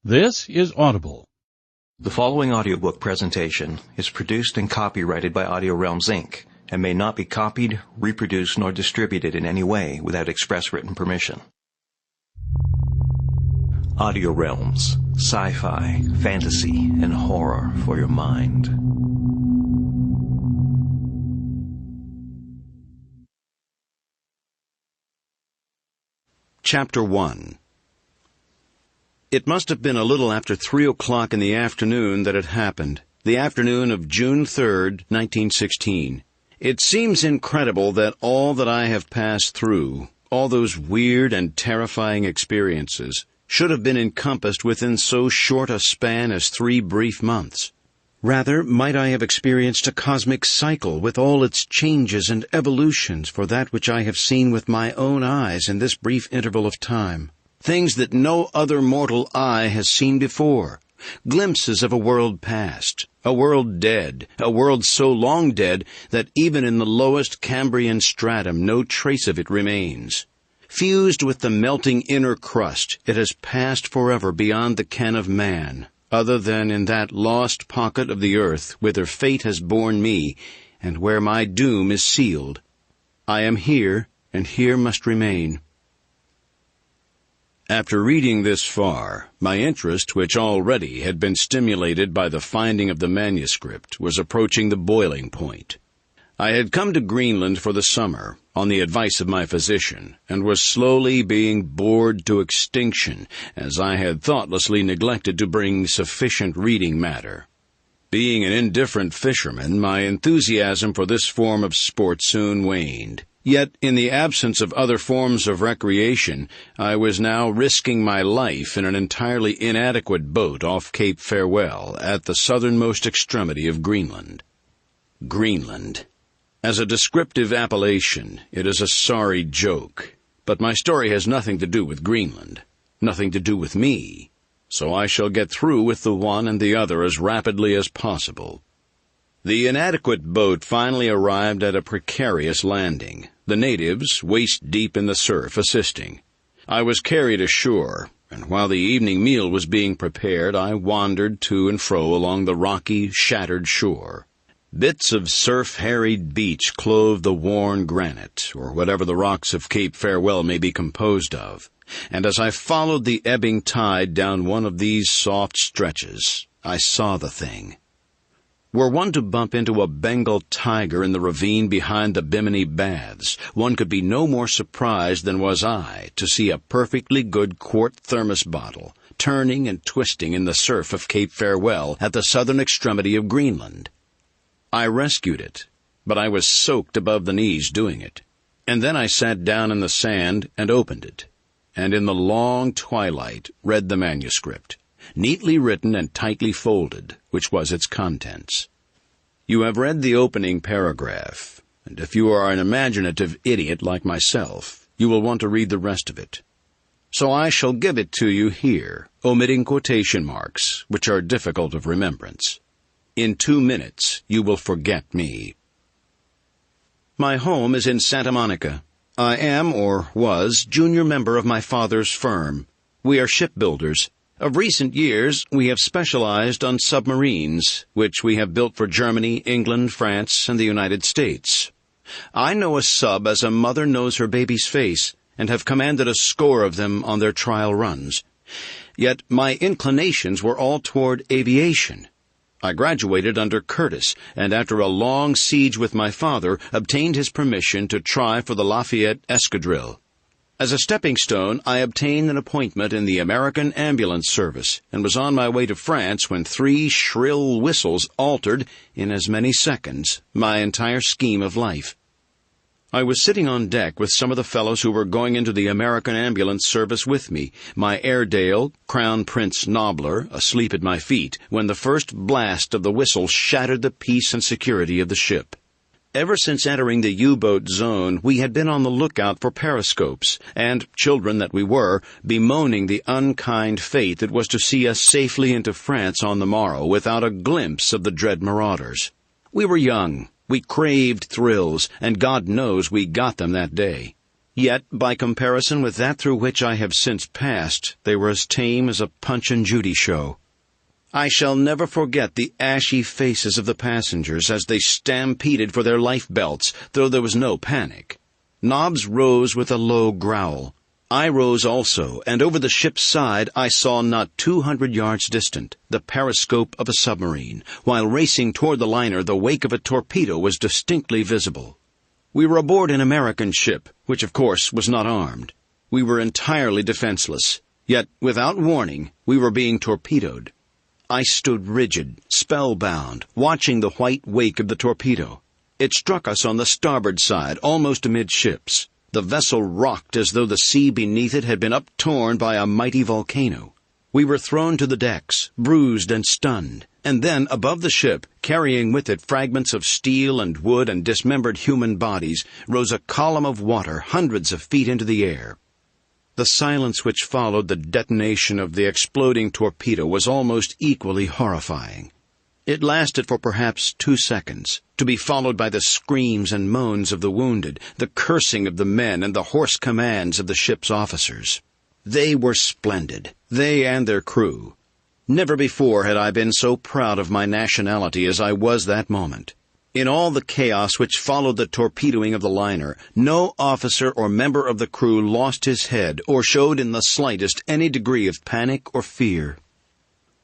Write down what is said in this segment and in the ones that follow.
This is Audible. The following audiobook presentation is produced and copyrighted by Audio Realms, Inc. and may not be copied, reproduced, nor distributed in any way without express written permission. Audio Realms, sci-fi, fantasy, and horror for your mind. Chapter 1. It must have been a little after 3 o'clock in the afternoon that it happened, the afternoon of June 3rd, 1916. It seems incredible that all that I have passed through, all those weird and terrifying experiences, should have been encompassed within so short a span as 3 brief months. Rather, might I have experienced a cosmic cycle with all its changes and evolutions for that which I have seen with my own eyes in this brief interval of time. Things that no other mortal eye has seen before. Glimpses of a world past, a world dead, a world so long dead that even in the lowest Cambrian stratum no trace of it remains. Fused with the melting inner crust, it has passed forever beyond the ken of man, other than in that lost pocket of the earth whither fate has borne me, and where my doom is sealed. I am here, and here must remain. After reading this far, my interest, which already had been stimulated by the finding of the manuscript, was approaching the boiling point. I had come to Greenland for the summer, on the advice of my physician, and was slowly being bored to extinction, as I had thoughtlessly neglected to bring sufficient reading matter. Being an indifferent fisherman, my enthusiasm for this form of sport soon waned. Yet, in the absence of other forms of recreation, I was now risking my life in an entirely inadequate boat off Cape Farewell, at the southernmost extremity of Greenland. Greenland. As a descriptive appellation, it is a sorry joke, but my story has nothing to do with Greenland, nothing to do with me, so I shall get through with the one and the other as rapidly as possible. The inadequate boat finally arrived at a precarious landing, the natives, waist-deep in the surf, assisting. I was carried ashore, and while the evening meal was being prepared, I wandered to and fro along the rocky, shattered shore. Bits of surf-harried beach clove the worn granite, or whatever the rocks of Cape Farewell may be composed of, and as I followed the ebbing tide down one of these soft stretches, I saw the thing. Were one to bump into a Bengal tiger in the ravine behind the Bimini Baths, one could be no more surprised than was I to see a perfectly good quart thermos bottle turning and twisting in the surf of Cape Farewell at the southern extremity of Greenland. I rescued it, but I was soaked above the knees doing it, and then I sat down in the sand and opened it, and in the long twilight read the manuscript, neatly written and tightly folded, which was its contents. You have read the opening paragraph, and if you are an imaginative idiot like myself, you will want to read the rest of it. So I shall give it to you here, omitting quotation marks, which are difficult of remembrance. In 2 minutes, you will forget me. My home is in Santa Monica. I am, or was, junior member of my father's firm. We are shipbuilders. Of recent years, we have specialized on submarines, which we have built for Germany, England, France, and the United States. I know a sub as a mother knows her baby's face, and have commanded a score of them on their trial runs. Yet my inclinations were all toward aviation. I graduated under Curtis, and after a long siege with my father, obtained his permission to try for the Lafayette Escadrille. As a stepping stone, I obtained an appointment in the American Ambulance Service, and was on my way to France when 3 shrill whistles altered, in as many seconds, my entire scheme of life. I was sitting on deck with some of the fellows who were going into the American Ambulance Service with me, my Airedale, Crown Prince Nobler, asleep at my feet, when the first blast of the whistle shattered the peace and security of the ship. Ever since entering the U-boat zone, we had been on the lookout for periscopes, and, children that we were, bemoaning the unkind fate that was to see us safely into France on the morrow without a glimpse of the dread marauders. We were young. We craved thrills, and God knows we got them that day. Yet, by comparison with that through which I have since passed, they were as tame as a Punch and Judy show. I shall never forget the ashy faces of the passengers as they stampeded for their life belts, though there was no panic. Nobbs rose with a low growl. I rose also, and over the ship's side I saw not 200 yards distant the periscope of a submarine, while racing toward the liner the wake of a torpedo was distinctly visible. We were aboard an American ship, which of course was not armed. We were entirely defenseless, yet without warning we were being torpedoed. I stood rigid, spellbound, watching the white wake of the torpedo. It struck us on the starboard side, almost amidships. The vessel rocked as though the sea beneath it had been uptorn by a mighty volcano. We were thrown to the decks, bruised and stunned, and then above the ship, carrying with it fragments of steel and wood and dismembered human bodies, rose a column of water hundreds of feet into the air. The silence which followed the detonation of the exploding torpedo was almost equally horrifying. It lasted for perhaps 2 seconds, to be followed by the screams and moans of the wounded, the cursing of the men, and the hoarse commands of the ship's officers. They were splendid, they and their crew. Never before had I been so proud of my nationality as I was that moment. In all the chaos which followed the torpedoing of the liner, no officer or member of the crew lost his head or showed in the slightest any degree of panic or fear.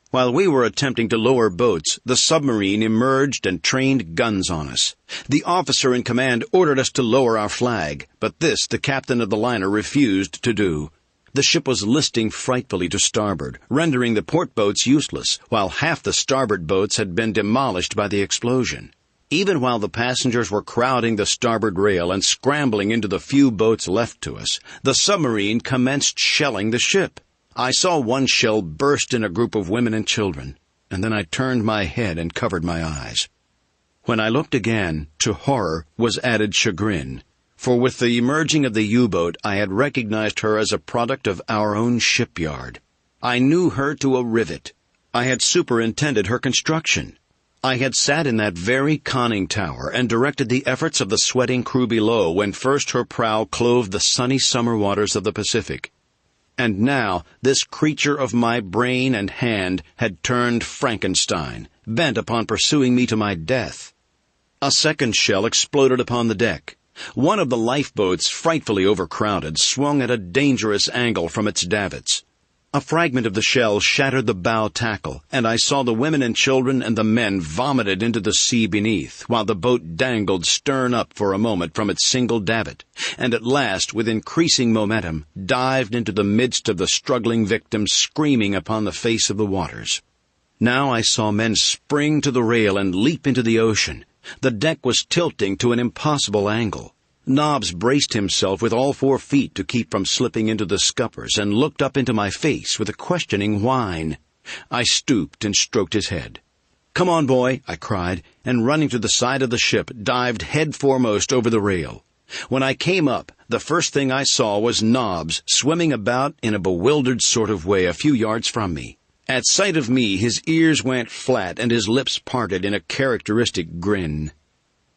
While we were attempting to lower boats, the submarine emerged and trained guns on us. The officer in command ordered us to lower our flag, but this the captain of the liner refused to do. The ship was listing frightfully to starboard, rendering the port boats useless, while half the starboard boats had been demolished by the explosion. Even while the passengers were crowding the starboard rail and scrambling into the few boats left to us, the submarine commenced shelling the ship. I saw one shell burst in a group of women and children, and then I turned my head and covered my eyes. When I looked again, to horror was added chagrin, for with the emerging of the U-boat I had recognized her as a product of our own shipyard. I knew her to a rivet. I had superintended her construction. I had sat in that very conning tower and directed the efforts of the sweating crew below when first her prow clove the sunny summer waters of the Pacific. And now this creature of my brain and hand had turned Frankenstein, bent upon pursuing me to my death. A second shell exploded upon the deck. One of the lifeboats, frightfully overcrowded, swung at a dangerous angle from its davits. A fragment of the shell shattered the bow tackle, and I saw the women and children and the men vomited into the sea beneath, while the boat dangled stern up for a moment from its single davit, and at last, with increasing momentum, dived into the midst of the struggling victims screaming upon the face of the waters. Now I saw men spring to the rail and leap into the ocean. The deck was tilting to an impossible angle. Nobbs braced himself with all 4 feet to keep from slipping into the scuppers and looked up into my face with a questioning whine. I stooped and stroked his head. "Come on, boy," I cried, and running to the side of the ship, dived head foremost over the rail. When I came up, the first thing I saw was Nobbs swimming about in a bewildered sort of way a few yards from me. At sight of me, his ears went flat and his lips parted in a characteristic grin.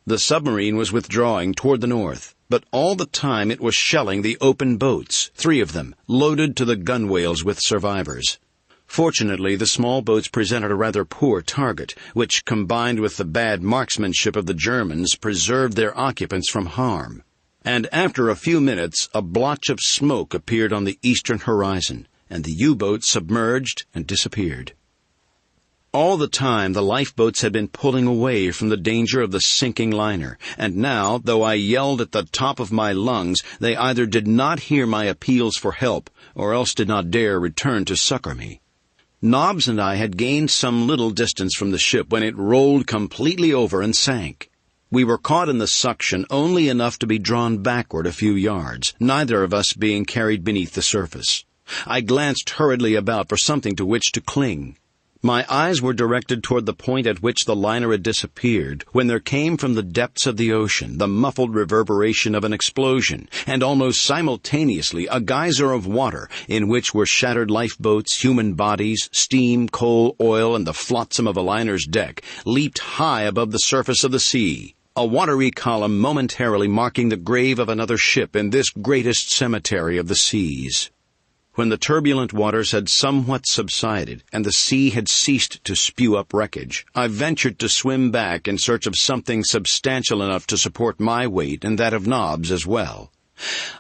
The submarine was withdrawing toward the north, but all the time it was shelling the open boats, 3 of them, loaded to the gunwales with survivors. Fortunately, the small boats presented a rather poor target, which, combined with the bad marksmanship of the Germans, preserved their occupants from harm. And after a few minutes, a blotch of smoke appeared on the eastern horizon, and the U-boat submerged and disappeared. All the time the lifeboats had been pulling away from the danger of the sinking liner, and now, though I yelled at the top of my lungs, they either did not hear my appeals for help, or else did not dare return to succor me. Nobbs and I had gained some little distance from the ship when it rolled completely over and sank. We were caught in the suction only enough to be drawn backward a few yards, neither of us being carried beneath the surface. I glanced hurriedly about for something to which to cling. My eyes were directed toward the point at which the liner had disappeared, when there came from the depths of the ocean the muffled reverberation of an explosion, and almost simultaneously a geyser of water, in which were shattered lifeboats, human bodies, steam, coal, oil, and the flotsam of a liner's deck, leaped high above the surface of the sea. a watery column momentarily marking the grave of another ship in this greatest cemetery of the seas. When the turbulent waters had somewhat subsided and the sea had ceased to spew up wreckage, I ventured to swim back in search of something substantial enough to support my weight and that of Nobbs as well.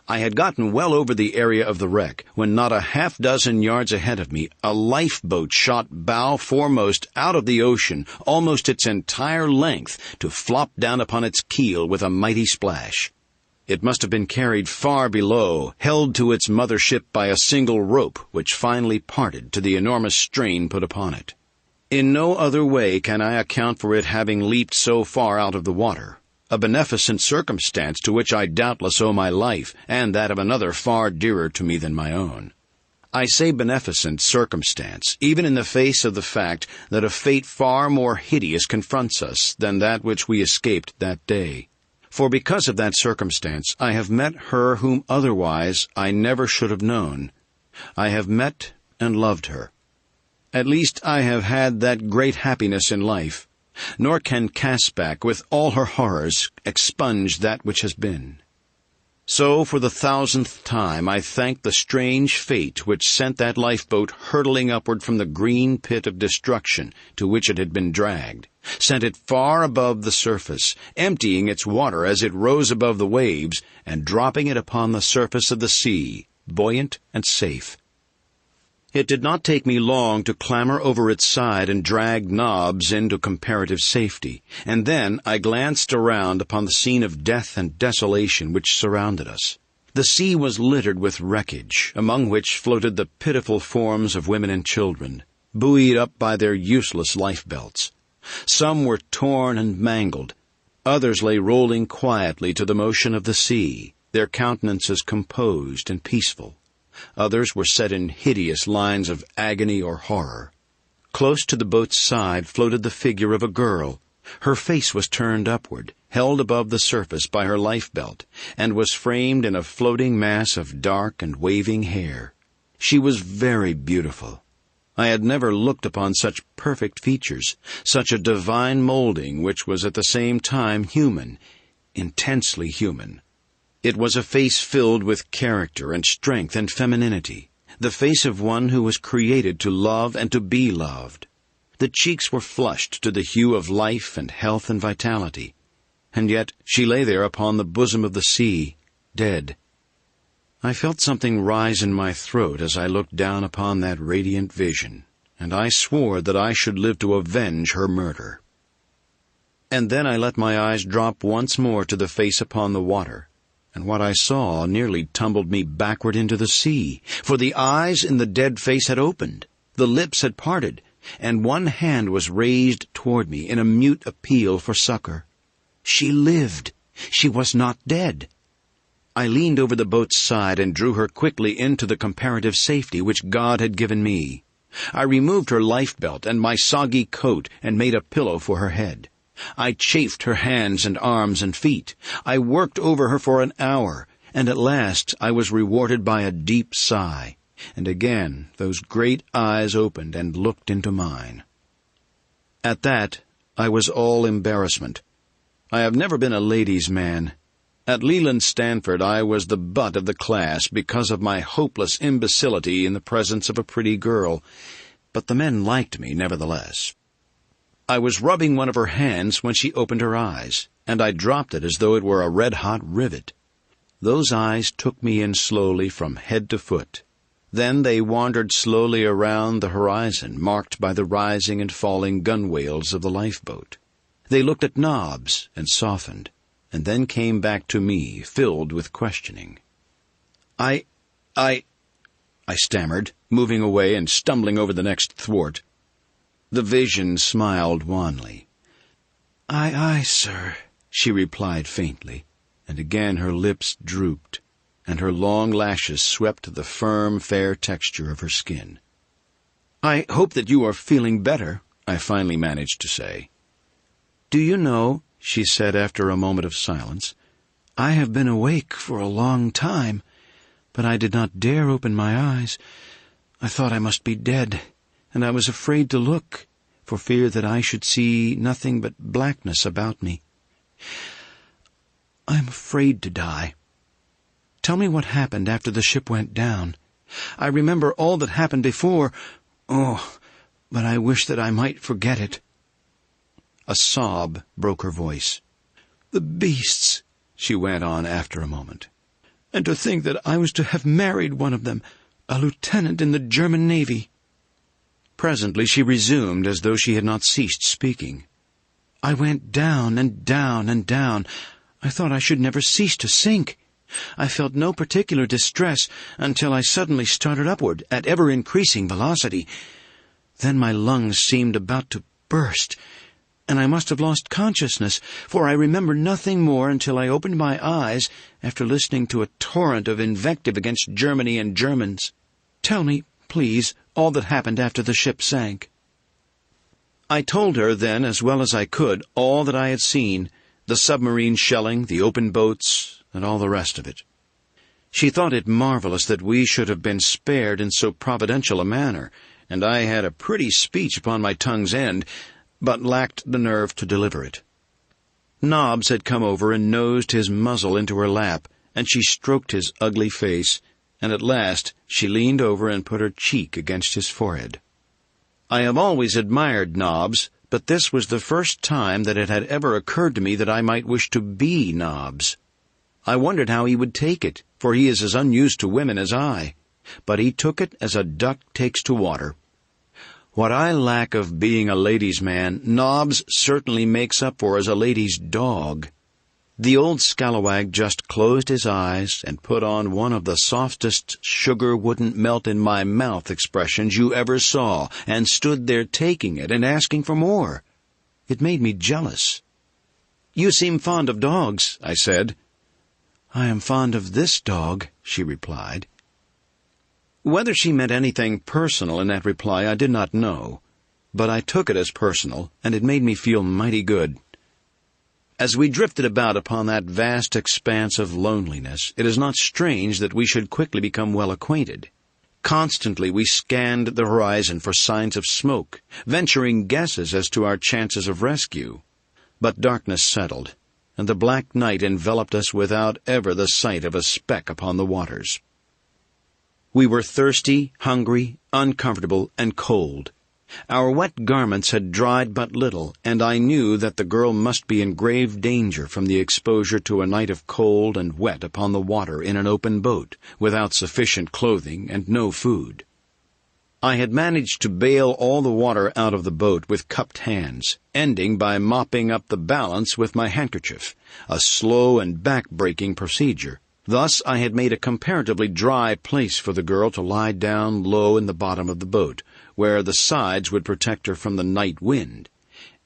I had gotten well over the area of the wreck when not a half-dozen yards ahead of me a lifeboat shot bow foremost out of the ocean almost its entire length to flop down upon its keel with a mighty splash. It must have been carried far below, held to its mother ship by a single rope which finally parted to the enormous strain put upon it. In no other way can I account for it having leaped so far out of the water, a beneficent circumstance to which I doubtless owe my life and that of another far dearer to me than my own. I say beneficent circumstance, even in the face of the fact that a fate far more hideous confronts us than that which we escaped that day. For because of that circumstance, I have met her whom otherwise I never should have known. I have met and loved her. At least I have had that great happiness in life, nor can Caspak, with all her horrors, expunge that which has been. So, for the 1000th time, I thank the strange fate which sent that lifeboat hurtling upward from the green pit of destruction to which it had been dragged, sent it far above the surface, emptying its water as it rose above the waves, and dropping it upon the surface of the sea, buoyant and safe. It did not take me long to clamber over its side and drag Nobbs into comparative safety, and then I glanced around upon the scene of death and desolation which surrounded us. The sea was littered with wreckage, among which floated the pitiful forms of women and children, buoyed up by their useless life-belts. Some were torn and mangled. Others lay rolling quietly to the motion of the sea, their countenances composed and peaceful. Others were set in hideous lines of agony or horror. Close to the boat's side floated the figure of a girl. Her face was turned upward, held above the surface by her life-belt, and was framed in a floating mass of dark and waving hair. She was very beautiful. I had never looked upon such perfect features, such a divine molding which was at the same time human, intensely human. It was a face filled with character and strength and femininity, the face of one who was created to love and to be loved. The cheeks were flushed to the hue of life and health and vitality, and yet she lay there upon the bosom of the sea, dead. I felt something rise in my throat as I looked down upon that radiant vision, and I swore that I should live to avenge her murder. And then I let my eyes drop once more to the face upon the water, and what I saw nearly tumbled me backward into the sea, for the eyes in the dead face had opened, the lips had parted, and one hand was raised toward me in a mute appeal for succor. She lived. She was not dead. I leaned over the boat's side and drew her quickly into the comparative safety which God had given me. I removed her life-belt and my soggy coat and made a pillow for her head. I chafed her hands and arms and feet. I worked over her for an hour, and at last I was rewarded by a deep sigh, and again those great eyes opened and looked into mine. At that, I was all embarrassment. I have never been a ladies' man. At Leland Stanford I was the butt of the class because of my hopeless imbecility in the presence of a pretty girl, but the men liked me nevertheless. I was rubbing one of her hands when she opened her eyes, and I dropped it as though it were a red-hot rivet. Those eyes took me in slowly from head to foot. Then they wandered slowly around the horizon, marked by the rising and falling gunwales of the lifeboat. They looked at Nobbs and softened, and then came back to me, filled with questioning. I stammered, moving away and stumbling over the next thwart. The vision smiled wanly. "Aye, sir," she replied faintly, and again her lips drooped, and her long lashes swept the firm, fair texture of her skin. "I hope that you are feeling better," I finally managed to say. "Do you know," she said after a moment of silence, "I have been awake for a long time, but I did not dare open my eyes. I thought I must be dead, and I was afraid to look, for fear that I should see nothing but blackness about me. "I'm afraid to die. Tell me what happened after the ship went down. I remember all that happened before. Oh, but I wish that I might forget it." A sob broke her voice. "The beasts," she went on after a moment. "And to think that I was to have married one of them, a lieutenant in the German Navy." Presently she resumed as though she had not ceased speaking. "I went down and down and down. I thought I should never cease to sink. I felt no particular distress until I suddenly started upward at ever-increasing velocity. Then my lungs seemed about to burst, and I must have lost consciousness, for I remember nothing more until I opened my eyes after listening to a torrent of invective against Germany and Germans. Tell me, please, all that happened after the ship sank." I told her then, as well as I could, all that I had seen, the submarine shelling, the open boats, and all the rest of it. She thought it marvelous that we should have been spared in so providential a manner, and I had a pretty speech upon my tongue's end, but lacked the nerve to deliver it. Nobbs had come over and nosed his muzzle into her lap, and she stroked his ugly face, and at last she leaned over and put her cheek against his forehead. I have always admired Nobbs, but this was the first time that it had ever occurred to me that I might wish to be Nobbs. I wondered how he would take it, for he is as unused to women as I, but he took it as a duck takes to water. What I lack of being a ladies' man, Nobbs certainly makes up for as a lady's dog. The old scalawag just closed his eyes and put on one of the softest sugar-wouldn't-melt-in-my-mouth expressions you ever saw, and stood there taking it and asking for more. It made me jealous. "You seem fond of dogs," I said. "I am fond of this dog," she replied. Whether she meant anything personal in that reply I did not know, but I took it as personal, and it made me feel mighty good. As we drifted about upon that vast expanse of loneliness, it is not strange that we should quickly become well acquainted. Constantly we scanned the horizon for signs of smoke, venturing guesses as to our chances of rescue. But darkness settled, and the black night enveloped us without ever the sight of a speck upon the waters. We were thirsty, hungry, uncomfortable, and cold. Our wet garments had dried but little, and I knew that the girl must be in grave danger from the exposure to a night of cold and wet upon the water in an open boat, without sufficient clothing and no food. I had managed to bail all the water out of the boat with cupped hands, ending by mopping up the balance with my handkerchief, a slow and back-breaking procedure. Thus I had made a comparatively dry place for the girl to lie down low in the bottom of the boat, where the sides would protect her from the night wind,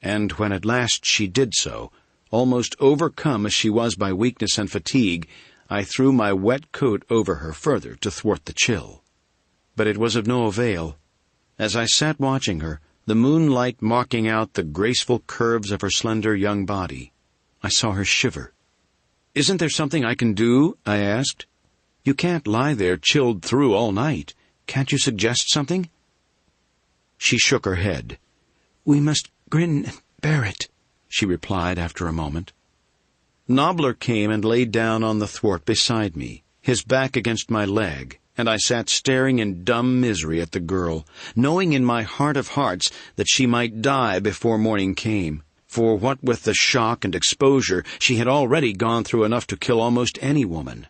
and when at last she did so, almost overcome as she was by weakness and fatigue, I threw my wet coat over her further to thwart the chill. But it was of no avail. As I sat watching her, the moonlight marking out the graceful curves of her slender young body, I saw her shiver. "Isn't there something I can do?" I asked. "You can't lie there chilled through all night. Can't you suggest something?" She shook her head. "We must grin and bear it," she replied after a moment. Nobbler came and lay down on the thwart beside me, his back against my leg, and I sat staring in dumb misery at the girl, knowing in my heart of hearts that she might die before morning came, for what with the shock and exposure, she had already gone through enough to kill almost any woman.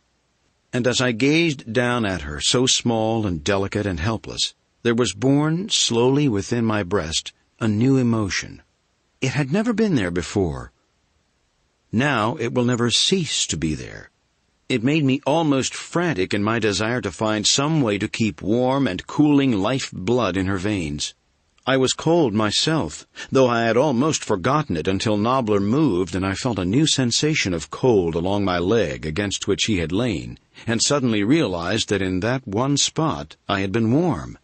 And as I gazed down at her, so small and delicate and helpless, there was born slowly within my breast a new emotion. It had never been there before. Now it will never cease to be there. It made me almost frantic in my desire to find some way to keep warm and cooling life blood in her veins. I was cold myself, though I had almost forgotten it until Nobbler moved and I felt a new sensation of cold along my leg against which he had lain, and suddenly realized that in that one spot I had been warm.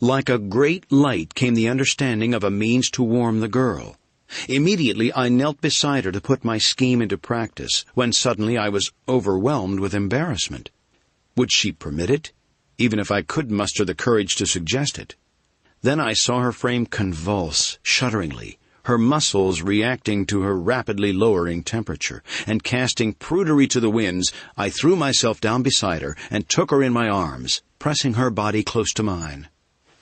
Like a great light came the understanding of a means to warm the girl. Immediately I knelt beside her to put my scheme into practice, when suddenly I was overwhelmed with embarrassment. Would she permit it, even if I could muster the courage to suggest it? Then I saw her frame convulse, shudderingly, her muscles reacting to her rapidly lowering temperature, and casting prudery to the winds, I threw myself down beside her and took her in my arms, pressing her body close to mine.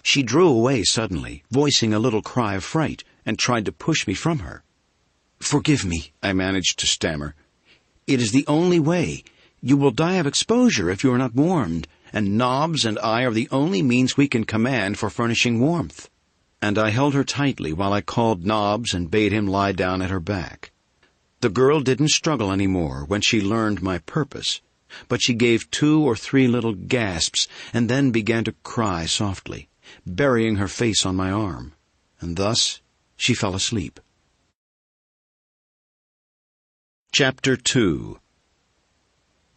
She drew away suddenly, voicing a little cry of fright, and tried to push me from her. "Forgive me," I managed to stammer. "It is the only way. You will die of exposure if you are not warmed, and Nobbs and I are the only means we can command for furnishing warmth." And I held her tightly while I called Nobbs and bade him lie down at her back. The girl didn't struggle any more when she learned my purpose, but she gave 2 or 3 little gasps and then began to cry softly, burying her face on my arm, and thus she fell asleep. Chapter 2.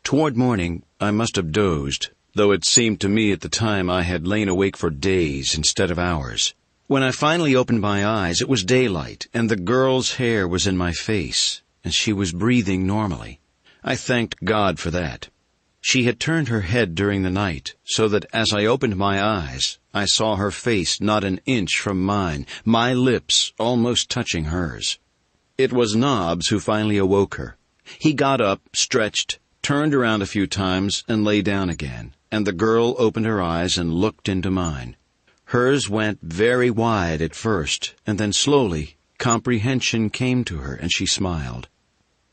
Toward morning, I must have dozed, though it seemed to me at the time I had lain awake for days instead of hours. When I finally opened my eyes, it was daylight, and the girl's hair was in my face, and she was breathing normally. I thanked God for that. She had turned her head during the night, so that as I opened my eyes, I saw her face not an inch from mine, my lips almost touching hers. It was Nobbs who finally awoke her. He got up, stretched, turned around a few times, and lay down again, and the girl opened her eyes and looked into mine. Hers went very wide at first, and then slowly comprehension came to her, and she smiled.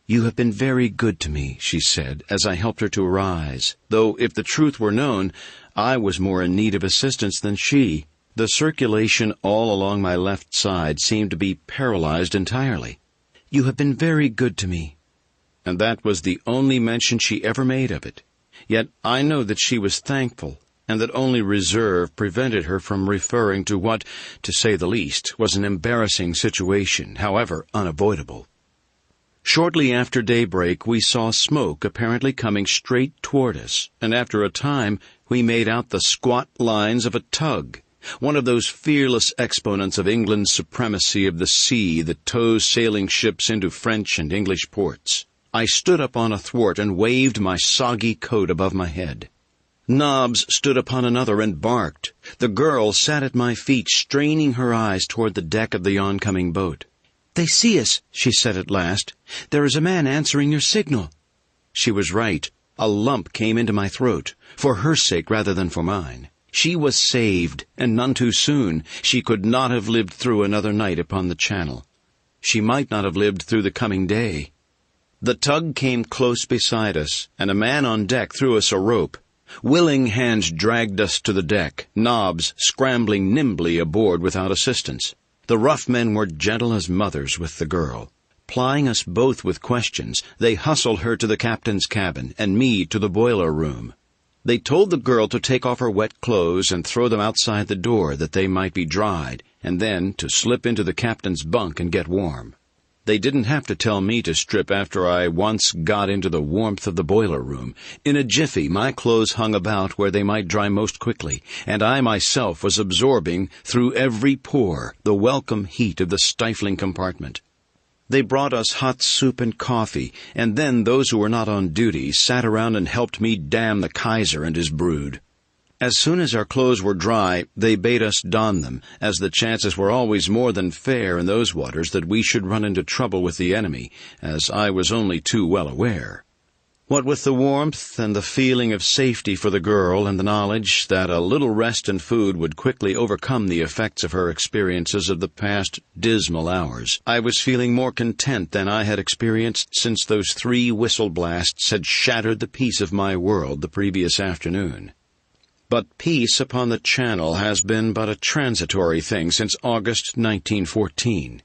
"You have been very good to me," she said, as I helped her to rise, though if the truth were known, I was more in need of assistance than she. The circulation all along my left side seemed to be paralyzed entirely. "You have been very good to me." And that was the only mention she ever made of it. Yet I know that she was thankful, and that only reserve prevented her from referring to what, to say the least, was an embarrassing situation, however unavoidable. Shortly after daybreak, we saw smoke apparently coming straight toward us, and after a time we made out the squat lines of a tug, one of those fearless exponents of England's supremacy of the sea that tows sailing ships into French and English ports. I stood up on a thwart and waved my soggy coat above my head. Nobbs stood upon another and barked. The girl sat at my feet, straining her eyes toward the deck of the oncoming boat. "They see us," she said at last. "There is a man answering your signal." She was right. A lump came into my throat, for her sake rather than for mine. She was saved, and none too soon. She could not have lived through another night upon the Channel. She might not have lived through the coming day. The tug came close beside us, and a man on deck threw us a rope. Willing hands dragged us to the deck, Nobbs scrambling nimbly aboard without assistance. The rough men were gentle as mothers with the girl. Plying us both with questions, they hustled her to the captain's cabin, and me to the boiler room. They told the girl to take off her wet clothes and throw them outside the door that they might be dried, and then to slip into the captain's bunk and get warm. They didn't have to tell me to strip after I once got into the warmth of the boiler room. In a jiffy, my clothes hung about where they might dry most quickly, and I myself was absorbing, through every pore, the welcome heat of the stifling compartment. They brought us hot soup and coffee, and then those who were not on duty sat around and helped me damn the Kaiser and his brood. As soon as our clothes were dry, they bade us don them, as the chances were always more than fair in those waters that we should run into trouble with the enemy, as I was only too well aware. What with the warmth and the feeling of safety for the girl and the knowledge that a little rest and food would quickly overcome the effects of her experiences of the past dismal hours, I was feeling more content than I had experienced since those 3 whistle blasts had shattered the peace of my world the previous afternoon. But peace upon the Channel has been but a transitory thing since August 1914.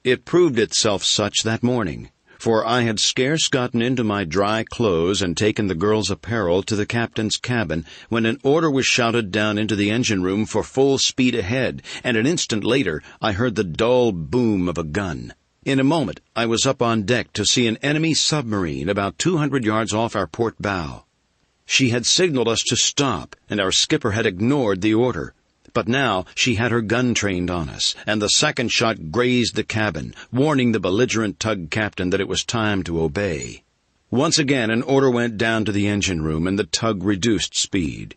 It proved itself such that morning, for I had scarce gotten into my dry clothes and taken the girl's apparel to the captain's cabin when an order was shouted down into the engine room for full speed ahead, and an instant later I heard the dull boom of a gun. In a moment I was up on deck to see an enemy submarine about 200 yards off our port bow. She had signaled us to stop, and our skipper had ignored the order. But now she had her gun trained on us, and the second shot grazed the cabin, warning the belligerent tug captain that it was time to obey. Once again an order went down to the engine room, and the tug reduced speed.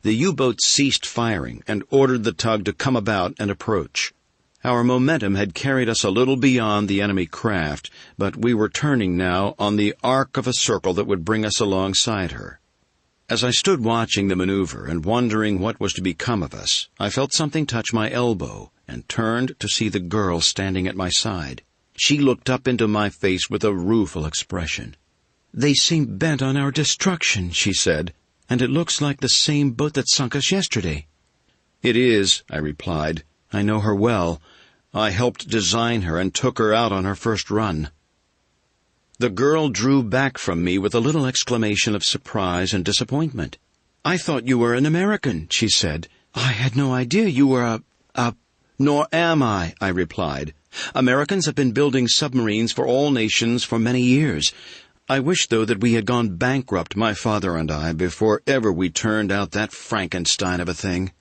The U-boat ceased firing and ordered the tug to come about and approach. Our momentum had carried us a little beyond the enemy craft, but we were turning now on the arc of a circle that would bring us alongside her. As I stood watching the maneuver and wondering what was to become of us, I felt something touch my elbow and turned to see the girl standing at my side. She looked up into my face with a rueful expression. "They seem bent on our destruction," she said, "and it looks like the same boat that sunk us yesterday." "It is," I replied. "I know her well. I helped design her and took her out on her first run." The girl drew back from me with a little exclamation of surprise and disappointment. "I thought you were an American," she said. "I had no idea you were a—" "Nor am I," I replied. "Americans have been building submarines for all nations for many years. I wish, though, that we had gone bankrupt, my father and I, before ever we turned out that Frankenstein of a thing."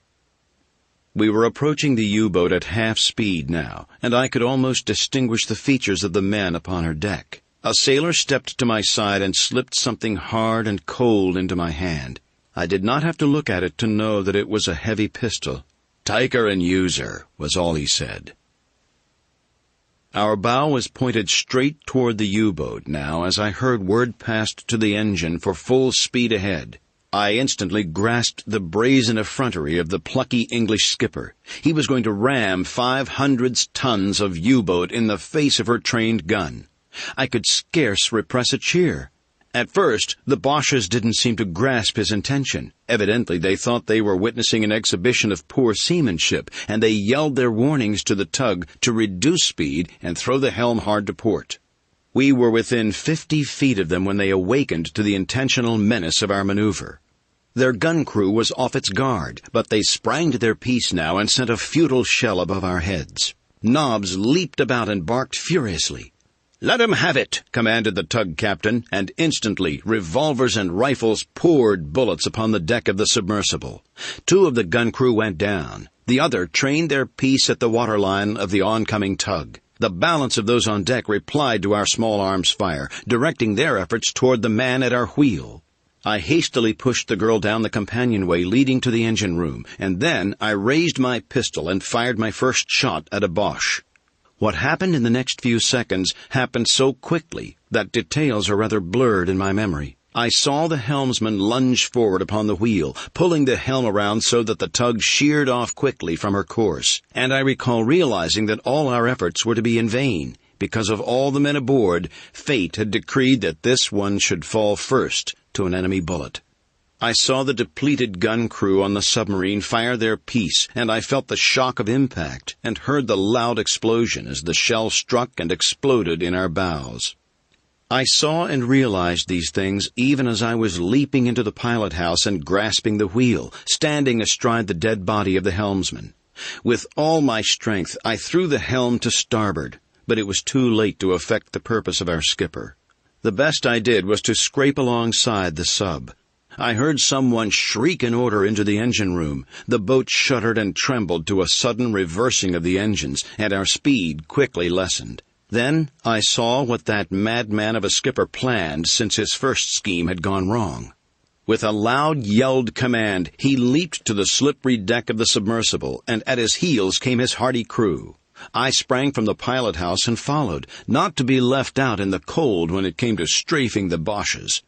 We were approaching the U-boat at half speed now, and I could almost distinguish the features of the men upon her deck. A sailor stepped to my side and slipped something hard and cold into my hand. I did not have to look at it to know that it was a heavy pistol. "Take her and use her," was all he said. Our bow was pointed straight toward the U-boat now as I heard word passed to the engine for full speed ahead. I instantly grasped the brazen effrontery of the plucky English skipper. He was going to ram 500 tons of U-boat in the face of her trained gun. I could scarce repress a cheer. At first, the Boches didn't seem to grasp his intention. Evidently, they thought they were witnessing an exhibition of poor seamanship, and they yelled their warnings to the tug to reduce speed and throw the helm hard to port. We were within 50 feet of them when they awakened to the intentional menace of our maneuver. Their gun crew was off its guard, but they sprang to their piece now and sent a futile shell above our heads. Nobbs leaped about and barked furiously. "Let 'em have it," commanded the tug captain, and instantly revolvers and rifles poured bullets upon the deck of the submersible. 2 of the gun crew went down. The other trained their piece at the waterline of the oncoming tug. The balance of those on deck replied to our small arms fire, directing their efforts toward the man at our wheel. I hastily pushed the girl down the companionway leading to the engine room, and then I raised my pistol and fired my first shot at a Boche. What happened in the next few seconds happened so quickly that details are rather blurred in my memory. I saw the helmsman lunge forward upon the wheel, pulling the helm around so that the tug sheered off quickly from her course, and I recall realizing that all our efforts were to be in vain. Because of all the men aboard, fate had decreed that this one should fall first to an enemy bullet. I saw the depleted gun crew on the submarine fire their piece, and I felt the shock of impact and heard the loud explosion as the shell struck and exploded in our bows. I saw and realized these things even as I was leaping into the pilot house and grasping the wheel, standing astride the dead body of the helmsman. With all my strength, I threw the helm to starboard, but it was too late to effect the purpose of our skipper. The best I did was to scrape alongside the sub. I heard someone shriek an order into the engine room. The boat shuddered and trembled to a sudden reversing of the engines, and our speed quickly lessened. Then I saw what that madman of a skipper planned since his first scheme had gone wrong. With a loud yelled command, he leaped to the slippery deck of the submersible, and at his heels came his hardy crew. I sprang from the pilot house and followed, not to be left out in the cold when it came to strafing the Boches.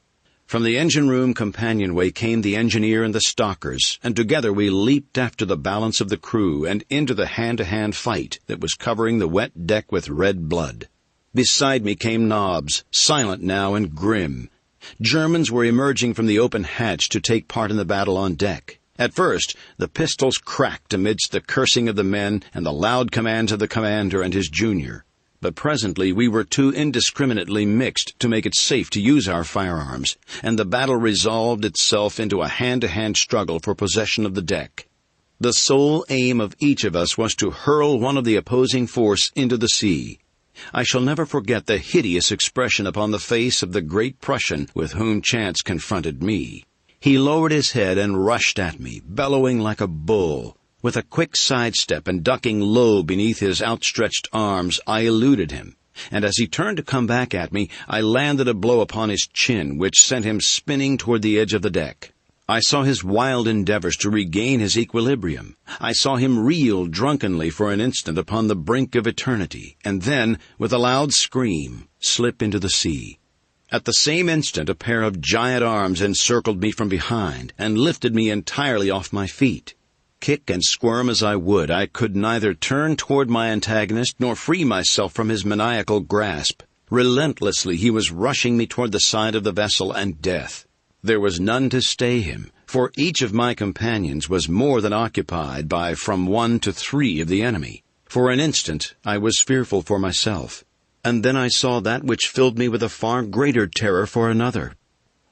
From the engine-room companionway came the engineer and the stockers, and together we leaped after the balance of the crew and into the hand-to-hand fight that was covering the wet deck with red blood. Beside me came Nobbs, silent now and grim. Germans were emerging from the open hatch to take part in the battle on deck. At first, the pistols cracked amidst the cursing of the men and the loud commands of the commander and his junior. But presently we were too indiscriminately mixed to make it safe to use our firearms, and the battle resolved itself into a hand-to-hand struggle for possession of the deck. The sole aim of each of us was to hurl one of the opposing force into the sea. I shall never forget the hideous expression upon the face of the great Prussian with whom chance confronted me. He lowered his head and rushed at me, bellowing like a bull. With a quick sidestep and ducking low beneath his outstretched arms, I eluded him, and as he turned to come back at me, I landed a blow upon his chin, which sent him spinning toward the edge of the deck. I saw his wild endeavors to regain his equilibrium. I saw him reel drunkenly for an instant upon the brink of eternity, and then, with a loud scream, slip into the sea. At the same instant a pair of giant arms encircled me from behind and lifted me entirely off my feet. Kick and squirm as I would, I could neither turn toward my antagonist nor free myself from his maniacal grasp. Relentlessly he was rushing me toward the side of the vessel and death. There was none to stay him, for each of my companions was more than occupied by from 1 to 3 of the enemy. For an instant I was fearful for myself, and then I saw that which filled me with a far greater terror for another.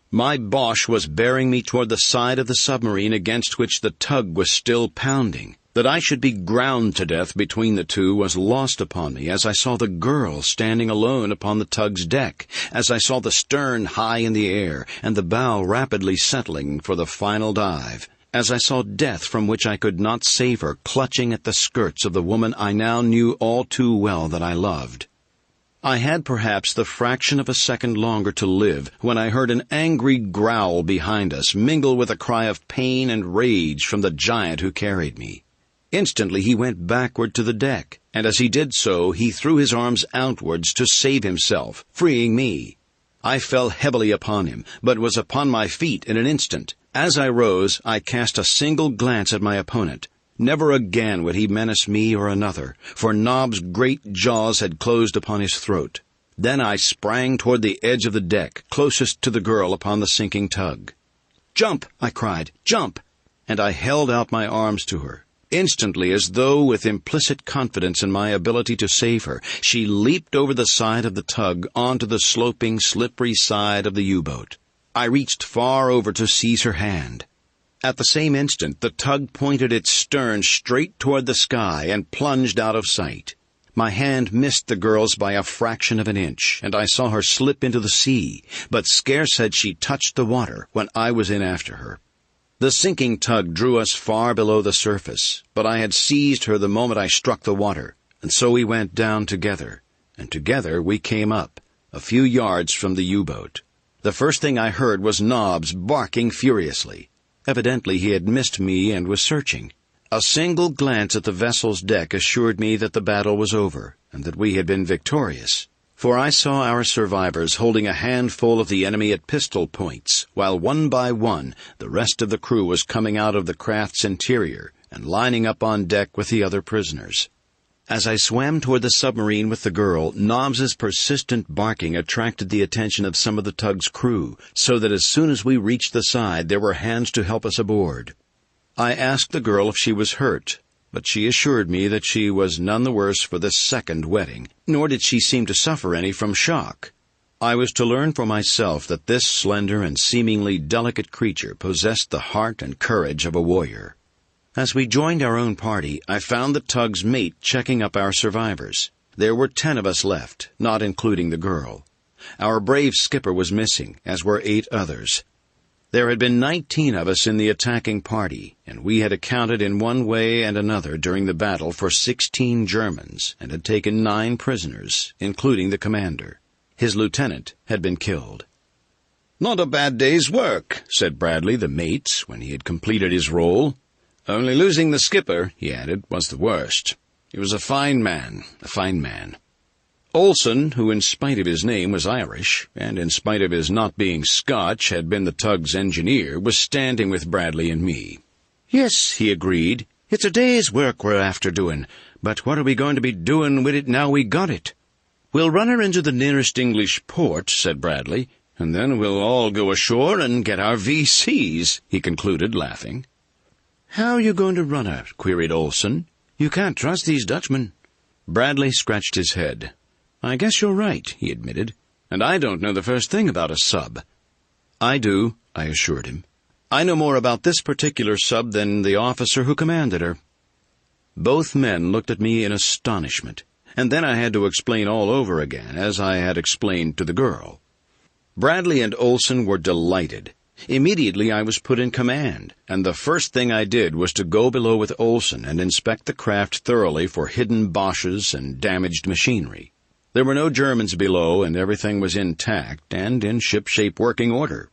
My Boche was bearing me toward the side of the submarine against which the tug was still pounding. That I should be ground to death between the two was lost upon me as I saw the girl standing alone upon the tug's deck, as I saw the stern high in the air and the bow rapidly settling for the final dive, as I saw death from which I could not save her clutching at the skirts of the woman I now knew all too well that I loved. I had perhaps the fraction of a second longer to live when I heard an angry growl behind us mingle with a cry of pain and rage from the giant who carried me. Instantly he went backward to the deck, and as he did so, he threw his arms outwards to save himself, freeing me. I fell heavily upon him, but was upon my feet in an instant. As I rose, I cast a single glance at my opponent. Never again would he menace me or another, for Nob's great jaws had closed upon his throat. Then I sprang toward the edge of the deck, closest to the girl upon the sinking tug. "Jump!" I cried. "Jump!" And I held out my arms to her. Instantly, as though with implicit confidence in my ability to save her, she leaped over the side of the tug onto the sloping, slippery side of the U-boat. I reached far over to seize her hand. At the same instant, the tug pointed its stern straight toward the sky and plunged out of sight. My hand missed the girl's by a fraction of an inch, and I saw her slip into the sea, but scarce had she touched the water when I was in after her. The sinking tug drew us far below the surface, but I had seized her the moment I struck the water, and so we went down together, and together we came up, a few yards from the U-boat. The first thing I heard was Nobbs barking furiously. Evidently he had missed me and was searching. A single glance at the vessel's deck assured me that the battle was over, and that we had been victorious. For I saw our survivors holding a handful of the enemy at pistol points, while one by one the rest of the crew was coming out of the craft's interior and lining up on deck with the other prisoners. As I swam toward the submarine with the girl, Nobbs's persistent barking attracted the attention of some of the tug's crew, so that as soon as we reached the side there were hands to help us aboard. I asked the girl if she was hurt, but she assured me that she was none the worse for this second wetting, nor did she seem to suffer any from shock. I was to learn for myself that this slender and seemingly delicate creature possessed the heart and courage of a warrior. As we joined our own party, I found the tug's mate checking up our survivors. There were 10 of us left, not including the girl. Our brave skipper was missing, as were 8 others. There had been 19 of us in the attacking party, and we had accounted in one way and another during the battle for 16 Germans, and had taken 9 prisoners, including the commander. His lieutenant had been killed. "Not a bad day's work," said Bradley, the mate, when he had completed his roll. "Only losing the skipper," he added, "was the worst. He was a fine man, a fine man." Olson, who in spite of his name was Irish, and in spite of his not being Scotch had been the tug's engineer, was standing with Bradley and me. "Yes," he agreed, "it's a day's work we're after doing, but what are we going to be doing with it now we got it?" "We'll run her into the nearest English port," said Bradley, "and then we'll all go ashore and get our VCs," he concluded, laughing. "How are you going to run her?" queried Olson. "You can't trust these Dutchmen." Bradley scratched his head. "I guess you're right," he admitted, "and I don't know the first thing about a sub." "I do," I assured him. "I know more about this particular sub than the officer who commanded her." Both men looked at me in astonishment, and then I had to explain all over again, as I had explained to the girl. Bradley and Olson were delighted. Immediately I was put in command, and the first thing I did was to go below with Olson and inspect the craft thoroughly for hidden Boches and damaged machinery. There were no Germans below, and everything was intact and in ship-shape working order.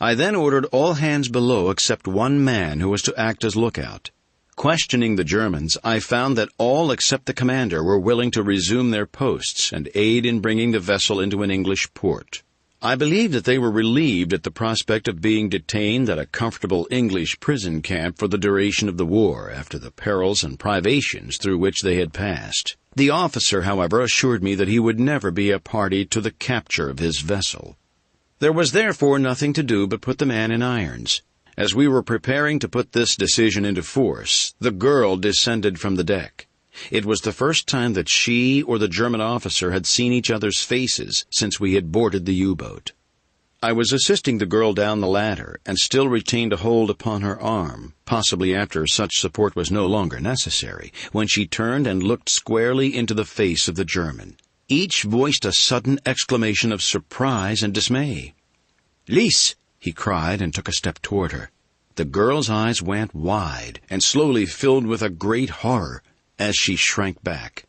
I then ordered all hands below except one man who was to act as lookout. Questioning the Germans, I found that all except the commander were willing to resume their posts and aid in bringing the vessel into an English port. I believe that they were relieved at the prospect of being detained at a comfortable English prison camp for the duration of the war after the perils and privations through which they had passed. The officer, however, assured me that he would never be a party to the capture of his vessel. There was therefore nothing to do but put the man in irons. As we were preparing to put this decision into force, the girl descended from the deck. It was the first time that she or the German officer had seen each other's faces since we had boarded the U-boat. I was assisting the girl down the ladder and still retained a hold upon her arm, possibly after such support was no longer necessary, when she turned and looked squarely into the face of the German. Each voiced a sudden exclamation of surprise and dismay. "Lise!" he cried and took a step toward her. The girl's eyes went wide and slowly filled with a great horror as she shrank back.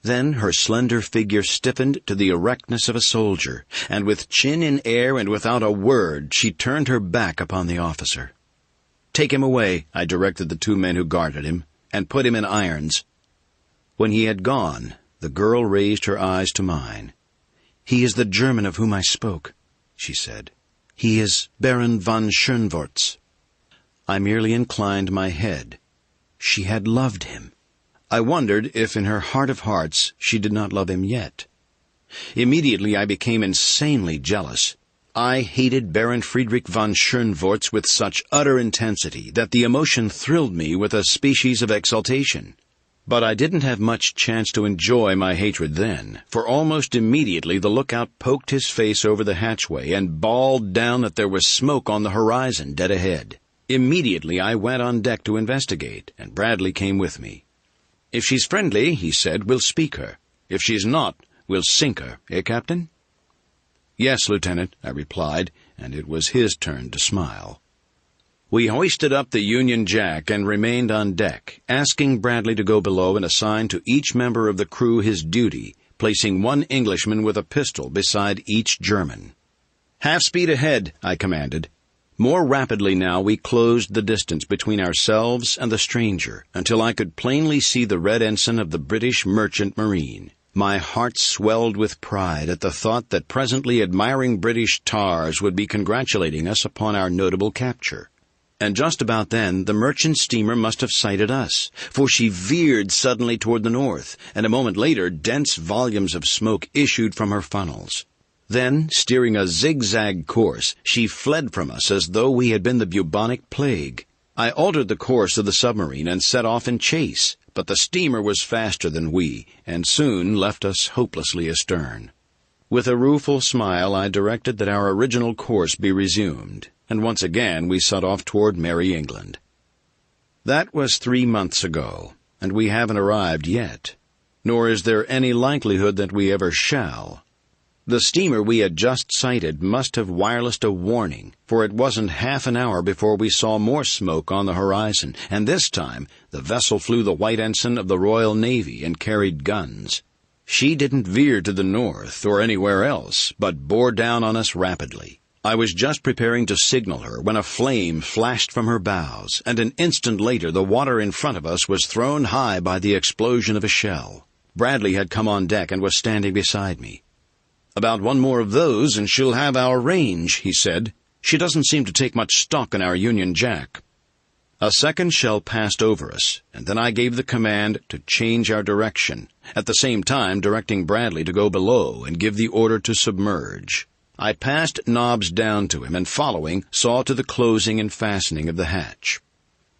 Then her slender figure stiffened to the erectness of a soldier, and with chin in air and without a word, she turned her back upon the officer. "Take him away," I directed the two men who guarded him, "and put him in irons." When he had gone, the girl raised her eyes to mine. "He is the German of whom I spoke," she said. "He is Baron von Schönwurz." I merely inclined my head. She had loved him. I wondered if in her heart of hearts she did not love him yet. Immediately I became insanely jealous. I hated Baron Friedrich von Schönwurz with such utter intensity that the emotion thrilled me with a species of exultation. But I didn't have much chance to enjoy my hatred then, for almost immediately the lookout poked his face over the hatchway and bawled down that there was smoke on the horizon dead ahead. Immediately I went on deck to investigate, and Bradley came with me. "If she's friendly," he said, "we'll speak her. If she's not, we'll sink her, eh, Captain?" "Yes, Lieutenant," I replied, and it was his turn to smile. We hoisted up the Union Jack and remained on deck, asking Bradley to go below and assign to each member of the crew his duty, placing one Englishman with a pistol beside each German. "Half speed ahead," I commanded. More rapidly now we closed the distance between ourselves and the stranger, until I could plainly see the red ensign of the British Merchant Marine. My heart swelled with pride at the thought that presently admiring British tars would be congratulating us upon our notable capture. And just about then the merchant steamer must have sighted us, for she veered suddenly toward the north, and a moment later dense volumes of smoke issued from her funnels. Then, steering a zigzag course, she fled from us as though we had been the bubonic plague. I altered the course of the submarine and set off in chase, but the steamer was faster than we, and soon left us hopelessly astern. With a rueful smile, I directed that our original course be resumed, and once again we set off toward merry England. That was 3 months ago, and we haven't arrived yet, nor is there any likelihood that we ever shall. The steamer we had just sighted must have wirelessed a warning, for it wasn't half an hour before we saw more smoke on the horizon, and this time the vessel flew the white ensign of the Royal Navy and carried guns. She didn't veer to the north or anywhere else, but bore down on us rapidly. I was just preparing to signal her when a flame flashed from her bows, and an instant later the water in front of us was thrown high by the explosion of a shell. Bradley had come on deck and was standing beside me. "About one more of those and she'll have our range," he said. "She doesn't seem to take much stock in our Union Jack." A second shell passed over us, and then I gave the command to change our direction, at the same time directing Bradley to go below and give the order to submerge. I passed Nobbs down to him and, following, saw to the closing and fastening of the hatch.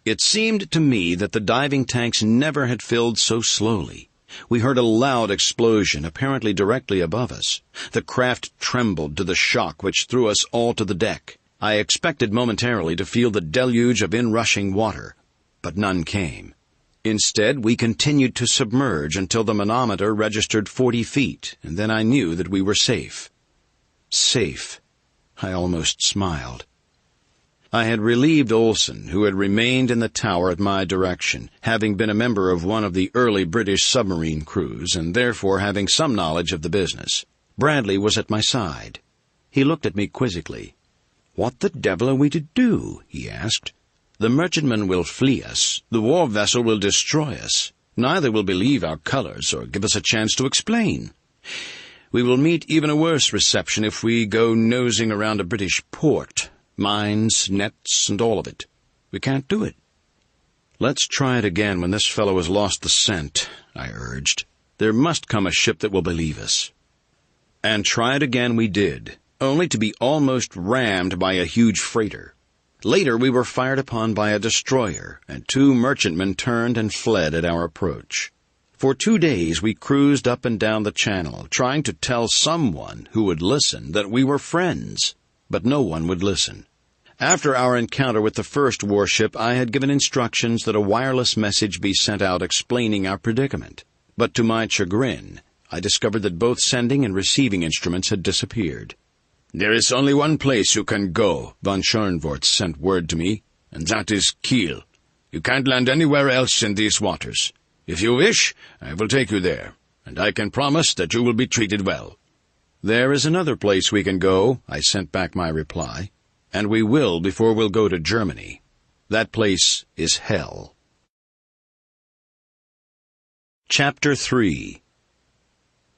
It seemed to me that the diving tanks never had filled so slowly. We heard a loud explosion, apparently directly above us. The craft trembled to the shock which threw us all to the deck. I expected momentarily to feel the deluge of inrushing water, but none came. Instead, we continued to submerge until the manometer registered 40 feet, and then I knew that we were safe. Safe. I almost smiled. I had relieved Olson, who had remained in the tower at my direction, having been a member of one of the early British submarine crews, and therefore having some knowledge of the business. Bradley was at my side. He looked at me quizzically. "What the devil are we to do?" he asked. "The merchantman will flee us. The war vessel will destroy us. Neither will believe our colors or give us a chance to explain. We will meet even a worse reception if we go nosing around a British port. Mines, nets, and all of it. We can't do it." "Let's try it again when this fellow has lost the scent," I urged. "There must come a ship that will believe us." And try it again we did, only to be almost rammed by a huge freighter. Later we were fired upon by a destroyer, and 2 merchantmen turned and fled at our approach. For 2 days we cruised up and down the channel, trying to tell someone who would listen that we were friends, but no one would listen. After our encounter with the first warship, I had given instructions that a wireless message be sent out explaining our predicament. But to my chagrin, I discovered that both sending and receiving instruments had disappeared. "There is only one place you can go," von Schoenvorts sent word to me, "and that is Kiel. You can't land anywhere else in these waters. If you wish, I will take you there, and I can promise that you will be treated well." "There is another place we can go," I sent back my reply, "and we will before we'll go to Germany. That place is hell." Chapter 3.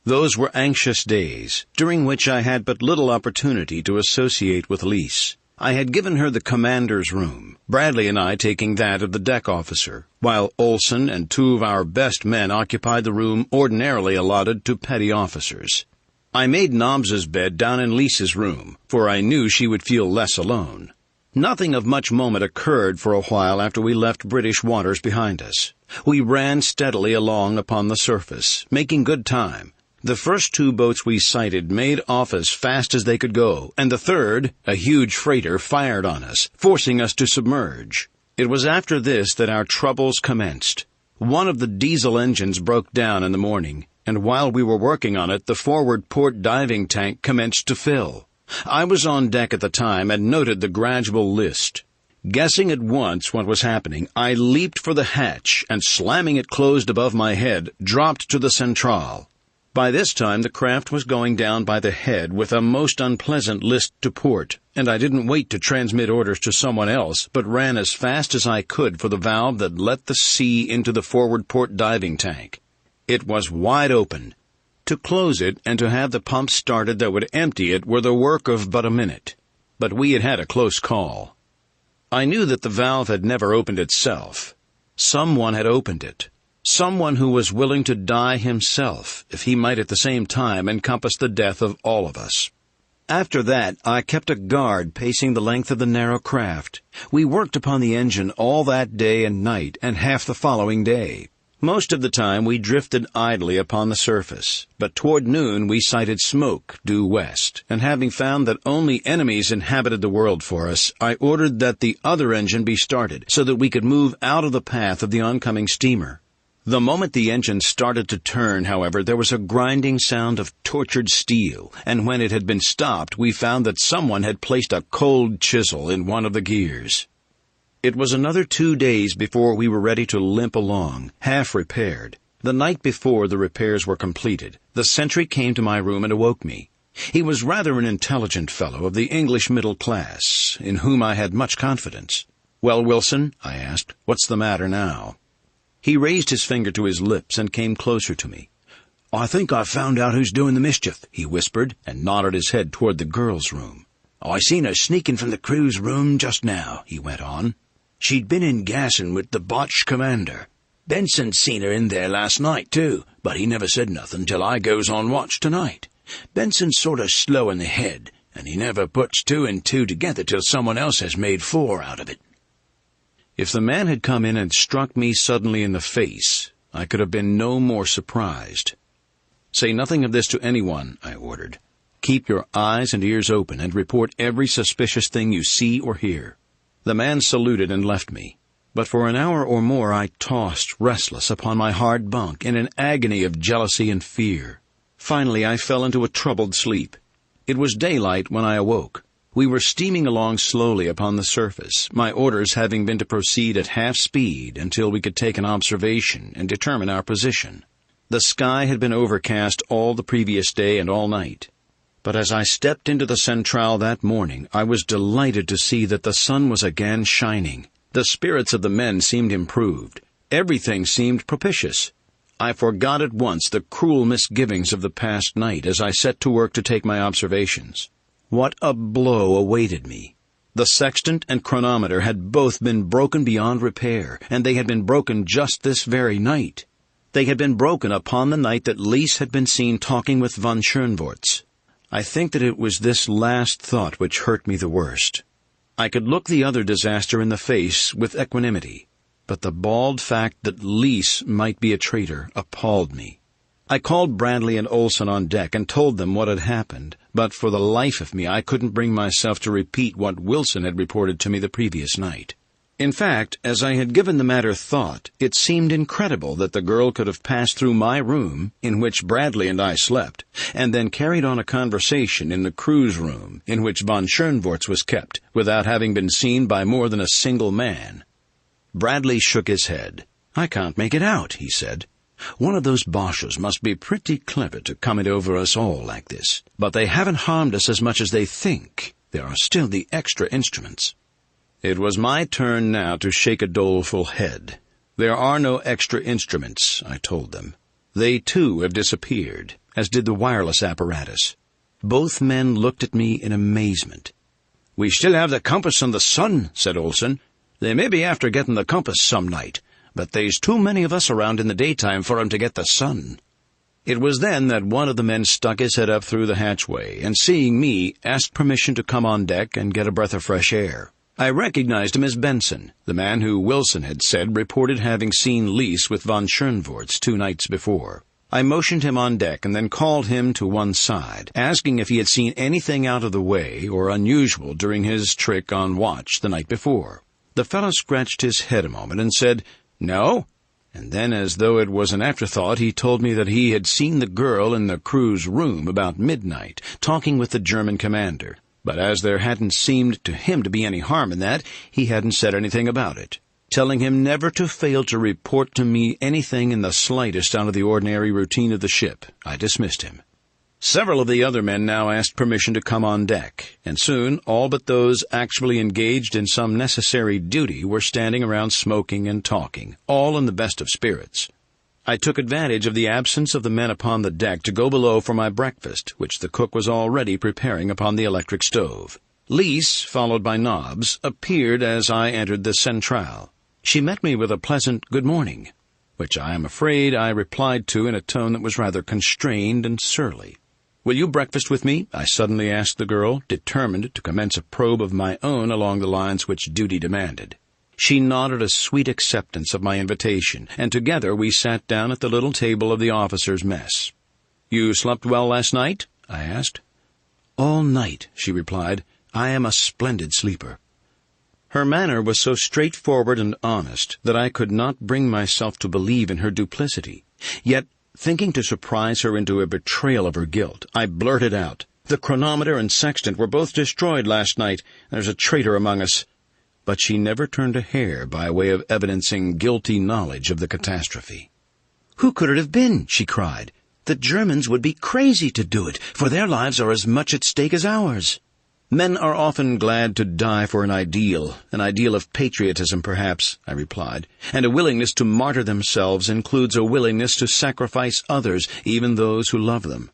Those were anxious days, during which I had but little opportunity to associate with Lise. I had given her the commander's room, Bradley and I taking that of the deck officer, while Olson and 2 of our best men occupied the room ordinarily allotted to petty officers. I made Nobbs's bed down in Lisa's room, for I knew she would feel less alone. Nothing of much moment occurred for a while after we left British waters behind us. We ran steadily along upon the surface, making good time. The first 2 boats we sighted made off as fast as they could go, and the third, a huge freighter, fired on us, forcing us to submerge. It was after this that our troubles commenced. One of the diesel engines broke down in the morning, and while we were working on it, the forward port diving tank commenced to fill. I was on deck at the time and noted the gradual list. Guessing at once what was happening, I leaped for the hatch and, slamming it closed above my head, dropped to the centrale. By this time the craft was going down by the head with a most unpleasant list to port, and I didn't wait to transmit orders to someone else, but ran as fast as I could for the valve that let the sea into the forward port diving tank. It was wide open. To close it and to have the pump started that would empty it were the work of but a minute. But we had had a close call. I knew that the valve had never opened itself. Someone had opened it. Someone who was willing to die himself, if he might at the same time encompass the death of all of us. After that, I kept a guard pacing the length of the narrow craft. We worked upon the engine all that day and night, and half the following day. Most of the time we drifted idly upon the surface, but toward noon we sighted smoke due west, and having found that only enemies inhabited the world for us, I ordered that the other engine be started, so that we could move out of the path of the oncoming steamer. The moment the engine started to turn, however, there was a grinding sound of tortured steel, and when it had been stopped, we found that someone had placed a cold chisel in one of the gears. It was another 2 days before we were ready to limp along, half repaired. The night before the repairs were completed, the sentry came to my room and awoke me. He was rather an intelligent fellow of the English middle class, in whom I had much confidence. "Well, Wilson," I asked, "what's the matter now?" He raised his finger to his lips and came closer to me. "I think I've found out who's doing the mischief," he whispered, and nodded his head toward the girl's room. "I seen her sneaking from the crew's room just now," he went on. "She'd been in gassing with the botched commander. Benson'd seen her in there last night, too, but he never said nothing till I goes on watch tonight. Benson's sort of slow in the head, and he never puts 2 and 2 together till someone else has made 4 out of it." If the man had come in and struck me suddenly in the face, I could have been no more surprised. "Say nothing of this to anyone," I ordered. "Keep your eyes and ears open and report every suspicious thing you see or hear." The man saluted and left me, but for an hour or more I tossed restless upon my hard bunk in an agony of jealousy and fear. Finally I fell into a troubled sleep. It was daylight when I awoke. We were steaming along slowly upon the surface, my orders having been to proceed at half speed until we could take an observation and determine our position. The sky had been overcast all the previous day and all night. But as I stepped into the centrale that morning, I was delighted to see that the sun was again shining. The spirits of the men seemed improved. Everything seemed propitious. I forgot at once the cruel misgivings of the past night as I set to work to take my observations. What a blow awaited me! The sextant and chronometer had both been broken beyond repair, and they had been broken just this very night. They had been broken upon the night that Lise had been seen talking with von Schönvorts. I think that it was this last thought which hurt me the worst. I could look the other disaster in the face with equanimity, but the bald fact that Lise might be a traitor appalled me. I called Bradley and Olson on deck and told them what had happened, but for the life of me I couldn't bring myself to repeat what Wilson had reported to me the previous night. In fact, as I had given the matter thought, it seemed incredible that the girl could have passed through my room, in which Bradley and I slept, and then carried on a conversation in the crew's room, in which von Schönvorts was kept, without having been seen by more than a single man. Bradley shook his head. "I can't make it out," he said. "One of those Boches must be pretty clever to come it over us all like this. But they haven't harmed us as much as they think. There are still the extra instruments." It was my turn now to shake a doleful head. "There are no extra instruments," I told them. "They, too, have disappeared, as did the wireless apparatus." Both men looked at me in amazement. "We still have the compass and the sun," said Olson. "They may be after getting the compass some night, but there's too many of us around in the daytime for 'em to get the sun." It was then that one of the men stuck his head up through the hatchway, and seeing me, asked permission to come on deck and get a breath of fresh air. I recognized him as Benson, the man who Wilson had said reported having seen Lise with von Schönvorts 2 nights before. I motioned him on deck and then called him to one side, asking if he had seen anything out of the way or unusual during his trick on watch the night before. The fellow scratched his head a moment and said, "No," and then, as though it was an afterthought, he told me that he had seen the girl in the crew's room about midnight, talking with the German commander. But as there hadn't seemed to him to be any harm in that, he hadn't said anything about it, telling him never to fail to report to me anything in the slightest out of the ordinary routine of the ship. I dismissed him. Several of the other men now asked permission to come on deck, and soon all but those actually engaged in some necessary duty were standing around smoking and talking, all in the best of spirits. I took advantage of the absence of the men upon the deck to go below for my breakfast, which the cook was already preparing upon the electric stove. Lise, followed by Nobbs, appeared as I entered the centrale. She met me with a pleasant good morning, which I am afraid I replied to in a tone that was rather constrained and surly. "Will you breakfast with me?" I suddenly asked the girl, determined to commence a probe of my own along the lines which duty demanded. She nodded a sweet acceptance of my invitation, and together we sat down at the little table of the officers' mess. "You slept well last night?" I asked. "All night," she replied. "I am a splendid sleeper." Her manner was so straightforward and honest that I could not bring myself to believe in her duplicity. Yet, thinking to surprise her into a betrayal of her guilt, I blurted out, "The chronometer and sextant were both destroyed last night. There's a traitor among us." But she never turned a hair by way of evidencing guilty knowledge of the catastrophe. "Who could it have been?" she cried. "The Germans would be crazy to do it, for their lives are as much at stake as ours." "Men are often glad to die for an ideal of patriotism, perhaps," I replied, "and a willingness to martyr themselves includes a willingness to sacrifice others, even those who love them.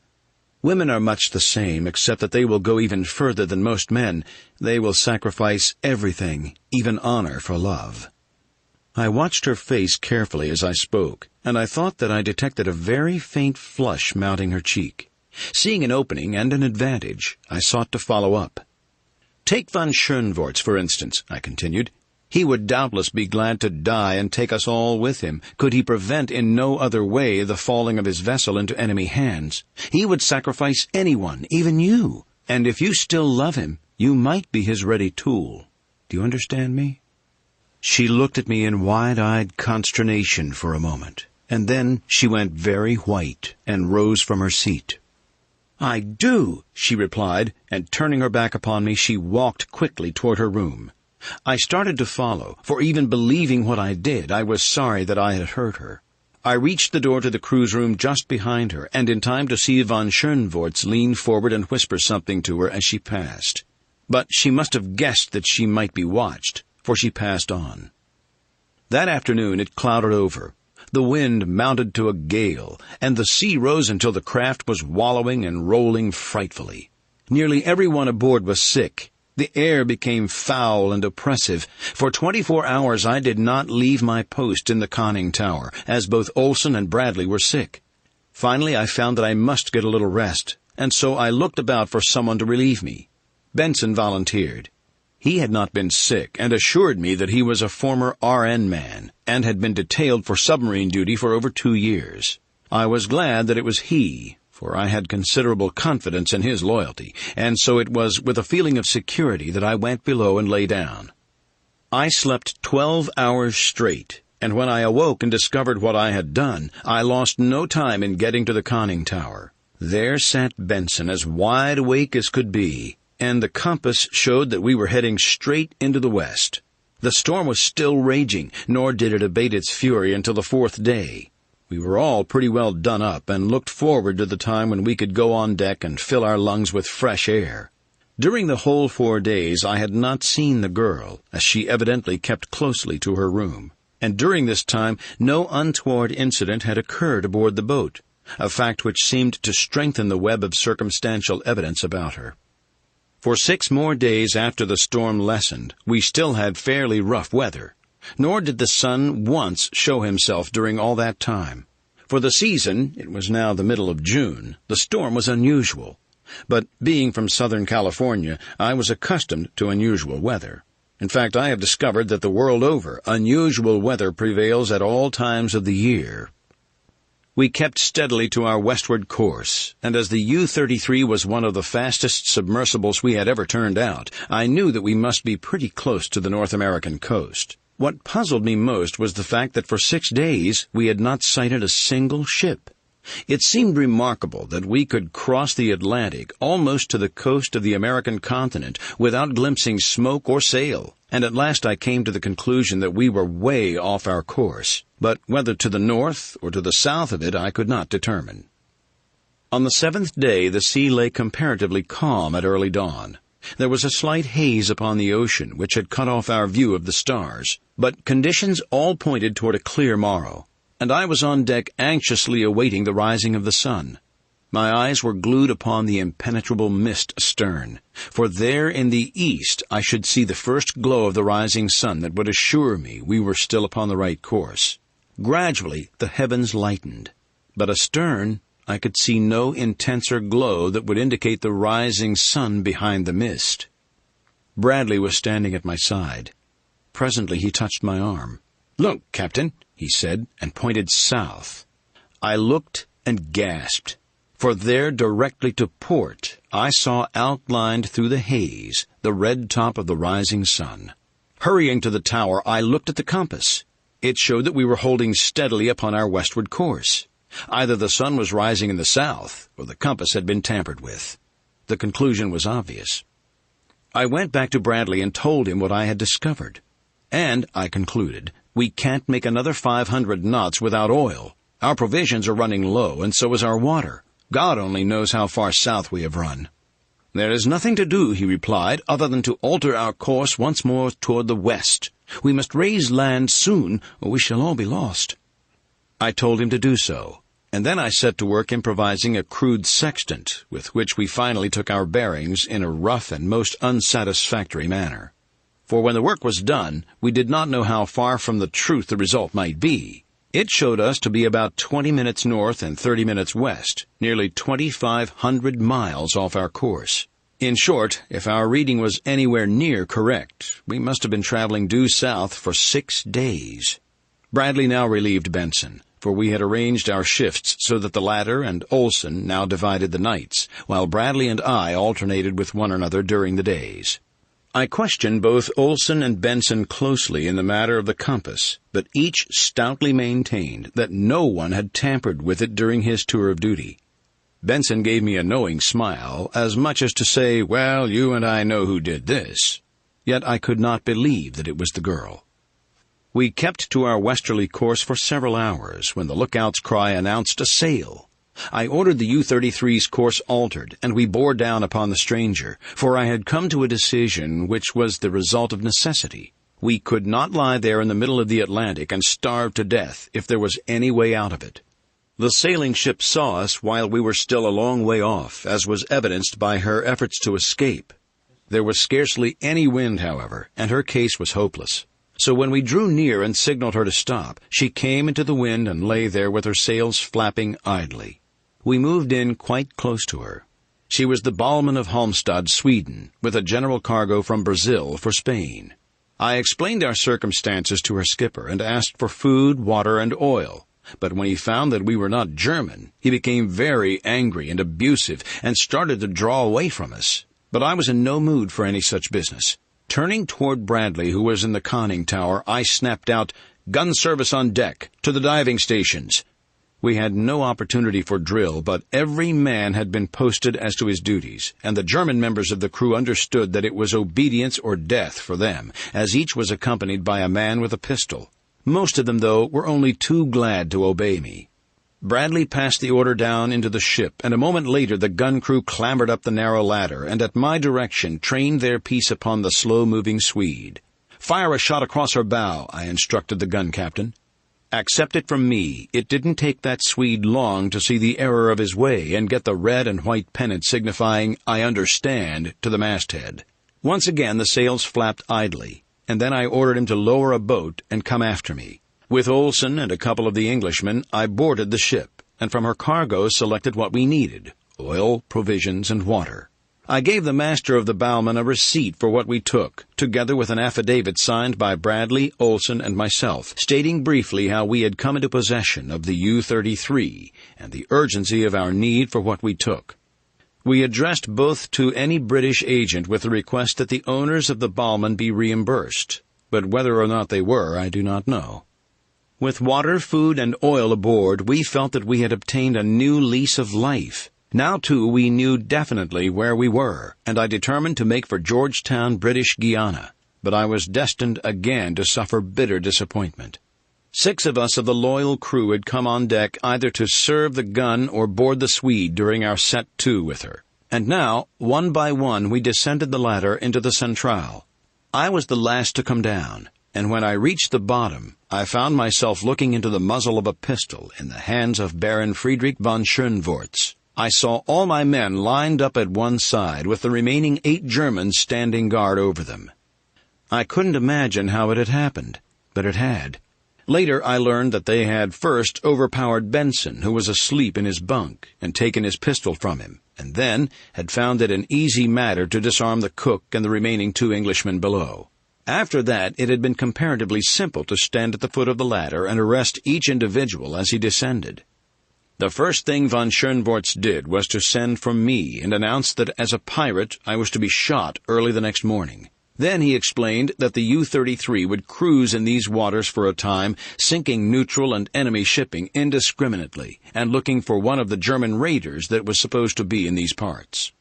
Women are much the same, except that they will go even further than most men. They will sacrifice everything, even honor, for love." I watched her face carefully as I spoke, and I thought that I detected a very faint flush mounting her cheek. Seeing an opening and an advantage, I sought to follow up. "Take von Schönvorts, for instance," I continued. "He would doubtless be glad to die and take us all with him, could he prevent in no other way the falling of his vessel into enemy hands. He would sacrifice anyone, even you, and if you still love him, you might be his ready tool. Do you understand me?" She looked at me in wide-eyed consternation for a moment, and then she went very white and rose from her seat. "I do," she replied, and turning her back upon me, she walked quickly toward her room. I started to follow, for even believing what I did, I was sorry that I had hurt her. I reached the door to the crew's room just behind her, and in time to see von Schoenvorts lean forward and whisper something to her as she passed. But she must have guessed that she might be watched, for she passed on. That afternoon it clouded over. The wind mounted to a gale, and the sea rose until the craft was wallowing and rolling frightfully. Nearly everyone aboard was sick. The air became foul and oppressive. For 24 hours I did not leave my post in the conning tower, as both Olson and Bradley were sick. Finally I found that I must get a little rest, and so I looked about for someone to relieve me. Benson volunteered. He had not been sick, and assured me that he was a former RN man, and had been detailed for submarine duty for over 2 years. I was glad that it was he, for I had considerable confidence in his loyalty, and so it was with a feeling of security that I went below and lay down. I slept 12 hours straight, and when I awoke and discovered what I had done, I lost no time in getting to the conning tower. There sat Benson, as wide awake as could be, and the compass showed that we were heading straight into the west. The storm was still raging, nor did it abate its fury until the 4th day. We were all pretty well done up and looked forward to the time when we could go on deck and fill our lungs with fresh air. During the whole 4 days I had not seen the girl, as she evidently kept closely to her room, and during this time no untoward incident had occurred aboard the boat, a fact which seemed to strengthen the web of circumstantial evidence about her. For 6 more days after the storm lessened, we still had fairly rough weather. Nor did the sun once show himself during all that time. For the season, it was now the middle of June, the storm was unusual. But being from Southern California, I was accustomed to unusual weather. In fact, I have discovered that the world over, unusual weather prevails at all times of the year. We kept steadily to our westward course, and as the U-33 was one of the fastest submersibles we had ever turned out, I knew that we must be pretty close to the North American coast. What puzzled me most was the fact that for 6 days we had not sighted a single ship. It seemed remarkable that we could cross the Atlantic almost to the coast of the American continent without glimpsing smoke or sail, and at last I came to the conclusion that we were way off our course, but whether to the north or to the south of it I could not determine. On the 7th day the sea lay comparatively calm at early dawn. There was a slight haze upon the ocean which had cut off our view of the stars, but conditions all pointed toward a clear morrow, and I was on deck anxiously awaiting the rising of the sun. My eyes were glued upon the impenetrable mist astern, for there in the east I should see the first glow of the rising sun that would assure me we were still upon the right course. Gradually the heavens lightened, but astern I could see no intenser glow that would indicate the rising sun behind the mist. Bradley was standing at my side. Presently he touched my arm. "Look, Captain," he said, and pointed south. I looked and gasped, for there directly to port I saw outlined through the haze the red top of the rising sun. Hurrying to the tower, I looked at the compass. It showed that we were holding steadily upon our westward course. Either the sun was rising in the south, or the compass had been tampered with. The conclusion was obvious. I went back to Bradley and told him what I had discovered. "And," I concluded, "we can't make another 500 knots without oil. Our provisions are running low, and so is our water. God only knows how far south we have run." "There is nothing to do," he replied, "other than to alter our course once more toward the west. We must raise land soon, or we shall all be lost." I told him to do so, and then I set to work improvising a crude sextant, with which we finally took our bearings in a rough and most unsatisfactory manner. For when the work was done, we did not know how far from the truth the result might be. It showed us to be about 20 minutes north and 30 minutes west, nearly 2,500 miles off our course. In short, if our reading was anywhere near correct, we must have been traveling due south for 6 days. Bradley now relieved Benson, for we had arranged our shifts so that the latter and Olson now divided the nights, while Bradley and I alternated with one another during the days. I questioned both Olson and Benson closely in the matter of the compass, but each stoutly maintained that no one had tampered with it during his tour of duty. Benson gave me a knowing smile, as much as to say, "Well, you and I know who did this." Yet I could not believe that it was the girl. We kept to our westerly course for several hours when the lookout's cry announced a sail. I ordered the U-33's course altered, and we bore down upon the stranger, for I had come to a decision which was the result of necessity. We could not lie there in the middle of the Atlantic and starve to death if there was any way out of it. The sailing ship saw us while we were still a long way off, as was evidenced by her efforts to escape. There was scarcely any wind, however, and her case was hopeless. So when we drew near and signaled her to stop, she came into the wind and lay there with her sails flapping idly. We moved in quite close to her. She was the Ballman of Halmstad, Sweden, with a general cargo from Brazil for Spain. I explained our circumstances to her skipper and asked for food, water, and oil. But when he found that we were not German, he became very angry and abusive and started to draw away from us. But I was in no mood for any such business. Turning toward Bradley, who was in the conning tower, I snapped out, "Gun service on deck, to the diving stations." We had no opportunity for drill, but every man had been posted as to his duties, and the German members of the crew understood that it was obedience or death for them, as each was accompanied by a man with a pistol. Most of them, though, were only too glad to obey me. Bradley passed the order down into the ship, and a moment later the gun crew clambered up the narrow ladder, and at my direction trained their piece upon the slow-moving Swede. "Fire a shot across her bow," I instructed the gun captain. Accept it from me, it didn't take that Swede long to see the error of his way and get the red and white pennant signifying "I understand" to the masthead. Once again the sails flapped idly, and then I ordered him to lower a boat and come after me. With Olsen and a couple of the Englishmen, I boarded the ship, and from her cargo selected what we needed: oil, provisions, and water. I gave the master of the bowman a receipt for what we took, together with an affidavit signed by Bradley, Olsen, and myself, stating briefly how we had come into possession of the U-33 and the urgency of our need for what we took. We addressed both to any British agent with the request that the owners of the bowman be reimbursed, but whether or not they were, I do not know. With water, food, and oil aboard, we felt that we had obtained a new lease of life. Now, too, we knew definitely where we were, and I determined to make for Georgetown, British Guiana. But I was destined again to suffer bitter disappointment. 6 of us of the loyal crew had come on deck either to serve the gun or board the Swede during our set to with her. And now, one by one, we descended the ladder into the centrale. I was the last to come down, and when I reached the bottom, I found myself looking into the muzzle of a pistol in the hands of Baron Friedrich von Schönvorts. I saw all my men lined up at one side, with the remaining 8 Germans standing guard over them. I couldn't imagine how it had happened, but it had. Later I learned that they had first overpowered Benson, who was asleep in his bunk, and taken his pistol from him, and then had found it an easy matter to disarm the cook and the remaining 2 Englishmen below. After that, it had been comparatively simple to stand at the foot of the ladder and arrest each individual as he descended. The first thing von Schönvorts did was to send for me and announce that as a pirate I was to be shot early the next morning. Then he explained that the U-33 would cruise in these waters for a time, sinking neutral and enemy shipping indiscriminately, and looking for one of the German raiders that was supposed to be in these parts.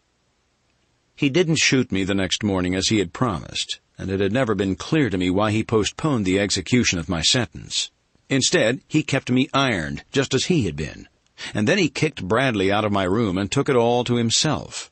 He didn't shoot me the next morning as he had promised, and it had never been clear to me why he postponed the execution of my sentence. Instead, he kept me ironed, just as he had been. And then he kicked Bradley out of my room and took it all to himself.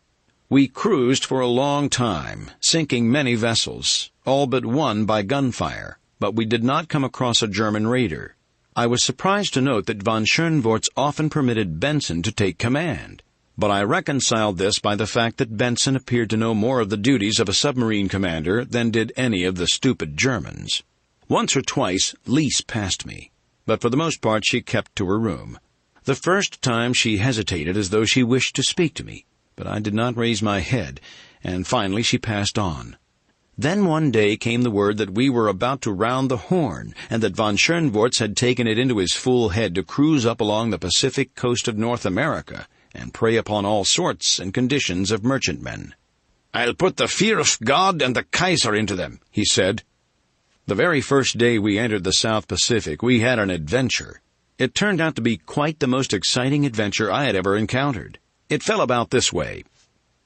We cruised for a long time, sinking many vessels, all but one by gunfire, but we did not come across a German raider. I was surprised to note that von Schönvorts often permitted Benson to take command, but I reconciled this by the fact that Benson appeared to know more of the duties of a submarine commander than did any of the stupid Germans. Once or twice Lise passed me, but for the most part she kept to her room. The first time she hesitated as though she wished to speak to me, but I did not raise my head, and finally she passed on. Then one day came the word that we were about to round the Horn, and that von Schönvorts had taken it into his full head to cruise up along the Pacific coast of North America and prey upon all sorts and conditions of merchantmen. "I'll put the fear of God and the Kaiser into them," he said. The very first day we entered the South Pacific, we had an adventure. It turned out to be quite the most exciting adventure I had ever encountered. It fell about this way.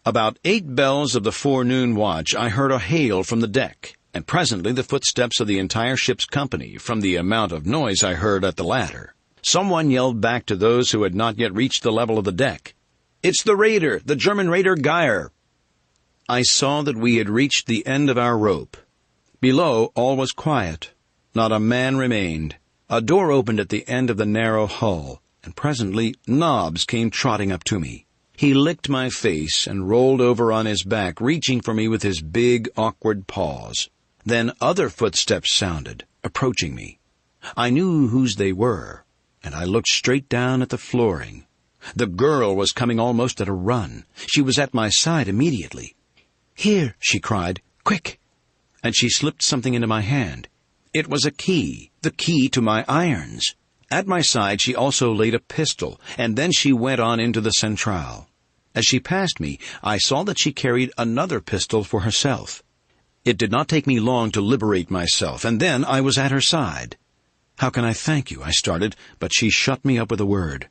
About 8 bells of the forenoon watch, I heard a hail from the deck, and presently the footsteps of the entire ship's company from the amount of noise I heard at the ladder. Someone yelled back to those who had not yet reached the level of the deck, "It's the raider, the German raider Geyer." I saw that we had reached the end of our rope. Below, all was quiet. Not a man remained. A door opened at the end of the narrow hull, and presently Nobbs came trotting up to me. He licked my face and rolled over on his back, reaching for me with his big, awkward paws. Then other footsteps sounded, approaching me. I knew whose they were, and I looked straight down at the flooring. The girl was coming almost at a run. She was at my side immediately. "Here," she cried, "quick!" And she slipped something into my hand. It was a key, the key to my irons. At my side she also laid a pistol, and then she went on into the centrale. As she passed me, I saw that she carried another pistol for herself. It did not take me long to liberate myself, and then I was at her side. "How can I thank you?" I started, but she shut me up with a word.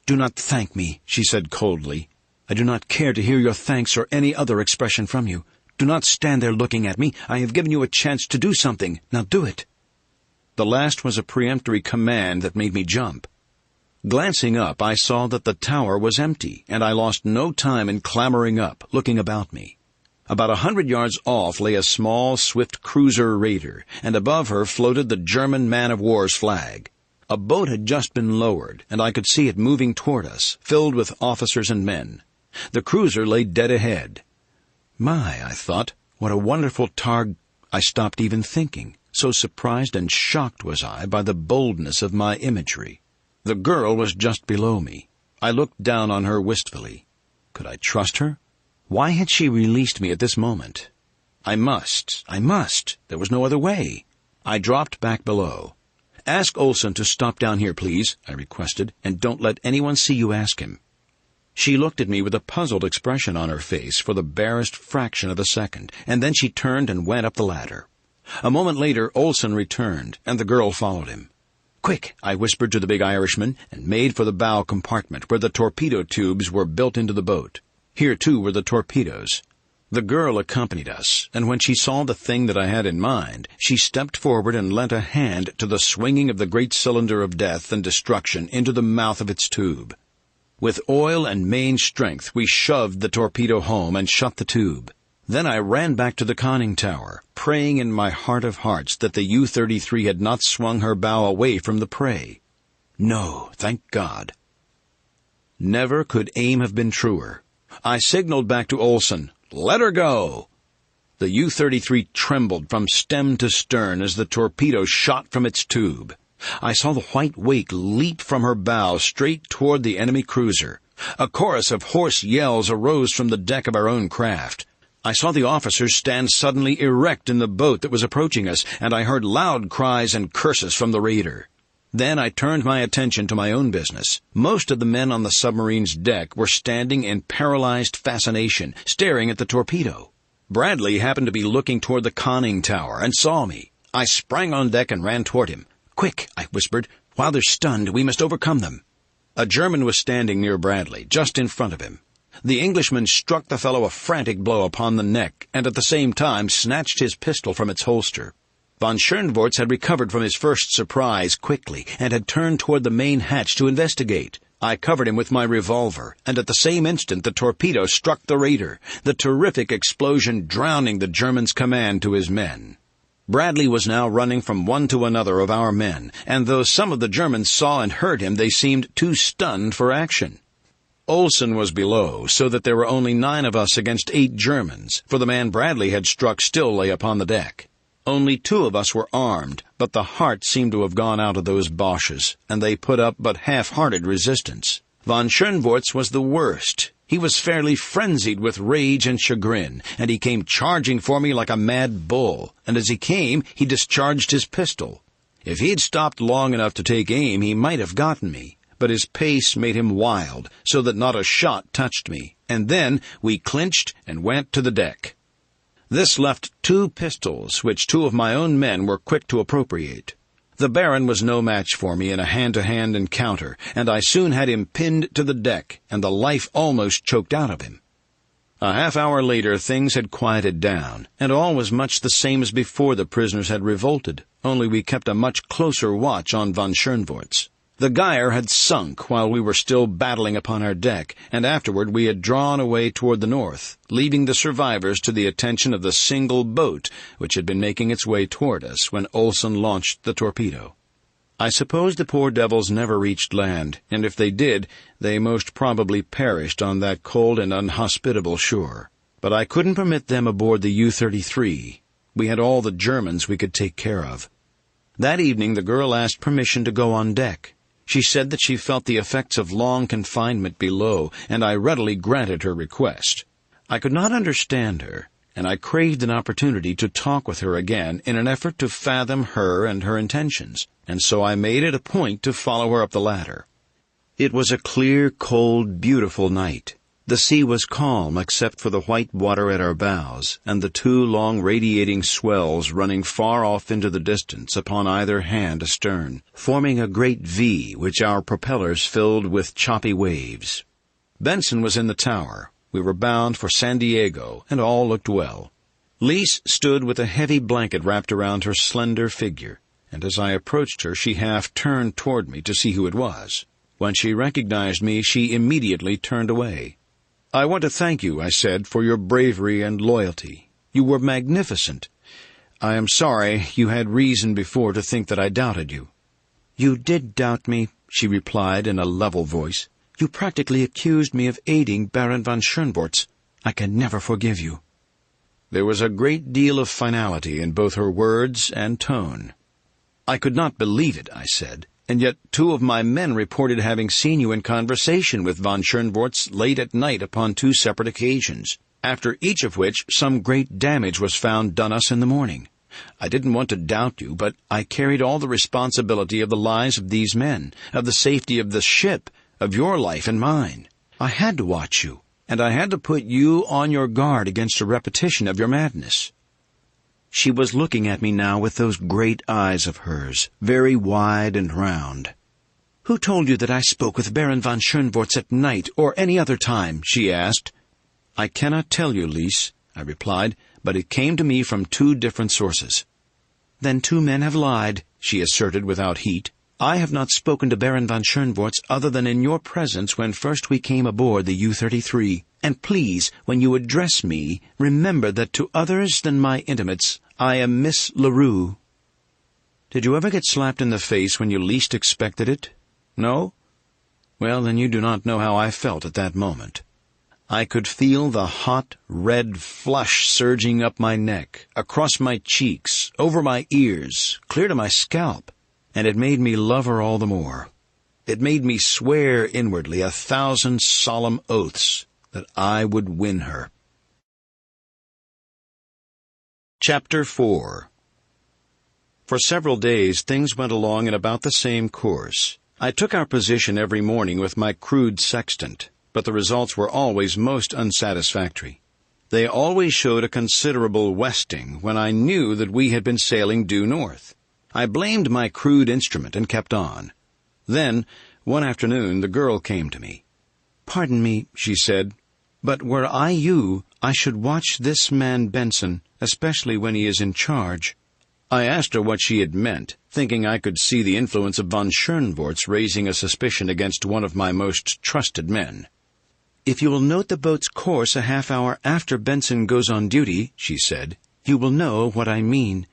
"Do not thank me," she said coldly. "I do not care to hear your thanks or any other expression from you. Do not stand there looking at me. I have given you a chance to do something. Now do it." The last was a peremptory command that made me jump. Glancing up, I saw that the tower was empty, and I lost no time in clambering up, looking about me. About 100 yards off lay a small, swift cruiser raider, and above her floated the German man-of-war's flag. A boat had just been lowered, and I could see it moving toward us, filled with officers and men. The cruiser lay dead ahead. My, I thought, what a wonderful I stopped even thinking, so surprised and shocked was I by the boldness of my imagery. The girl was just below me. I looked down on her wistfully. Could I trust her? Why had she released me at this moment? I must. There was no other way. I dropped back below. "Ask Olson to stop down here, please," I requested, "and don't let anyone see you ask him." She looked at me with a puzzled expression on her face for the barest fraction of a second, and then she turned and went up the ladder. A moment later, Olson returned, and the girl followed him. "Quick," I whispered to the big Irishman, and made for the bow compartment, where the torpedo tubes were built into the boat. Here, too, were the torpedoes. The girl accompanied us, and when she saw the thing that I had in mind, she stepped forward and lent a hand to the swinging of the great cylinder of death and destruction into the mouth of its tube. With oil and main strength, we shoved the torpedo home and shut the tube. Then I ran back to the conning tower, praying in my heart of hearts that the U-33 had not swung her bow away from the prey. No, thank God. Never could aim have been truer. I signaled back to Olson, "Let her go!" The U-33 trembled from stem to stern as the torpedo shot from its tube. I saw the white wake leap from her bow straight toward the enemy cruiser. A chorus of hoarse yells arose from the deck of our own craft. I saw the officers stand suddenly erect in the boat that was approaching us, and I heard loud cries and curses from the raider. Then I turned my attention to my own business. Most of the men on the submarine's deck were standing in paralyzed fascination, staring at the torpedo. Bradley happened to be looking toward the conning tower and saw me. I sprang on deck and ran toward him. "Quick," I whispered. "While they're stunned, we must overcome them." A German was standing near Bradley, just in front of him. The Englishman struck the fellow a frantic blow upon the neck, and at the same time snatched his pistol from its holster. Von Schoenvorts had recovered from his first surprise quickly, and had turned toward the main hatch to investigate. I covered him with my revolver, and at the same instant the torpedo struck the raider, the terrific explosion drowning the German's command to his men. Bradley was now running from one to another of our men, and though some of the Germans saw and heard him, they seemed too stunned for action. Olson was below, so that there were only 9 of us against 8 Germans, for the man Bradley had struck still lay upon the deck. Only 2 of us were armed, but the heart seemed to have gone out of those Boches, and they put up but half-hearted resistance. Von Schoenvorts was the worst. He was fairly frenzied with rage and chagrin, and he came charging for me like a mad bull, and as he came, he discharged his pistol. If he had stopped long enough to take aim, he might have gotten me, but his pace made him wild, so that not a shot touched me, and then we clinched and went to the deck. This left 2 pistols, which 2 of my own men were quick to appropriate. The Baron was no match for me in a hand-to-hand encounter, and I soon had him pinned to the deck, and the life almost choked out of him. A half-hour later, things had quieted down, and all was much the same as before the prisoners had revolted, only we kept a much closer watch on von Schönvorts. The Geier had sunk while we were still battling upon our deck, and afterward we had drawn away toward the north, leaving the survivors to the attention of the single boat which had been making its way toward us when Olsen launched the torpedo. I suppose the poor devils never reached land, and if they did, they most probably perished on that cold and unhospitable shore. But I couldn't permit them aboard the U-33. We had all the Germans we could take care of. That evening the girl asked permission to go on deck. She said that she felt the effects of long confinement below, and I readily granted her request. I could not understand her, and I craved an opportunity to talk with her again in an effort to fathom her and her intentions, and so I made it a point to follow her up the ladder. It was a clear, cold, beautiful night. The sea was calm except for the white water at our bows, and the two long radiating swells running far off into the distance upon either hand astern, forming a great V which our propellers filled with choppy waves. Benson was in the tower. We were bound for San Diego, and all looked well. Lise stood with a heavy blanket wrapped around her slender figure, and as I approached her she half turned toward me to see who it was. When she recognized me, she immediately turned away. "I want to thank you," I said, "for your bravery and loyalty. You were magnificent. I am sorry you had reason before to think that I doubted you." "You did doubt me," she replied in a level voice. "You practically accused me of aiding Baron von Schönvorts. I can never forgive you." There was a great deal of finality in both her words and tone. "I could not believe it," I said, "and yet 2 of my men reported having seen you in conversation with von Schönvorts late at night upon 2 separate occasions, after each of which some great damage was found done us in the morning. I didn't want to doubt you, but I carried all the responsibility of the lives of these men, of the safety of the ship, of your life and mine. I had to watch you, and I had to put you on your guard against a repetition of your madness." She was looking at me now with those great eyes of hers, very wide and round. "Who told you that I spoke with Baron von Schönvorts at night or any other time?" she asked. "I cannot tell you, Lise," I replied, "but it came to me from 2 different sources." "Then 2 men have lied," she asserted without heat. "I have not spoken to Baron von Schönvorts other than in your presence when first we came aboard the U-33. And please, when you address me, remember that to others than my intimates, I am Miss LaRue." Did you ever get slapped in the face when you least expected it? No? Well, then you do not know how I felt at that moment. I could feel the hot, red flush surging up my neck, across my cheeks, over my ears, clear to my scalp, and it made me love her all the more. It made me swear inwardly 1,000 solemn oaths that I would win her. Chapter 4. For several days things went along in about the same course. I took our position every morning with my crude sextant, but the results were always most unsatisfactory. They always showed a considerable westing when I knew that we had been sailing due north. I blamed my crude instrument and kept on. Then, one afternoon, the girl came to me. "Pardon me," she said, "but were I you, I should watch this man Benson, especially when he is in charge." I asked her what she had meant, thinking I could see the influence of von Schönvorts raising a suspicion against one of my most trusted men. "If you will note the boat's course a half-hour after Benson goes on duty," she said, "you will know what I mean,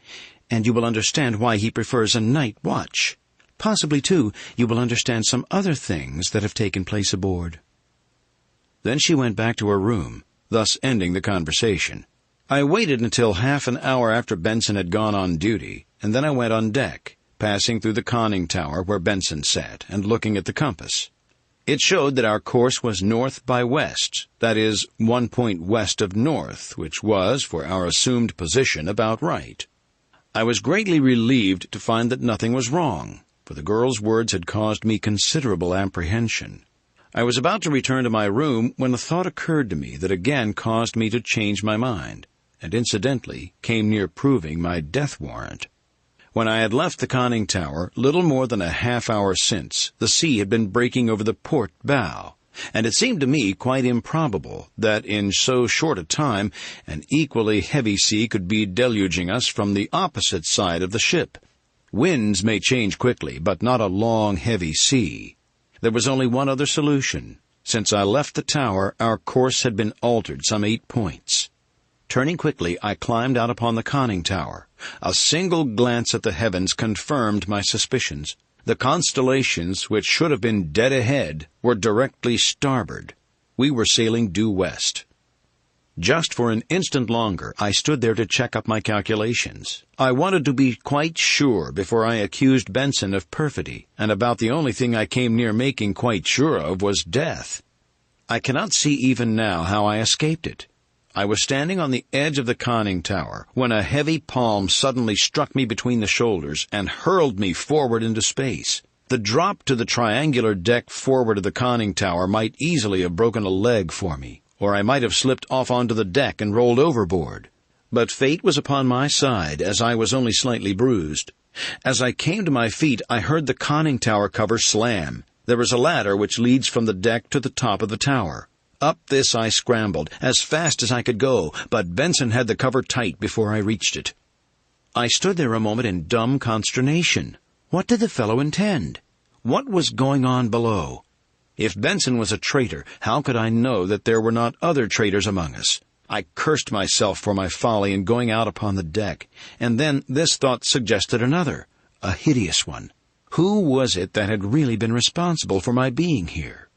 and you will understand why he prefers a night watch. Possibly, too, you will understand some other things that have taken place aboard." Then she went back to her room, thus ending the conversation. I waited until half an hour after Benson had gone on duty, and then I went on deck, passing through the conning tower where Benson sat, and looking at the compass. It showed that our course was north by west, that is, 1 point west of north, which was, for our assumed position, about right. I was greatly relieved to find that nothing was wrong, for the girl's words had caused me considerable apprehension. I was about to return to my room when a thought occurred to me that again caused me to change my mind, and incidentally came near proving my death warrant. When I had left the conning tower, little more than a half-hour since, the sea had been breaking over the port bow, and it seemed to me quite improbable that in so short a time an equally heavy sea could be deluging us from the opposite side of the ship. Winds may change quickly, but not a long, heavy sea. There was only one other solution. Since I left the tower, our course had been altered some 8 points. Turning quickly, I climbed out upon the conning tower. A single glance at the heavens confirmed my suspicions. The constellations, which should have been dead ahead, were directly starboard. We were sailing due west. Just for an instant longer, I stood there to check up my calculations. I wanted to be quite sure before I accused Benson of perfidy, and about the only thing I came near making quite sure of was death. I cannot see even now how I escaped it. I was standing on the edge of the conning tower when a heavy palm suddenly struck me between the shoulders and hurled me forward into space. The drop to the triangular deck forward of the conning tower might easily have broken a leg for me, or I might have slipped off onto the deck and rolled overboard. But fate was upon my side, as I was only slightly bruised. As I came to my feet, I heard the conning tower cover slam. There is a ladder which leads from the deck to the top of the tower. Up this I scrambled, as fast as I could go, but Benson had the cover tight before I reached it. I stood there a moment in dumb consternation. What did the fellow intend? What was going on below? If Benson was a traitor, how could I know that there were not other traitors among us? I cursed myself for my folly in going out upon the deck, and then this thought suggested another, a hideous one. Who was it that had really been responsible for my being here?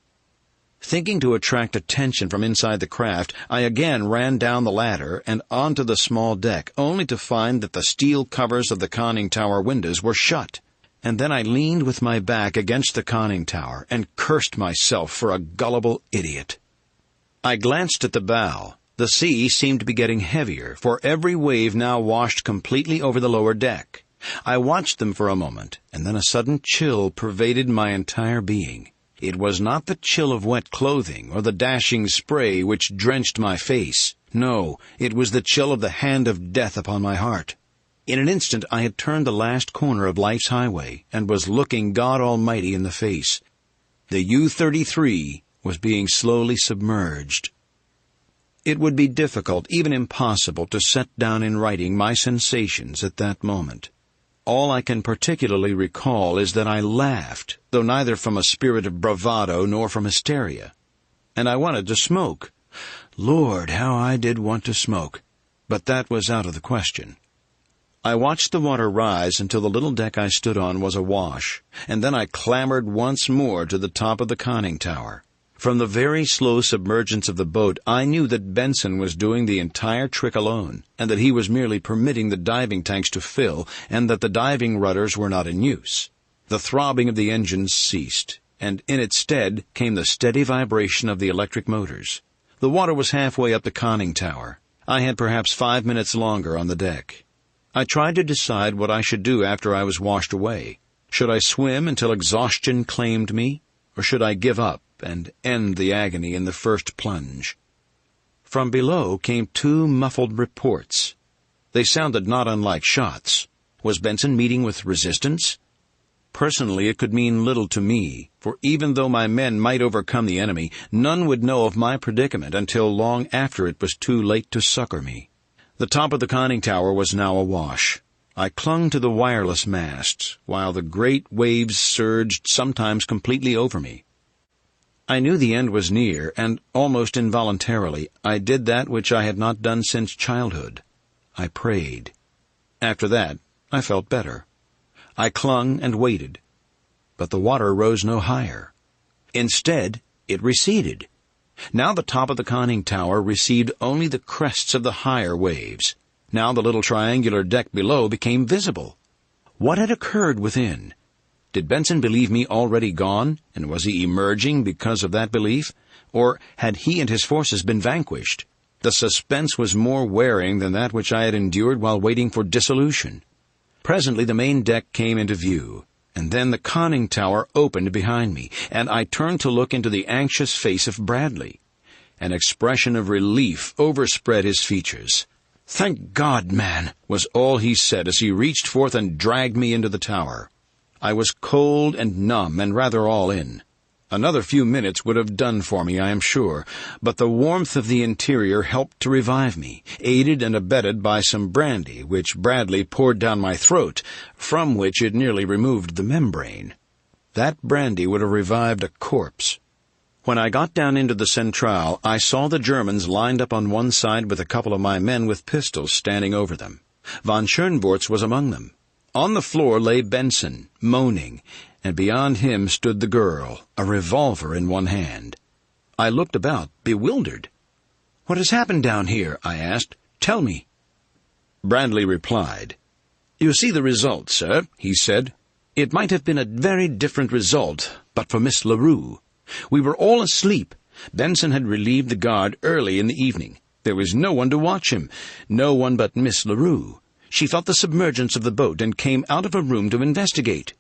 Thinking to attract attention from inside the craft, I again ran down the ladder and onto the small deck, only to find that the steel covers of the conning tower windows were shut. And then I leaned with my back against the conning tower and cursed myself for a gullible idiot. I glanced at the bow. The sea seemed to be getting heavier, for every wave now washed completely over the lower deck. I watched them for a moment, and then a sudden chill pervaded my entire being. It was not the chill of wet clothing or the dashing spray which drenched my face. No, it was the chill of the hand of death upon my heart. In an instant I had turned the last corner of life's highway and was looking God Almighty in the face. The U-33 was being slowly submerged. It would be difficult, even impossible, to set down in writing my sensations at that moment. All I can particularly recall is that I laughed, though neither from a spirit of bravado nor from hysteria. And I wanted to smoke. Lord, how I did want to smoke! But that was out of the question. I watched the water rise until the little deck I stood on was awash, and then I clambered once more to the top of the conning tower. From the very slow submergence of the boat, I knew that Benson was doing the entire trick alone, and that he was merely permitting the diving tanks to fill, and that the diving rudders were not in use. The throbbing of the engines ceased, and in its stead came the steady vibration of the electric motors. The water was halfway up the conning tower. I had perhaps 5 minutes longer on the deck. I tried to decide what I should do after I was washed away. Should I swim until exhaustion claimed me, or should I give up and end the agony in the first plunge? From below came 2 muffled reports. They sounded not unlike shots. Was Benson meeting with resistance? Personally, it could mean little to me, for even though my men might overcome the enemy, none would know of my predicament until long after it was too late to succor me. The top of the conning tower was now awash. I clung to the wireless masts, while the great waves surged, sometimes completely over me. I knew the end was near, and almost involuntarily I did that which I had not done since childhood. I prayed. After that, I felt better. I clung and waited, but the water rose no higher. Instead, it receded. Now the top of the conning tower received only the crests of the higher waves. Now the little triangular deck below became visible. What had occurred within? Did Benson believe me already gone, and was he emerging because of that belief? Or had he and his forces been vanquished? The suspense was more wearing than that which I had endured while waiting for dissolution. Presently the main deck came into view, and then the conning tower opened behind me, and I turned to look into the anxious face of Bradley. An expression of relief overspread his features. "Thank God, man," was all he said as he reached forth and dragged me into the tower. I was cold and numb and rather all in. Another few minutes would have done for me, I am sure, but the warmth of the interior helped to revive me, aided and abetted by some brandy, which Bradley poured down my throat, from which it nearly removed the membrane. That brandy would have revived a corpse. When I got down into the centrale, I saw the Germans lined up on one side with a couple of my men with pistols standing over them. Von Schoenvorts was among them. On the floor lay Benson, moaning, and beyond him stood the girl, a revolver in one hand. I looked about, bewildered. "What has happened down here?" I asked. "Tell me." Bradley replied. "You see the result, sir," he said. "It might have been a very different result, but for Miss LaRue. We were all asleep. Benson had relieved the guard early in the evening. There was no one to watch him, no one but Miss LaRue. She thought the submergence of the boat and came out of her room to investigate.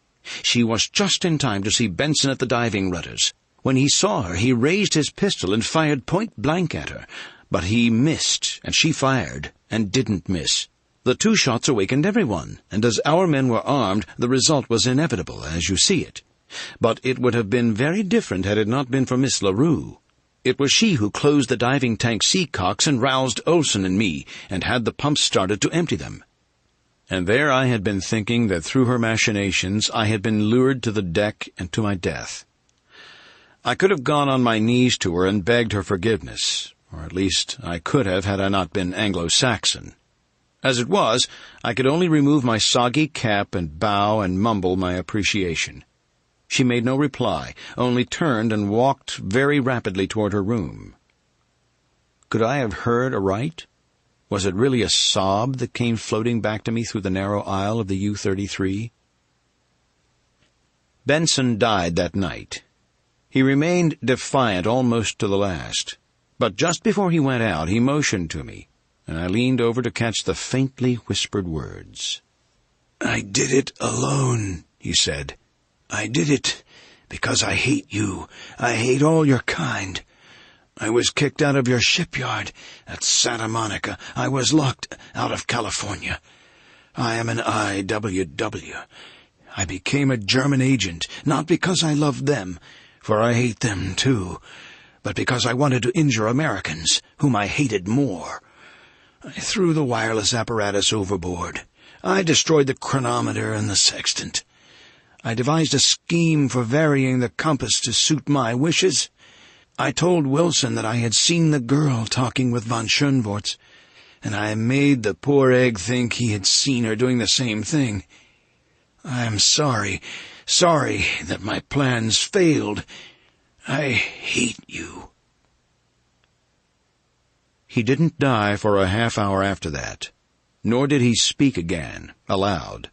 She was just in time to see Benson at the diving rudders. When he saw her, he raised his pistol and fired point-blank at her. But he missed, and she fired, and didn't miss. The two shots awakened everyone, and as our men were armed, the result was inevitable, as you see it. But it would have been very different had it not been for Miss LaRue. It was she who closed the diving tank sea-cocks and roused Olson and me, and had the pumps started to empty them." And there I had been thinking that through her machinations I had been lured to the deck and to my death. I could have gone on my knees to her and begged her forgiveness, or at least I could have had I not been Anglo-Saxon. As it was, I could only remove my soggy cap and bow and mumble my appreciation. She made no reply, only turned and walked very rapidly toward her room. Could I have heard aright? Was it really a sob that came floating back to me through the narrow aisle of the U-33? Benson died that night. He remained defiant almost to the last, but just before he went out he motioned to me, and I leaned over to catch the faintly whispered words. "I did it alone," he said. "I did it because I hate you. I hate all your kind. I was kicked out of your shipyard at Santa Monica. I was locked out of California. I am an IWW. I became a German agent, not because I loved them, for I hate them too, but because I wanted to injure Americans, whom I hated more. I threw the wireless apparatus overboard. I destroyed the chronometer and the sextant. I devised a scheme for varying the compass to suit my wishes. I told Wilson that I had seen the girl talking with von Schoenvorts, and I made the poor egg think he had seen her doing the same thing. I am sorry that my plans failed. I hate you." He didn't die for a half-hour after that, nor did he speak again, aloud.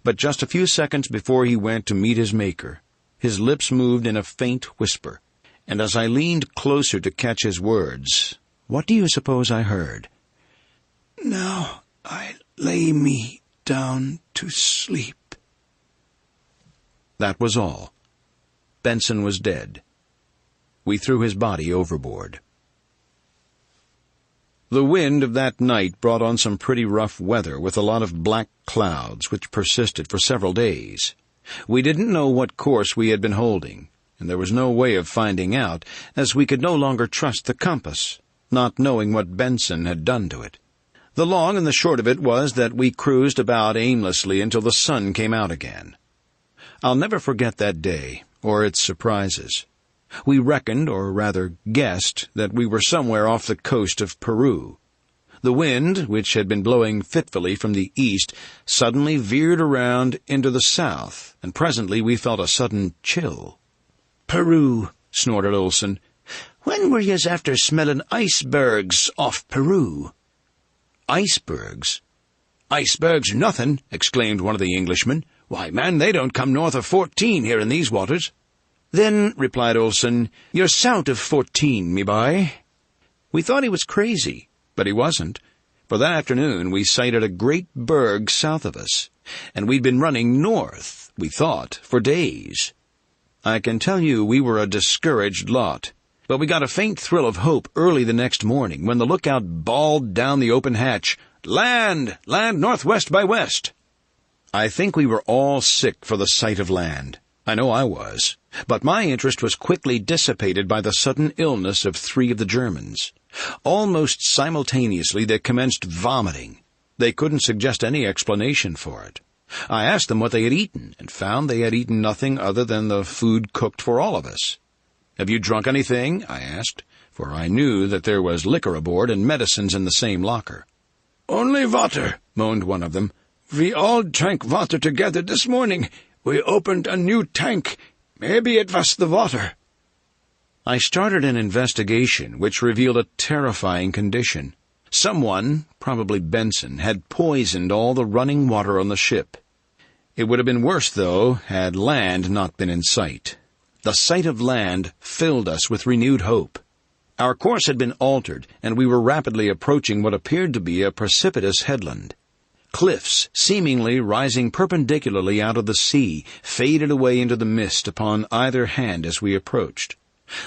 But just a few seconds before he went to meet his Maker, his lips moved in a faint whisper, and as I leaned closer to catch his words, what do you suppose I heard? "Now I lay me down to sleep." That was all. Benson was dead. We threw his body overboard. The wind of that night brought on some pretty rough weather with a lot of black clouds which persisted for several days. We didn't know what course we had been holding, and there was no way of finding out, as we could no longer trust the compass, not knowing what Benson had done to it. The long and the short of it was that we cruised about aimlessly until the sun came out again. I'll never forget that day, or its surprises. We reckoned, or rather guessed, that we were somewhere off the coast of Peru. The wind, which had been blowing fitfully from the east, suddenly veered around into the south, and presently we felt a sudden chill. "Peru," snorted Olson. "When were yez after smellin' icebergs off Peru?" "Icebergs? Icebergs nothin'," exclaimed one of the Englishmen. "Why, man, they don't come north of 14 here in these waters." "Then," replied Olson, "you're south of 14, me boy." We thought he was crazy, but he wasn't, for that afternoon we sighted a great berg south of us, and we'd been running north, we thought, for days. I can tell you we were a discouraged lot, but we got a faint thrill of hope early the next morning when the lookout bawled down the open hatch, "Land! Land northwest by west!" I think we were all sick for the sight of land. I know I was. But my interest was quickly dissipated by the sudden illness of 3 of the Germans. Almost simultaneously they commenced vomiting. They couldn't suggest any explanation for it. I asked them what they had eaten, and found they had eaten nothing other than the food cooked for all of us. "Have you drunk anything?" I asked, for I knew that there was liquor aboard and medicines in the same locker. "Only water," moaned one of them. "We all drank water together this morning. We opened a new tank. Maybe it was the water." I started an investigation which revealed a terrifying condition. Someone, probably Benson, had poisoned all the running water on the ship. It would have been worse, though, had land not been in sight. The sight of land filled us with renewed hope. Our course had been altered, and we were rapidly approaching what appeared to be a precipitous headland. Cliffs, seemingly rising perpendicularly out of the sea, faded away into the mist upon either hand as we approached.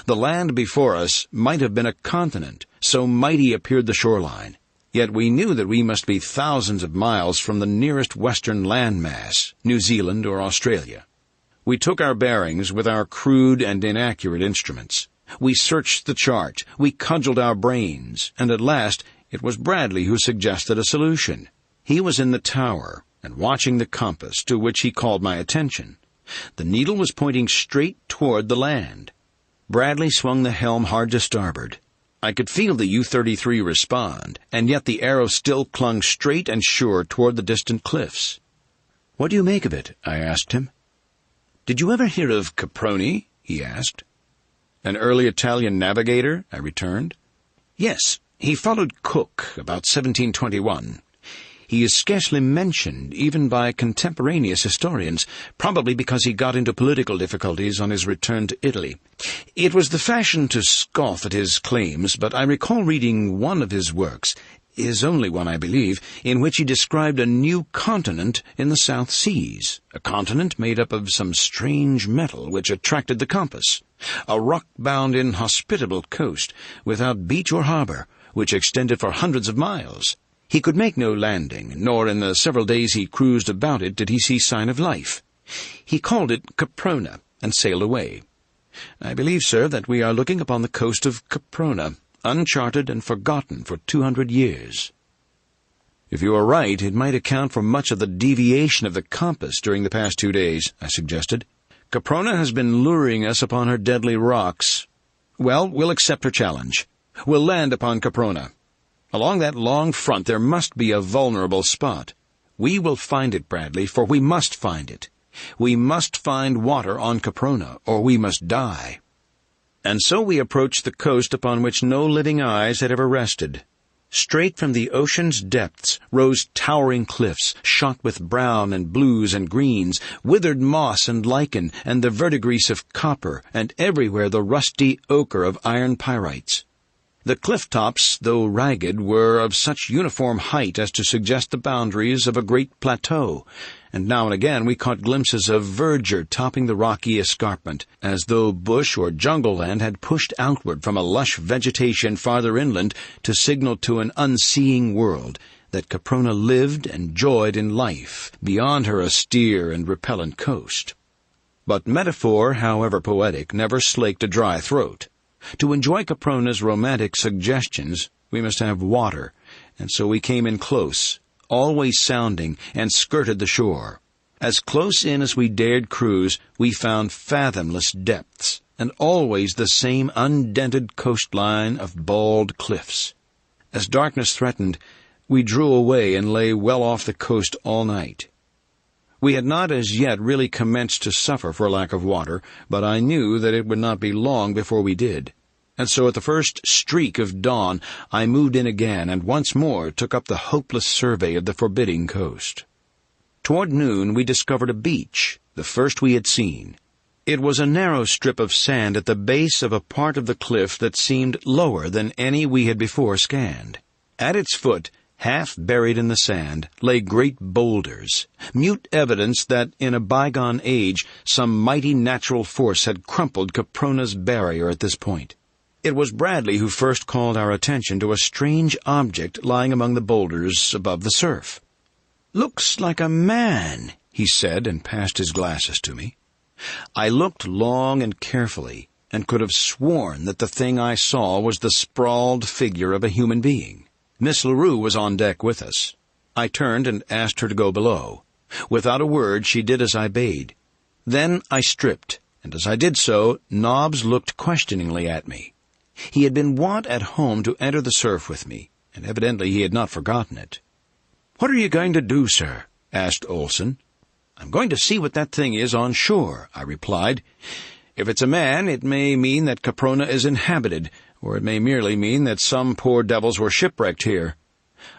The land before us might have been a continent, so mighty appeared the shoreline. Yet we knew that we must be thousands of miles from the nearest western landmass, New Zealand or Australia. We took our bearings with our crude and inaccurate instruments. We searched the chart, we cudgelled our brains, and at last it was Bradley who suggested a solution. He was in the tower, and watching the compass, to which he called my attention. The needle was pointing straight toward the land. Bradley swung the helm hard to starboard. I could feel the U-33 respond, and yet the arrow still clung straight and sure toward the distant cliffs. "What do you make of it?" I asked him. "Did you ever hear of Caproni?" he asked. "An early Italian navigator?" I returned. "Yes, he followed Cook about 1721. He is scarcely mentioned, even by contemporaneous historians, probably because he got into political difficulties on his return to Italy. It was the fashion to scoff at his claims, but I recall reading one of his works, his only one, I believe, in which he described a new continent in the South Seas, a continent made up of some strange metal which attracted the compass, a rock-bound, inhospitable coast, without beach or harbor, which extended for hundreds of miles. He could make no landing, nor in the several days he cruised about it did he see sign of life. He called it Caprona, and sailed away. I believe, sir, that we are looking upon the coast of Caprona, uncharted and forgotten for 200 years. If you are right, it might account for much of the deviation of the compass during the past 2 days, I suggested. Caprona has been luring us upon her deadly rocks. Well, we'll accept her challenge. We'll land upon Caprona. Along that long front there must be a vulnerable spot. We will find it, Bradley, for we must find it. We must find water on Caprona, or we must die. And so we approached the coast upon which no living eyes had ever rested. Straight from the ocean's depths rose towering cliffs, shot with brown and blues and greens, withered moss and lichen, and the verdigris of copper, and everywhere the rusty ochre of iron pyrites. The cliff tops, though ragged, were of such uniform height as to suggest the boundaries of a great plateau, and now and again we caught glimpses of verdure topping the rocky escarpment, as though bush or jungle land had pushed outward from a lush vegetation farther inland to signal to an unseeing world that Caprona lived and joyed in life beyond her austere and repellent coast. But metaphor, however poetic, never slaked a dry throat. To enjoy Caprona's romantic suggestions, we must have water, and so we came in close, always sounding, and skirted the shore. As close in as we dared cruise, we found fathomless depths, and always the same undented coastline of bald cliffs. As darkness threatened, we drew away and lay well off the coast all night. We had not as yet really commenced to suffer for lack of water, but I knew that it would not be long before we did. And so at the first streak of dawn I moved in again and once more took up the hopeless survey of the forbidding coast. Toward noon we discovered a beach, the first we had seen. It was a narrow strip of sand at the base of a part of the cliff that seemed lower than any we had before scanned. At its foot, half buried in the sand, lay great boulders, mute evidence that in a bygone age some mighty natural force had crumpled Caprona's barrier at this point. It was Bradley who first called our attention to a strange object lying among the boulders above the surf. "Looks like a man," he said, and passed his glasses to me. I looked long and carefully, and could have sworn that the thing I saw was the sprawled figure of a human being. Miss LaRue was on deck with us. I turned and asked her to go below. Without a word, she did as I bade. Then I stripped, and as I did so, Nobbs looked questioningly at me. He had been wont at home to enter the surf with me, and evidently he had not forgotten it. "What are you going to do, sir?" asked Olson. "I'm going to see what that thing is on shore," I replied. "If it's a man, it may mean that Caprona is inhabited, or it may merely mean that some poor devils were shipwrecked here.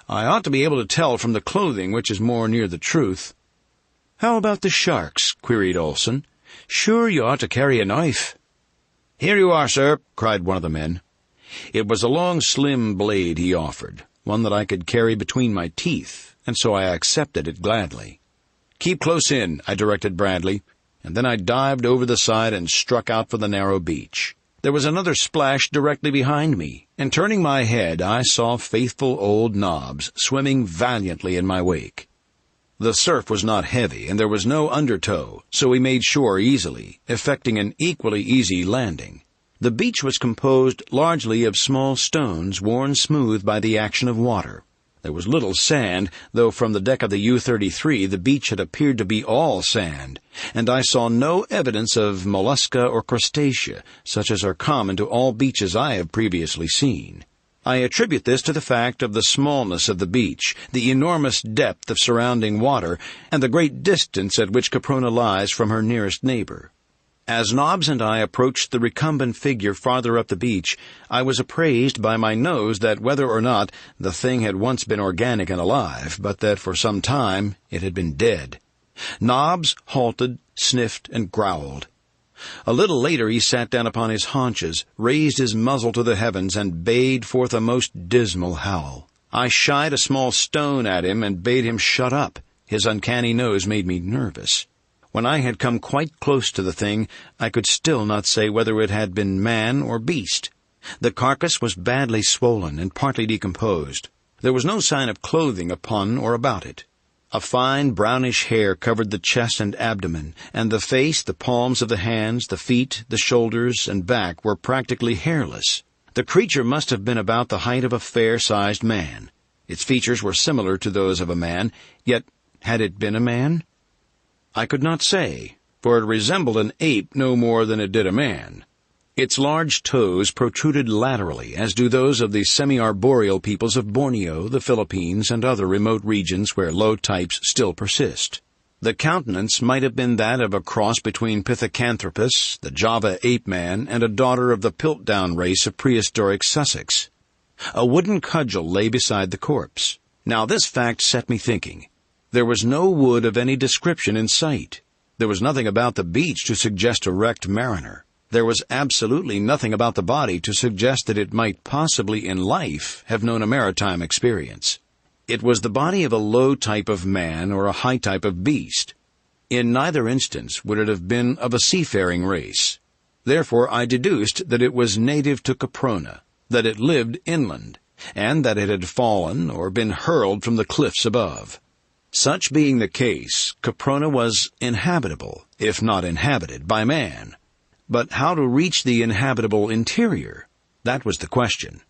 I ought to be able to tell from the clothing which is more near the truth." "How about the sharks?" queried Olson. "Sure you ought to carry a knife." "Here you are, sir," cried one of the men. It was a long, slim blade he offered, one that I could carry between my teeth, and so I accepted it gladly. "Keep close in," I directed Bradley, and then I dived over the side and struck out for the narrow beach. There was another splash directly behind me, and turning my head, I saw faithful old Nobbs swimming valiantly in my wake. The surf was not heavy, and there was no undertow, so we made shore easily, effecting an equally easy landing. The beach was composed largely of small stones worn smooth by the action of water. There was little sand, though from the deck of the U-33 the beach had appeared to be all sand, and I saw no evidence of mollusca or crustacea, such as are common to all beaches I have previously seen. I attribute this to the fact of the smallness of the beach, the enormous depth of surrounding water, and the great distance at which Caprona lies from her nearest neighbor. As Nobbs and I approached the recumbent figure farther up the beach, I was appraised by my nose that whether or not the thing had once been organic and alive, but that for some time it had been dead. Nobbs halted, sniffed, and growled. A little later he sat down upon his haunches, raised his muzzle to the heavens, and bayed forth a most dismal howl. I shied a small stone at him and bade him shut up. His uncanny nose made me nervous. When I had come quite close to the thing, I could still not say whether it had been man or beast. The carcass was badly swollen and partly decomposed. There was no sign of clothing upon or about it. A fine brownish hair covered the chest and abdomen, and the face, the palms of the hands, the feet, the shoulders, and back were practically hairless. The creature must have been about the height of a fair-sized man. Its features were similar to those of a man, yet had it been a man? I could not say, for it resembled an ape no more than it did a man. Its large toes protruded laterally, as do those of the semi-arboreal peoples of Borneo, the Philippines, and other remote regions where low types still persist. The countenance might have been that of a cross between Pithecanthropus, the Java ape-man, and a daughter of the Piltdown race of prehistoric Sussex. A wooden cudgel lay beside the corpse. Now this fact set me thinking. There was no wood of any description in sight. There was nothing about the beach to suggest a wrecked mariner. There was absolutely nothing about the body to suggest that it might possibly in life have known a maritime experience. It was the body of a low type of man or a high type of beast. In neither instance would it have been of a seafaring race. Therefore I deduced that it was native to Caprona, that it lived inland, and that it had fallen or been hurled from the cliffs above. Such being the case, Caprona was inhabitable, if not inhabited, by man. But how to reach the inhabitable interior? That was the question.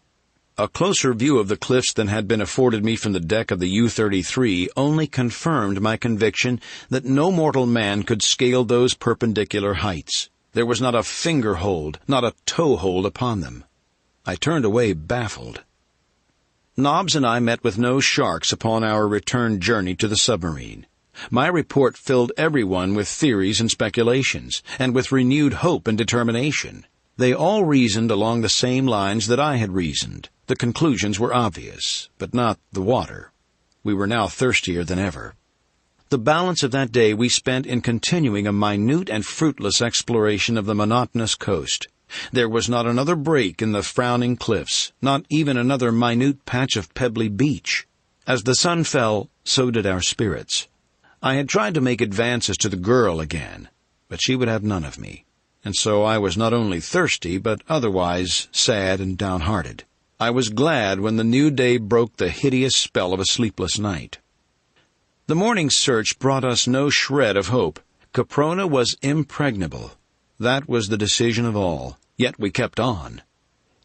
A closer view of the cliffs than had been afforded me from the deck of the U-33 only confirmed my conviction that no mortal man could scale those perpendicular heights. There was not a finger-hold, not a toe-hold upon them. I turned away baffled. Nobbs and I met with no sharks upon our return journey to the submarine. My report filled everyone with theories and speculations, and with renewed hope and determination. They all reasoned along the same lines that I had reasoned. The conclusions were obvious, but not the water. We were now thirstier than ever. The balance of that day we spent in continuing a minute and fruitless exploration of the monotonous coast. There was not another break in the frowning cliffs, not even another minute patch of pebbly beach. As the sun fell, so did our spirits. I had tried to make advances to the girl again, but she would have none of me, and so I was not only thirsty, but otherwise sad and downhearted. I was glad when the new day broke the hideous spell of a sleepless night. The morning's search brought us no shred of hope. Caprona was impregnable. That was the decision of all, yet we kept on.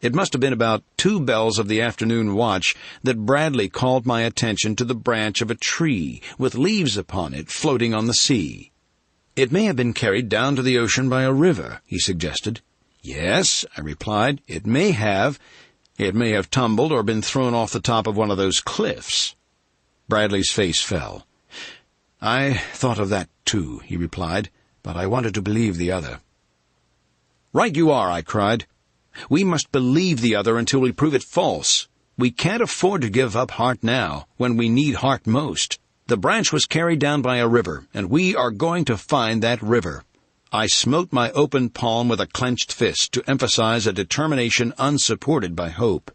It must have been about 2 bells of the afternoon watch that Bradley called my attention to the branch of a tree with leaves upon it floating on the sea. "It may have been carried down to the ocean by a river," he suggested. "Yes," I replied, "it may have. It may have tumbled or been thrown off the top of one of those cliffs." Bradley's face fell. "I thought of that too," he replied, "but I wanted to believe the other." "Right you are," I cried. "We must believe the other until we prove it false. We can't afford to give up heart now, when we need heart most. The branch was carried down by a river, and we are going to find that river." I smote my open palm with a clenched fist to emphasize a determination unsupported by hope.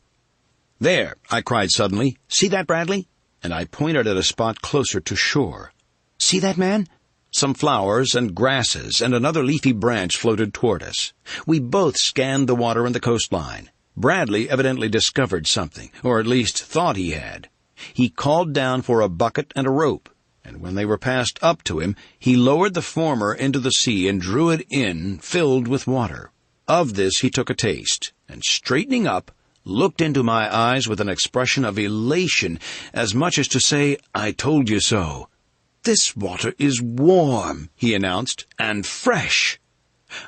"There," I cried suddenly. "See that, Bradley?" And I pointed at a spot closer to shore. "See that, man?" Some flowers and grasses and another leafy branch floated toward us. We both scanned the water and the coastline. Bradley evidently discovered something, or at least thought he had. He called down for a bucket and a rope, and when they were passed up to him, he lowered the former into the sea and drew it in, filled with water. Of this he took a taste, and straightening up, looked into my eyes with an expression of elation, as much as to say, "I told you so." "This water is warm," he announced, "and fresh."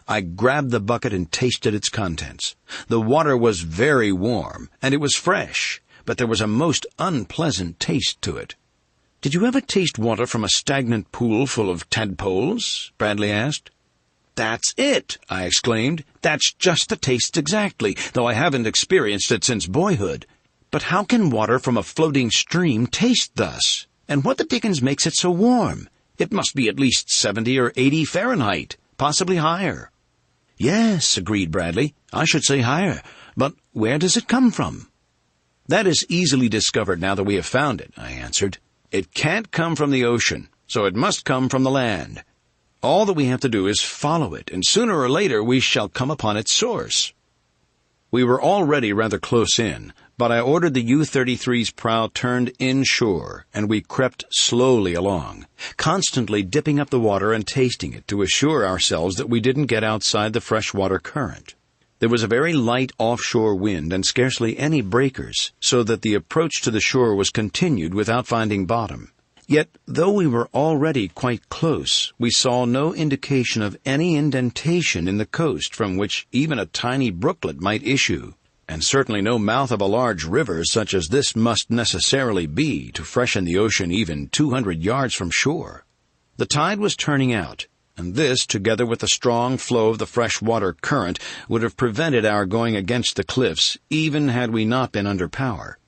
I grabbed the bucket and tasted its contents. The water was very warm, and it was fresh, but there was a most unpleasant taste to it. "Did you ever taste water from a stagnant pool full of tadpoles?" Bradley asked. "That's it," I exclaimed. "That's just the taste exactly, though I haven't experienced it since boyhood. But how can water from a floating stream taste thus? And what the dickens makes it so warm? It must be at least 70 or 80 Fahrenheit, possibly higher." "Yes," agreed Bradley, "I should say higher. But where does it come from?" "That is easily discovered now that we have found it," I answered. "It can't come from the ocean, so it must come from the land. All that we have to do is follow it, and sooner or later we shall come upon its source." We were already rather close in, but I ordered the U-33's prow turned inshore, and we crept slowly along, constantly dipping up the water and tasting it to assure ourselves that we didn't get outside the freshwater current. There was a very light offshore wind and scarcely any breakers, so that the approach to the shore was continued without finding bottom. Yet, though we were already quite close, we saw no indication of any indentation in the coast from which even a tiny brooklet might issue, and certainly no mouth of a large river such as this must necessarily be to freshen the ocean even 200 yards from shore. The tide was turning out, and this, together with the strong flow of the fresh-water current, would have prevented our going against the cliffs, even had we not been under power.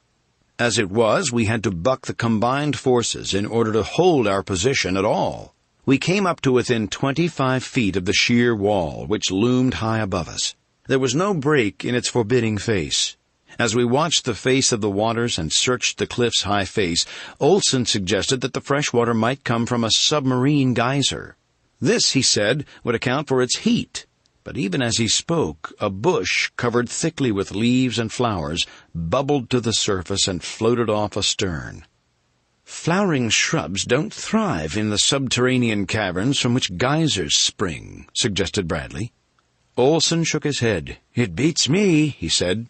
As it was, we had to buck the combined forces in order to hold our position at all. We came up to within 25 feet of the sheer wall, which loomed high above us. There was no break in its forbidding face. As we watched the face of the waters and searched the cliff's high face, Olson suggested that the fresh water might come from a submarine geyser. This, he said, would account for its heat. But even as he spoke, a bush, covered thickly with leaves and flowers, bubbled to the surface and floated off astern. "Flowering shrubs don't thrive in the subterranean caverns from which geysers spring," suggested Bradley. Olson shook his head. "It beats me," he said.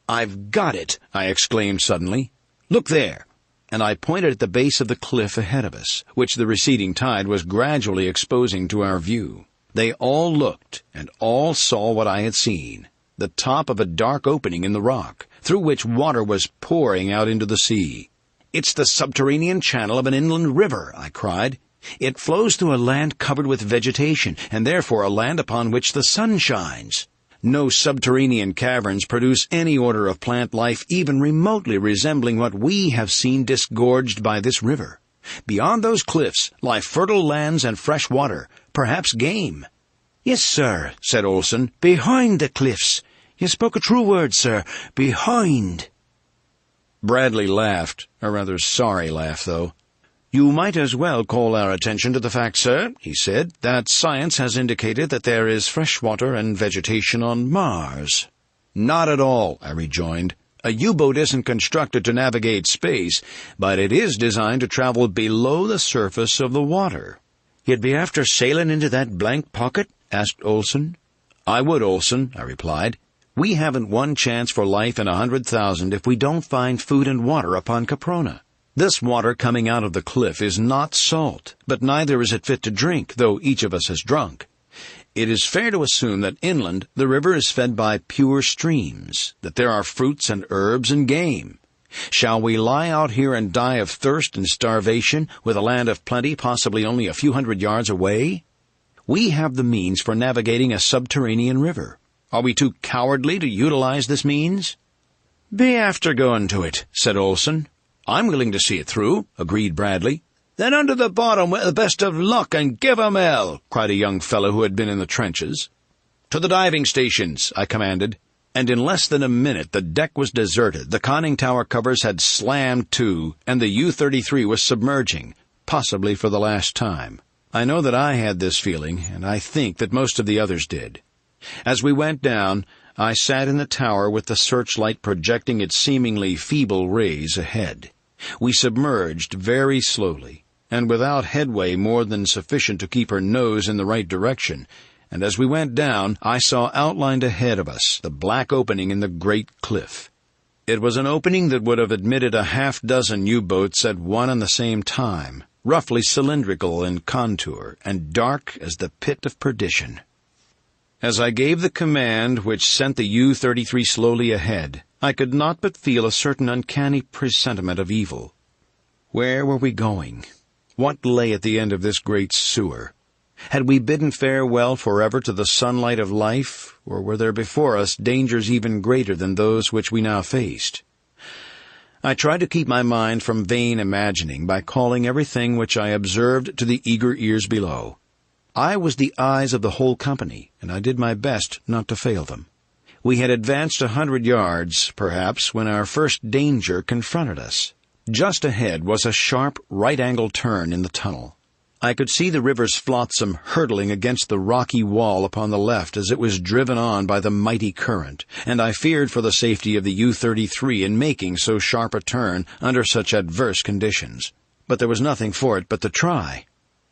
"I've got it," I exclaimed suddenly. "Look there." And I pointed at the base of the cliff ahead of us, which the receding tide was gradually exposing to our view. They all looked, and all saw what I had seen, the top of a dark opening in the rock, through which water was pouring out into the sea. "It's the subterranean channel of an inland river," I cried. "It flows through a land covered with vegetation, and therefore a land upon which the sun shines. No subterranean caverns produce any order of plant life even remotely resembling what we have seen disgorged by this river. Beyond those cliffs lie fertile lands and fresh water, perhaps game." "Yes, sir," said Olson, "behind the cliffs. You spoke a true word, sir. Behind." Bradley laughed, a rather sorry laugh, though. "You might as well call our attention to the fact, sir," he said, "that science has indicated that there is fresh water and vegetation on Mars." "Not at all," I rejoined. "A U-boat isn't constructed to navigate space, but it is designed to travel below the surface of the water. You'd be after sailing into that blank pocket? Asked Olson. I would, Olson, I replied. We haven't one chance for life in 100,000 if we don't find food and water upon Caprona. This water coming out of the cliff is not salt, but neither is it fit to drink, though each of us has drunk. It is fair to assume that inland the river is fed by pure streams, that there are fruits and herbs and game. Shall we lie out here and die of thirst and starvation with a land of plenty possibly only a few hundred yards away? We have the means for navigating a subterranean river. Are we too cowardly to utilize this means? Be after going to it, said Olson. I'm willing to see it through, agreed Bradley. Then under the bottom with the best of luck and give 'em hell, cried a young fellow who had been in the trenches. To the diving stations, I commanded, and in less than a minute the deck was deserted, the conning tower covers had slammed to, and the U-33 was submerging, possibly for the last time. I know that I had this feeling, and I think that most of the others did. As we went down, I sat in the tower with the searchlight projecting its seemingly feeble rays ahead. We submerged very slowly, and without headway more than sufficient to keep her nose in the right direction, and as we went down, I saw outlined ahead of us the black opening in the great cliff. It was an opening that would have admitted a half-dozen U-boats at one and the same time, roughly cylindrical in contour, and dark as the pit of perdition. As I gave the command which sent the U-33 slowly ahead, I could not but feel a certain uncanny presentiment of evil. Where were we going? What lay at the end of this great sewer? Had we bidden farewell forever to the sunlight of life, or were there before us dangers even greater than those which we now faced? I tried to keep my mind from vain imagining by calling everything which I observed to the eager ears below. I was the eyes of the whole company, and I did my best not to fail them. We had advanced 100 yards, perhaps, when our first danger confronted us. Just ahead was a sharp, right-angled turn in the tunnel. I could see the river's flotsam hurtling against the rocky wall upon the left as it was driven on by the mighty current, and I feared for the safety of the U-33 in making so sharp a turn under such adverse conditions. But there was nothing for it but to try.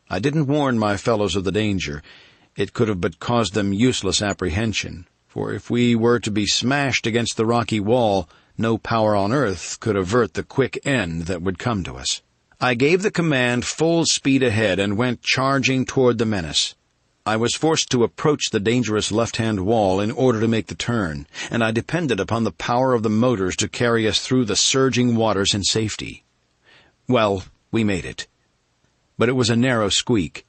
I didn't warn my fellows of the danger. It could have but caused them useless apprehension, for if we were to be smashed against the rocky wall, no power on earth could avert the quick end that would come to us. I gave the command full speed ahead and went charging toward the menace. I was forced to approach the dangerous left-hand wall in order to make the turn, and I depended upon the power of the motors to carry us through the surging waters in safety. Well, we made it. But it was a narrow squeak.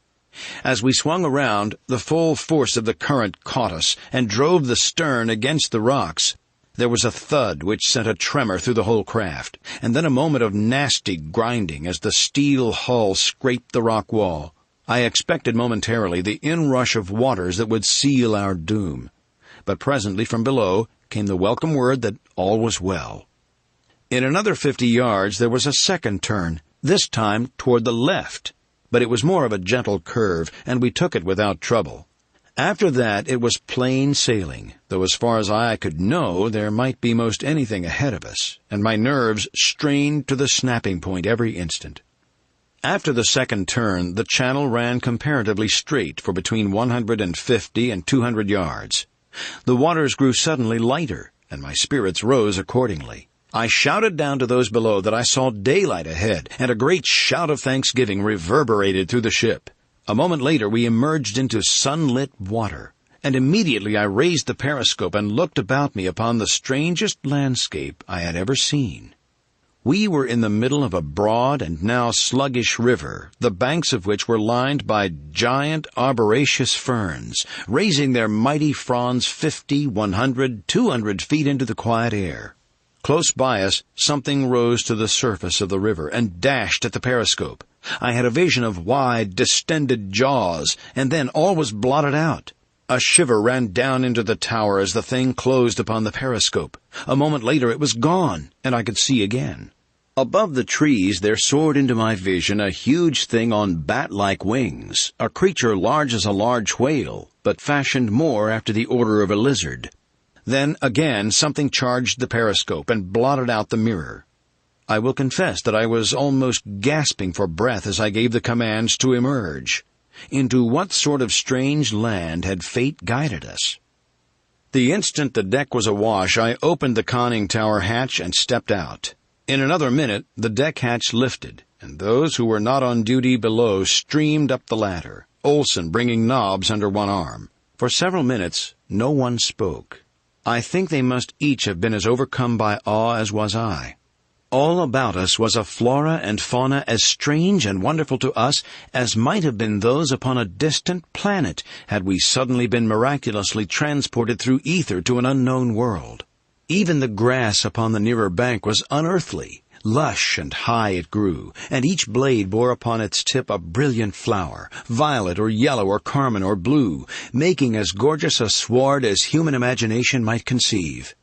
As we swung around, the full force of the current caught us and drove the stern against the rocks. There was a thud which sent a tremor through the whole craft, and then a moment of nasty grinding as the steel hull scraped the rock wall. I expected momentarily the inrush of waters that would seal our doom. But presently from below came the welcome word that all was well. In another 50 yards there was a second turn, this time toward the left. But it was more of a gentle curve, and we took it without trouble. After that it was plain sailing, though as far as I could know there might be most anything ahead of us, and my nerves strained to the snapping point every instant. After the second turn, the channel ran comparatively straight for between 150 and 200 yards. The waters grew suddenly lighter, and my spirits rose accordingly. I shouted down to those below that I saw daylight ahead, and a great shout of thanksgiving reverberated through the ship. A moment later we emerged into sunlit water, and immediately I raised the periscope and looked about me upon the strangest landscape I had ever seen. We were in the middle of a broad and now sluggish river, the banks of which were lined by giant arboraceous ferns, raising their mighty fronds 50, 100, 200 feet into the quiet air. Close by us, something rose to the surface of the river and dashed at the periscope. I had a vision of wide, distended jaws, and then all was blotted out. A shiver ran down into the tower as the thing closed upon the periscope. A moment later it was gone, and I could see again. Above the trees there soared into my vision a huge thing on bat-like wings, a creature large as a large whale, but fashioned more after the order of a lizard. Then, again, something charged the periscope and blotted out the mirror. I will confess that I was almost gasping for breath as I gave the commands to emerge. Into what sort of strange land had fate guided us? The instant the deck was awash, I opened the conning tower hatch and stepped out. In another minute, the deck hatch lifted, and those who were not on duty below streamed up the ladder, Olson bringing Nobbs under one arm. For several minutes, no one spoke. I think they must each have been as overcome by awe as was I. All about us was a flora and fauna as strange and wonderful to us as might have been those upon a distant planet had we suddenly been miraculously transported through ether to an unknown world. Even the grass upon the nearer bank was unearthly. Lush and high it grew, and each blade bore upon its tip a brilliant flower, violet or yellow or carmine or blue, making as gorgeous a sward as human imagination might conceive.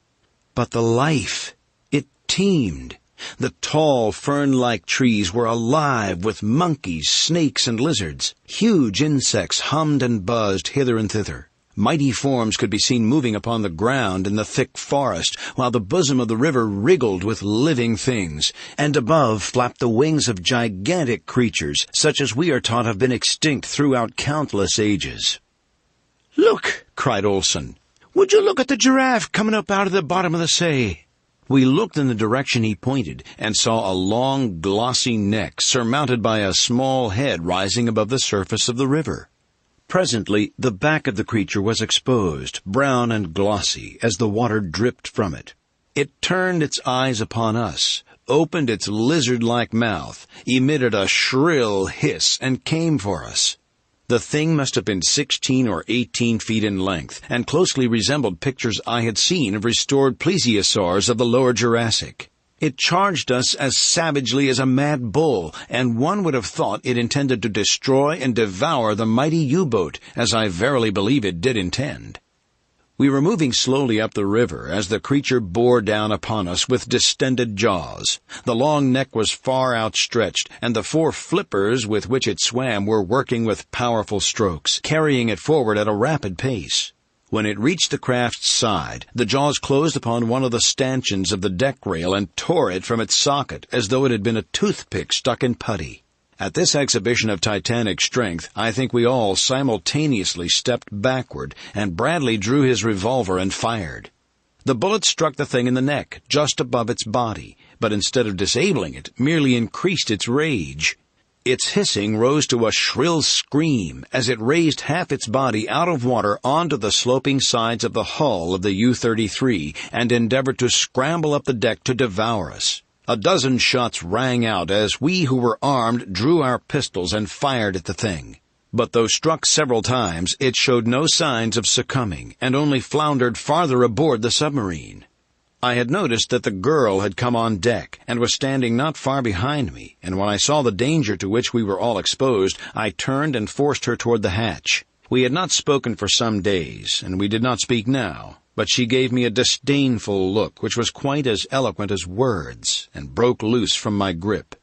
But the life, it teemed. The tall, fern-like trees were alive with monkeys, snakes, and lizards. Huge insects hummed and buzzed hither and thither. Mighty forms could be seen moving upon the ground in the thick forest, while the bosom of the river wriggled with living things, and above flapped the wings of gigantic creatures, such as we are taught have been extinct throughout countless ages. "Look!" cried Olson. "Would you look at the giraffe coming up out of the bottom of the sea?" We looked in the direction he pointed, and saw a long, glossy neck surmounted by a small head rising above the surface of the river. Presently, the back of the creature was exposed, brown and glossy, as the water dripped from it. It turned its eyes upon us, opened its lizard-like mouth, emitted a shrill hiss, and came for us. The thing must have been 16 or 18 feet in length, and closely resembled pictures I had seen of restored plesiosaurs of the lower Jurassic. It charged us as savagely as a mad bull, and one would have thought it intended to destroy and devour the mighty U-boat, as I verily believe it did intend. We were moving slowly up the river as the creature bore down upon us with distended jaws. The long neck was far outstretched, and the 4 flippers with which it swam were working with powerful strokes, carrying it forward at a rapid pace. When it reached the craft's side, the jaws closed upon one of the stanchions of the deck rail and tore it from its socket as though it had been a toothpick stuck in putty. At this exhibition of titanic strength, I think we all simultaneously stepped backward, and Bradley drew his revolver and fired. The bullet struck the thing in the neck, just above its body, but instead of disabling it, merely increased its rage. Its hissing rose to a shrill scream as it raised half its body out of water onto the sloping sides of the hull of the U-33 and endeavored to scramble up the deck to devour us. A dozen shots rang out as we who were armed drew our pistols and fired at the thing. But though struck several times, it showed no signs of succumbing and only floundered farther aboard the submarine. I had noticed that the girl had come on deck and was standing not far behind me, and when I saw the danger to which we were all exposed, I turned and forced her toward the hatch. We had not spoken for some days, and we did not speak now, but she gave me a disdainful look which was quite as eloquent as words, and broke loose from my grip.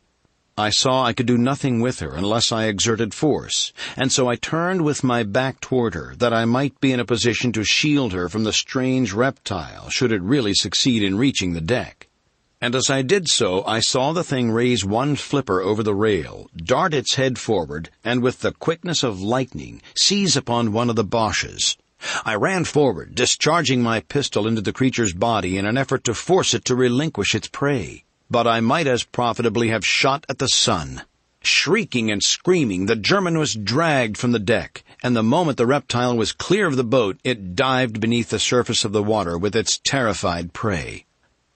I saw I could do nothing with her unless I exerted force, and so I turned with my back toward her, that I might be in a position to shield her from the strange reptile, should it really succeed in reaching the deck. And as I did so, I saw the thing raise one flipper over the rail, dart its head forward, and with the quickness of lightning, seize upon one of the Boches. I ran forward, discharging my pistol into the creature's body in an effort to force it to relinquish its prey. But I might as profitably have shot at the sun. Shrieking and screaming, the German was dragged from the deck, and the moment the reptile was clear of the boat, it dived beneath the surface of the water with its terrified prey.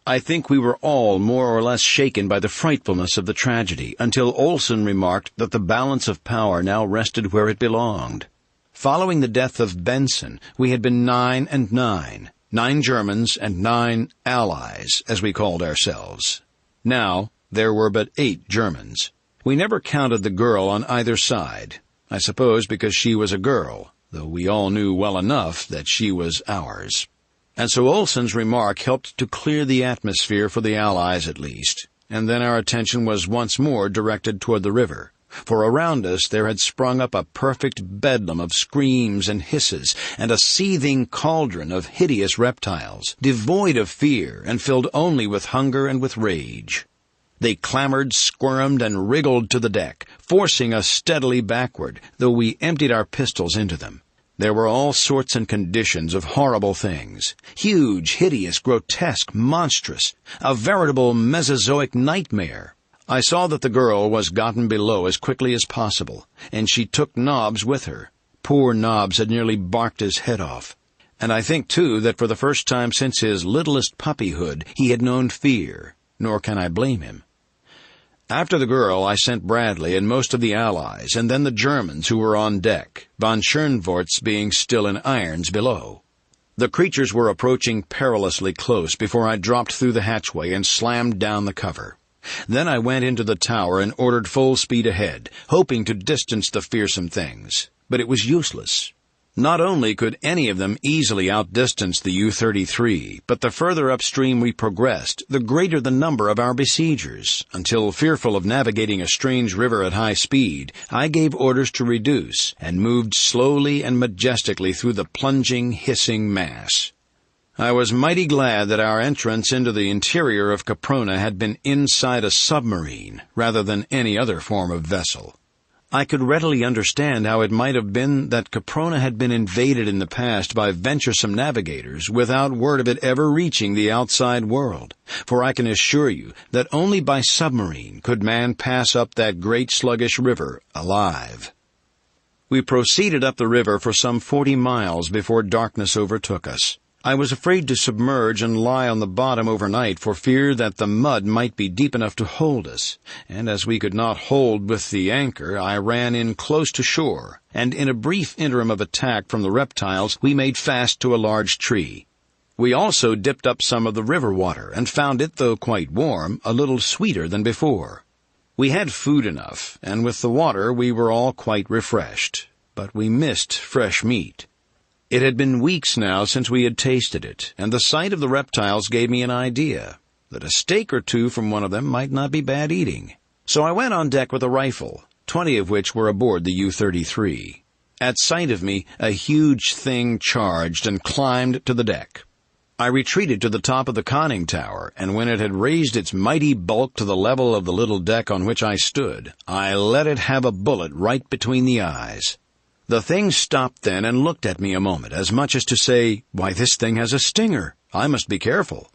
I think we were all more or less shaken by the frightfulness of the tragedy, until Olson remarked that the balance of power now rested where it belonged. Following the death of Benson, we had been 9 and 9, 9 Germans and 9 Allies, as we called ourselves. Now, there were but 8 Germans. We never counted the girl on either side, I suppose because she was a girl, though we all knew well enough that she was ours. And so Olson's remark helped to clear the atmosphere for the Allies at least, and then our attention was once more directed toward the river, for around us there had sprung up a perfect bedlam of screams and hisses, and a seething cauldron of hideous reptiles, devoid of fear and filled only with hunger and with rage. They clambered, squirmed, and wriggled to the deck, forcing us steadily backward, though we emptied our pistols into them. There were all sorts and conditions of horrible things. Huge, hideous, grotesque, monstrous. A veritable Mesozoic nightmare. I saw that the girl was gotten below as quickly as possible, and she took Nobbs with her. Poor Nobbs had nearly barked his head off. And I think, too, that for the first time since his littlest puppyhood he had known fear, nor can I blame him. After the girl, I sent Bradley and most of the Allies, and then the Germans who were on deck, von Schoenvorts being still in irons below. The creatures were approaching perilously close before I dropped through the hatchway and slammed down the cover. Then I went into the tower and ordered full speed ahead, hoping to distance the fearsome things. But it was useless. Not only could any of them easily outdistance the U-33, but the further upstream we progressed, the greater the number of our besiegers, until, fearful of navigating a strange river at high speed, I gave orders to reduce, and moved slowly and majestically through the plunging, hissing mass. I was mighty glad that our entrance into the interior of Caprona had been inside a submarine, rather than any other form of vessel. I could readily understand how it might have been that Caprona had been invaded in the past by venturesome navigators without word of it ever reaching the outside world, for I can assure you that only by submarine could man pass up that great sluggish river alive. We proceeded up the river for some 40 miles before darkness overtook us. I was afraid to submerge and lie on the bottom overnight for fear that the mud might be deep enough to hold us, and as we could not hold with the anchor, I ran in close to shore, and in a brief interim of attack from the reptiles, we made fast to a large tree. We also dipped up some of the river water, and found it, though quite warm, a little sweeter than before. We had food enough, and with the water we were all quite refreshed, but we missed fresh meat. It had been weeks now since we had tasted it, and the sight of the reptiles gave me an idea that a steak or two from one of them might not be bad eating. So I went on deck with a rifle, 20 of which were aboard the U-33. At sight of me, a huge thing charged and climbed to the deck. I retreated to the top of the conning tower, and when it had raised its mighty bulk to the level of the little deck on which I stood, I let it have a bullet right between the eyes. The thing stopped then and looked at me a moment, as much as to say, "Why, this thing has a stinger. I must be careful."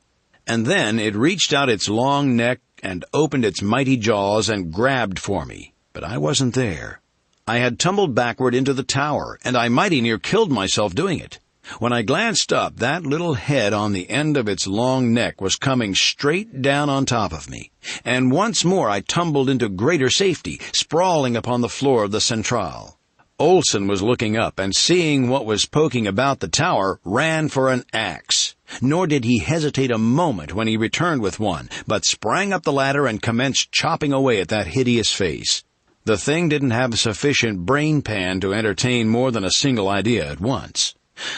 And then it reached out its long neck and opened its mighty jaws and grabbed for me. But I wasn't there. I had tumbled backward into the tower, and I mighty near killed myself doing it. When I glanced up, that little head on the end of its long neck was coming straight down on top of me. And once more I tumbled into greater safety, sprawling upon the floor of the centrale. Olson was looking up, and seeing what was poking about the tower, ran for an axe. Nor did he hesitate a moment when he returned with one, but sprang up the ladder and commenced chopping away at that hideous face. The thing didn't have sufficient brain pan to entertain more than a single idea at once.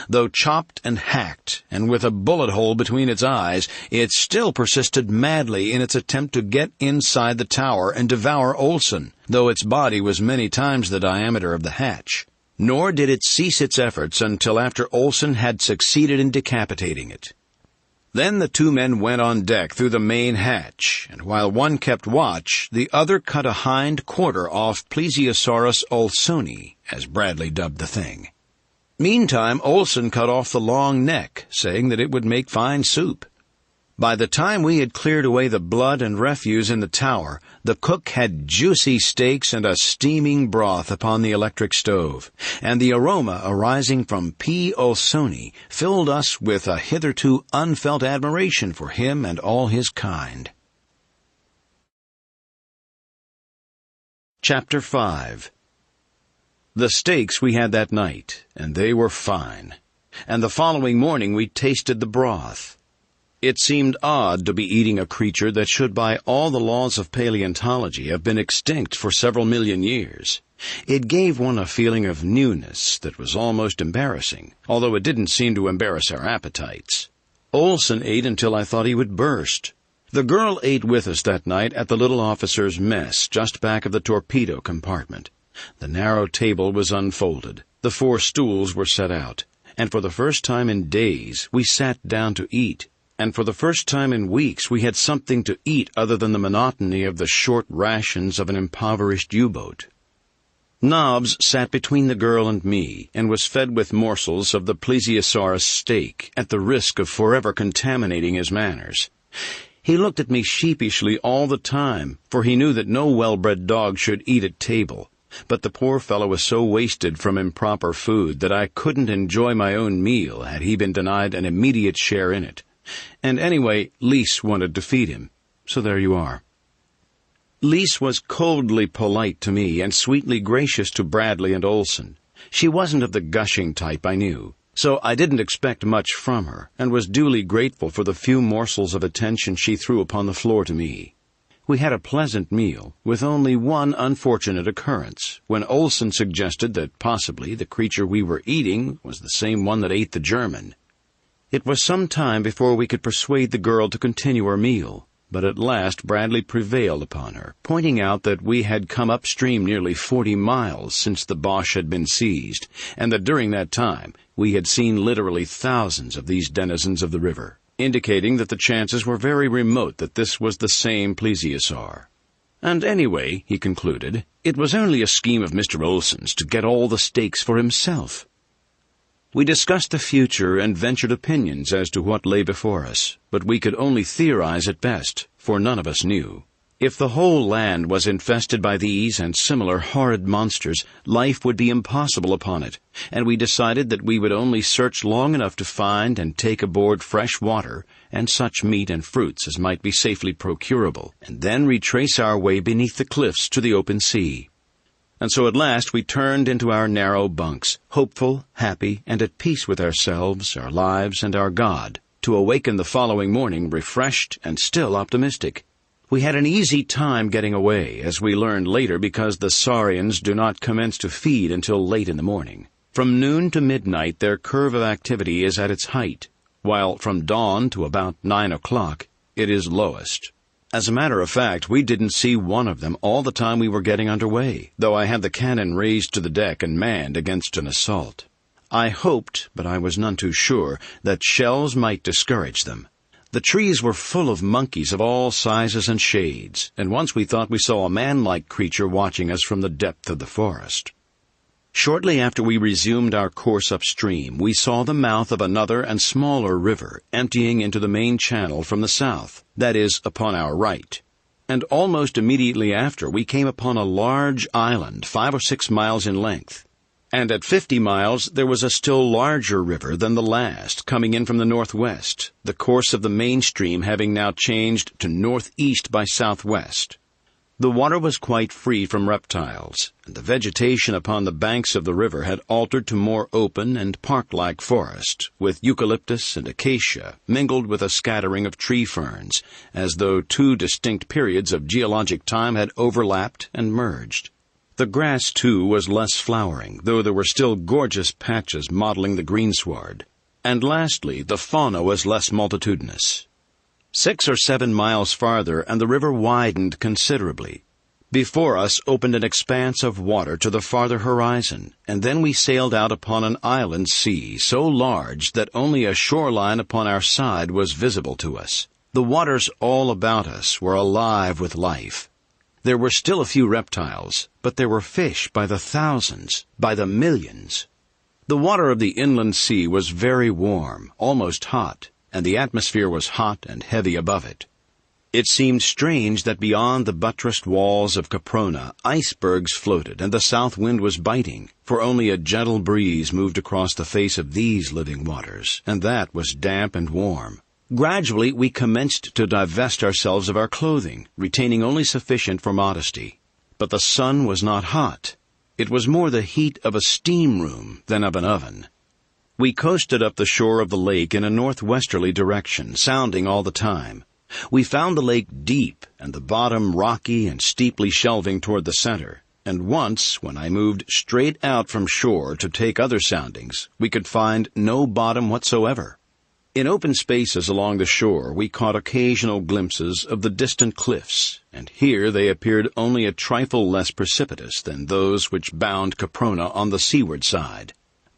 Though chopped and hacked, and with a bullet hole between its eyes, it still persisted madly in its attempt to get inside the tower and devour Olson, though its body was many times the diameter of the hatch. Nor did it cease its efforts until after Olson had succeeded in decapitating it. Then the two men went on deck through the main hatch, and while one kept watch, the other cut a hind quarter off Plesiosaurus olsoni, as Bradley dubbed the thing. Meantime, Olson cut off the long neck, saying that it would make fine soup. By the time we had cleared away the blood and refuse in the tower, the cook had juicy steaks and a steaming broth upon the electric stove, and the aroma arising from P. olsoni filled us with a hitherto unfelt admiration for him and all his kind. Chapter 5. The steaks we had that night, and they were fine, and the following morning we tasted the broth. It seemed odd to be eating a creature that should by all the laws of paleontology have been extinct for several million years. It gave one a feeling of newness that was almost embarrassing, although it didn't seem to embarrass our appetites. Olson ate until I thought he would burst. The girl ate with us that night at the little officer's mess just back of the torpedo compartment. The narrow table was unfolded, the 4 stools were set out, and for the first time in days we sat down to eat. and for the first time in weeks we had something to eat other than the monotony of the short rations of an impoverished U-boat. Nobbs sat between the girl and me and was fed with morsels of the plesiosaurus steak at the risk of forever contaminating his manners. He looked at me sheepishly all the time, for he knew that no well-bred dog should eat at table, but the poor fellow was so wasted from improper food that I couldn't enjoy my own meal had he been denied an immediate share in it. And anyway, Lise wanted to feed him, so there you are. Lise was coldly polite to me and sweetly gracious to Bradley and Olson. She wasn't of the gushing type, I knew, so I didn't expect much from her, and was duly grateful for the few morsels of attention she threw upon the floor to me. We had a pleasant meal, with only one unfortunate occurrence, when Olson suggested that possibly the creature we were eating was the same one that ate the German. It was some time before we could persuade the girl to continue her meal, but at last Bradley prevailed upon her, pointing out that we had come upstream nearly 40 miles since the Boche had been seized, and that during that time we had seen literally thousands of these denizens of the river, indicating that the chances were very remote that this was the same plesiosaur. And anyway, he concluded, it was only a scheme of Mr. Olson's to get all the steaks for himself. We discussed the future and ventured opinions as to what lay before us, but we could only theorize at best, for none of us knew. If the whole land was infested by these and similar horrid monsters, life would be impossible upon it, and we decided that we would only search long enough to find and take aboard fresh water and such meat and fruits as might be safely procurable, and then retrace our way beneath the cliffs to the open sea. And so at last we turned into our narrow bunks, hopeful, happy, and at peace with ourselves, our lives, and our God, to awaken the following morning refreshed and still optimistic. We had an easy time getting away, as we learned later, because the saurians do not commence to feed until late in the morning. From noon to midnight their curve of activity is at its height, while from dawn to about 9 o'clock it is lowest. As a matter of fact, we didn't see one of them all the time we were getting under way, though I had the cannon raised to the deck and manned against an assault. I hoped, but I was none too sure, that shells might discourage them. The trees were full of monkeys of all sizes and shades, and once we thought we saw a man-like creature watching us from the depth of the forest. Shortly after we resumed our course upstream, we saw the mouth of another and smaller river emptying into the main channel from the south, that is, upon our right. And almost immediately after we came upon a large island 5 or 6 miles in length. And at 50 miles there was a still larger river than the last, coming in from the northwest, the course of the main stream having now changed to northeast by southwest. The water was quite free from reptiles, and the vegetation upon the banks of the river had altered to more open and park-like forest, with eucalyptus and acacia mingled with a scattering of tree ferns, as though 2 distinct periods of geologic time had overlapped and merged. The grass, too, was less flowering, though there were still gorgeous patches mottling the greensward. And lastly, the fauna was less multitudinous. 6 or 7 miles farther, and the river widened considerably. Before us opened an expanse of water to the farther horizon, and then we sailed out upon an island sea so large that only a shoreline upon our side was visible to us. The waters all about us were alive with life. There were still a few reptiles, but there were fish by the thousands, by the millions. The water of the inland sea was very warm, almost hot, and the atmosphere was hot and heavy above it. It seemed strange that beyond the buttressed walls of Caprona, icebergs floated and the south wind was biting, for only a gentle breeze moved across the face of these living waters, and that was damp and warm. Gradually we commenced to divest ourselves of our clothing, retaining only sufficient for modesty. But the sun was not hot. It was more the heat of a steam room than of an oven. We coasted up the shore of the lake in a northwesterly direction, sounding all the time. We found the lake deep, and the bottom rocky and steeply shelving toward the center, and once, when I moved straight out from shore to take other soundings, we could find no bottom whatsoever. In open spaces along the shore we caught occasional glimpses of the distant cliffs, and here they appeared only a trifle less precipitous than those which bound Caprona on the seaward side.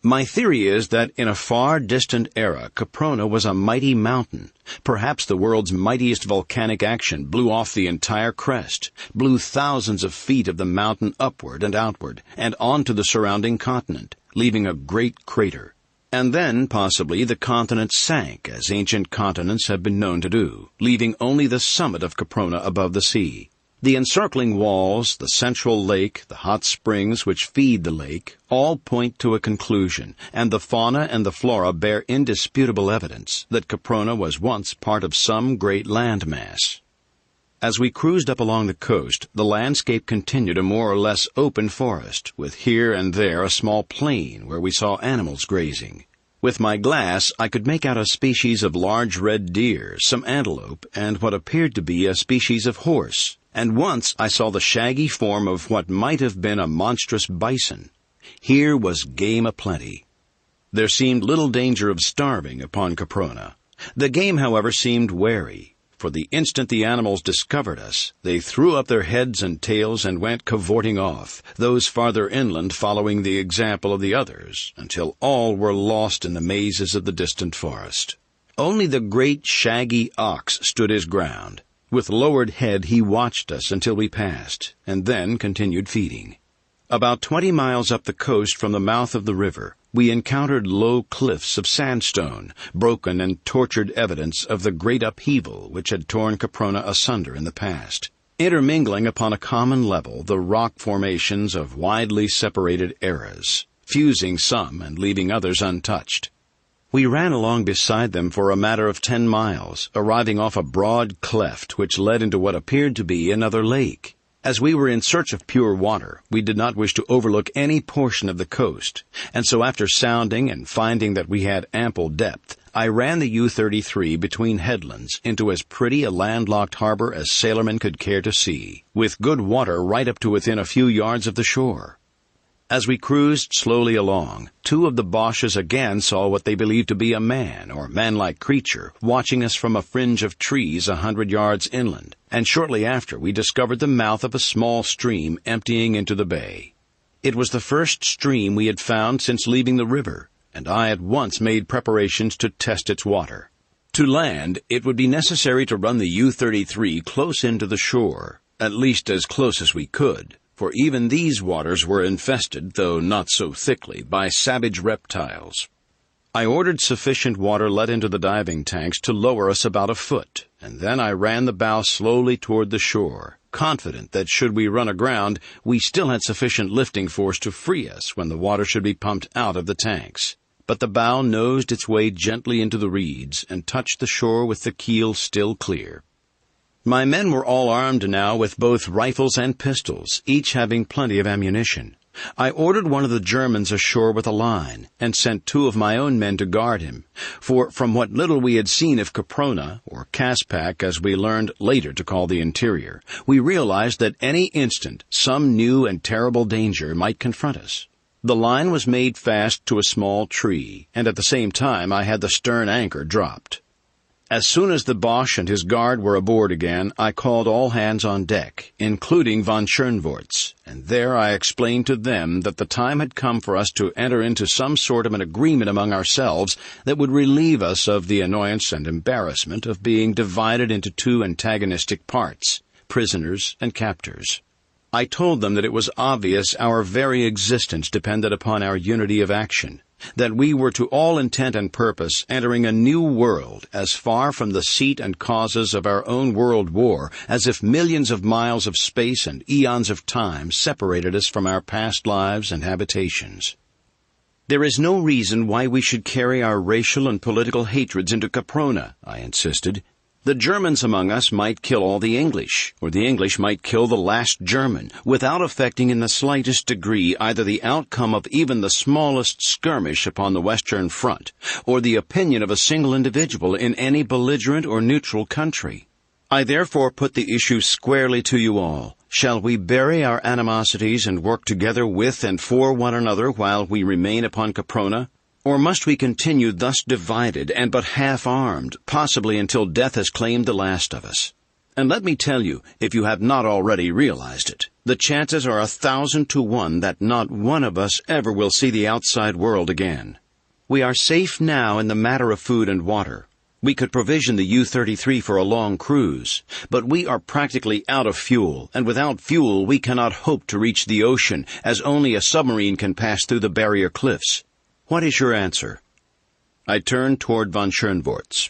My theory is that in a far distant era, Caprona was a mighty mountain. Perhaps the world's mightiest volcanic action blew off the entire crest, blew thousands of feet of the mountain upward and outward, and onto the surrounding continent, leaving a great crater. And then, possibly, the continent sank, as ancient continents have been known to do, leaving only the summit of Caprona above the sea. The encircling walls, the central lake, the hot springs which feed the lake, all point to a conclusion, and the fauna and the flora bear indisputable evidence that Caprona was once part of some great landmass. As we cruised up along the coast, the landscape continued a more or less open forest, with here and there a small plain where we saw animals grazing. With my glass, I could make out a species of large red deer, some antelope, and what appeared to be a species of horse. And once I saw the shaggy form of what might have been a monstrous bison. Here was game aplenty. There seemed little danger of starving upon Caprona. The game, however, seemed wary, for the instant the animals discovered us, they threw up their heads and tails and went cavorting off, those farther inland following the example of the others, until all were lost in the mazes of the distant forest. Only the great shaggy ox stood his ground. With lowered head he watched us until we passed, and then continued feeding. About 20 miles up the coast from the mouth of the river, we encountered low cliffs of sandstone, broken and tortured evidence of the great upheaval which had torn Caprona asunder in the past, intermingling upon a common level the rock formations of widely separated eras, fusing some and leaving others untouched. We ran along beside them for a matter of 10 miles, arriving off a broad cleft which led into what appeared to be another lake. As we were in search of pure water, we did not wish to overlook any portion of the coast, and so after sounding and finding that we had ample depth, I ran the U-33 between headlands into as pretty a landlocked harbor as sailormen could care to see, with good water right up to within a few yards of the shore. As we cruised slowly along, 2 of the Boches again saw what they believed to be a man or man-like creature watching us from a fringe of trees 100 yards inland, and shortly after we discovered the mouth of a small stream emptying into the bay. It was the first stream we had found since leaving the river, and I at once made preparations to test its water. To land, it would be necessary to run the U-33 close into the shore, at least as close as we could, for even these waters were infested, though not so thickly, by savage reptiles. I ordered sufficient water let into the diving tanks to lower us about a foot, and then I ran the bow slowly toward the shore, confident that should we run aground, we still had sufficient lifting force to free us when the water should be pumped out of the tanks. But the bow nosed its way gently into the reeds and touched the shore with the keel still clear. My men were all armed now with both rifles and pistols, each having plenty of ammunition. I ordered one of the Germans ashore with a line, and sent 2 of my own men to guard him, for from what little we had seen of Caprona, or Caspak as we learned later to call the interior, we realized that any instant some new and terrible danger might confront us. The line was made fast to a small tree, and at the same time I had the stern anchor dropped. As soon as the Boche and his guard were aboard again, I called all hands on deck, including von Schönvorts, and there I explained to them that the time had come for us to enter into some sort of an agreement among ourselves that would relieve us of the annoyance and embarrassment of being divided into 2 antagonistic parts, prisoners and captors. I told them that it was obvious our very existence depended upon our unity of action, that we were to all intent and purpose entering a new world as far from the seat and causes of our own world war as if millions of miles of space and eons of time separated us from our past lives and habitations. There is no reason why we should carry our racial and political hatreds into Caprona, I insisted. The Germans among us might kill all the English, or the English might kill the last German, without affecting in the slightest degree either the outcome of even the smallest skirmish upon the Western Front, or the opinion of a single individual in any belligerent or neutral country. I therefore put the issue squarely to you all. Shall we bury our animosities and work together with and for one another while we remain upon Caprona? Or must we continue thus divided and but half-armed, possibly until death has claimed the last of us? And let me tell you, if you have not already realized it, the chances are 1,000 to 1 that not one of us ever will see the outside world again. We are safe now in the matter of food and water. We could provision the U-33 for a long cruise, but we are practically out of fuel, and without fuel we cannot hope to reach the ocean, as only a submarine can pass through the barrier cliffs. What is your answer?" I turned toward von Schoenvorts.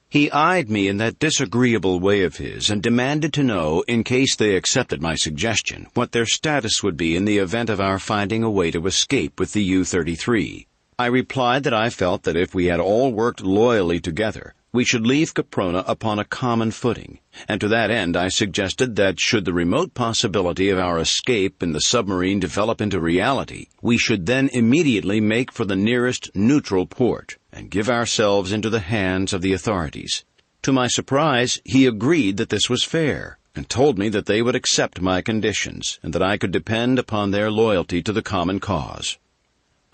He eyed me in that disagreeable way of his and demanded to know, in case they accepted my suggestion, what their status would be in the event of our finding a way to escape with the U-33. I replied that I felt that if we had all worked loyally together, we should leave Caprona upon a common footing, and to that end I suggested that should the remote possibility of our escape in the submarine develop into reality, we should then immediately make for the nearest neutral port and give ourselves into the hands of the authorities. To my surprise, he agreed that this was fair, and told me that they would accept my conditions, and that I could depend upon their loyalty to the common cause.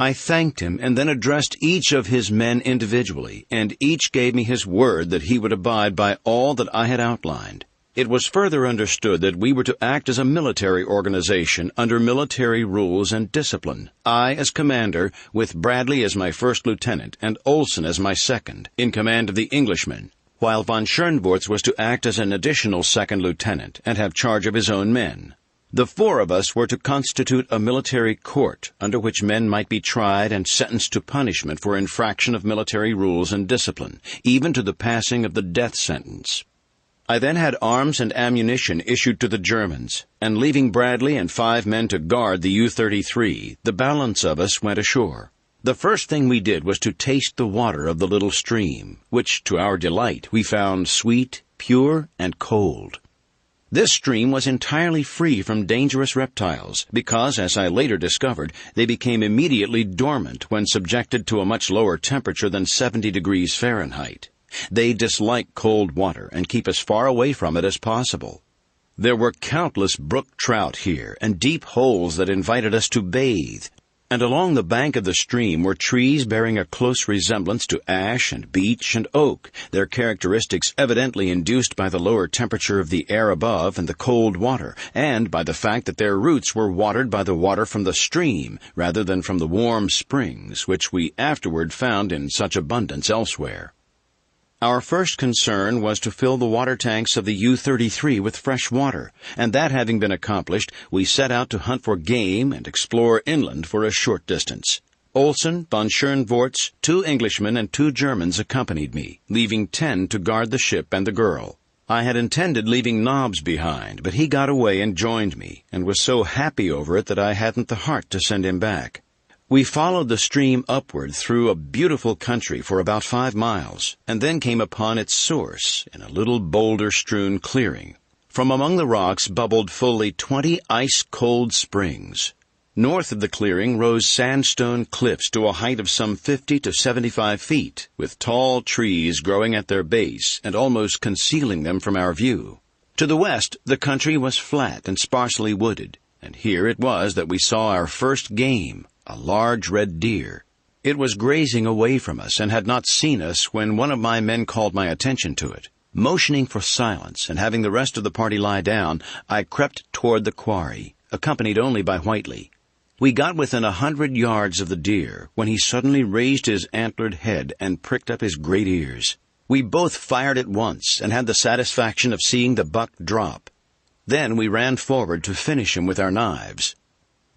I thanked him and then addressed each of his men individually, and each gave me his word that he would abide by all that I had outlined. It was further understood that we were to act as a military organization under military rules and discipline, I as commander, with Bradley as my first lieutenant and Olsen as my second, in command of the Englishmen, while von Schoenvorts was to act as an additional second lieutenant and have charge of his own men. The four of us were to constitute a military court, under which men might be tried and sentenced to punishment for infraction of military rules and discipline, even to the passing of the death sentence. I then had arms and ammunition issued to the Germans, and leaving Bradley and 5 men to guard the U-33, the balance of us went ashore. The first thing we did was to taste the water of the little stream, which, to our delight, we found sweet, pure, and cold. This stream was entirely free from dangerous reptiles because, as I later discovered, they became immediately dormant when subjected to a much lower temperature than 70 degrees Fahrenheit. They dislike cold water and keep as far away from it as possible. There were countless brook trout here and deep holes that invited us to bathe. And along the bank of the stream were trees bearing a close resemblance to ash and beech and oak, their characteristics evidently induced by the lower temperature of the air above and the cold water, and by the fact that their roots were watered by the water from the stream rather than from the warm springs, which we afterward found in such abundance elsewhere. Our first concern was to fill the water tanks of the U-33 with fresh water, and that having been accomplished, we set out to hunt for game and explore inland for a short distance. Olsen, von Schoenvorts, 2 Englishmen, and 2 Germans accompanied me, leaving 10 to guard the ship and the girl. I had intended leaving Nobbs behind, but he got away and joined me, and was so happy over it that I hadn't the heart to send him back. We followed the stream upward through a beautiful country for about 5 miles, and then came upon its source in a little boulder-strewn clearing. From among the rocks bubbled fully 20 ice-cold springs. North of the clearing rose sandstone cliffs to a height of some 50 to 75 feet, with tall trees growing at their base and almost concealing them from our view. To the west, the country was flat and sparsely wooded, and here it was that we saw our first game, a large red deer. It was grazing away from us and had not seen us when one of my men called my attention to it. Motioning for silence and having the rest of the party lie down, I crept toward the quarry, accompanied only by Whiteley. We got within 100 yards of the deer when he suddenly raised his antlered head and pricked up his great ears. We both fired at once and had the satisfaction of seeing the buck drop. Then we ran forward to finish him with our knives.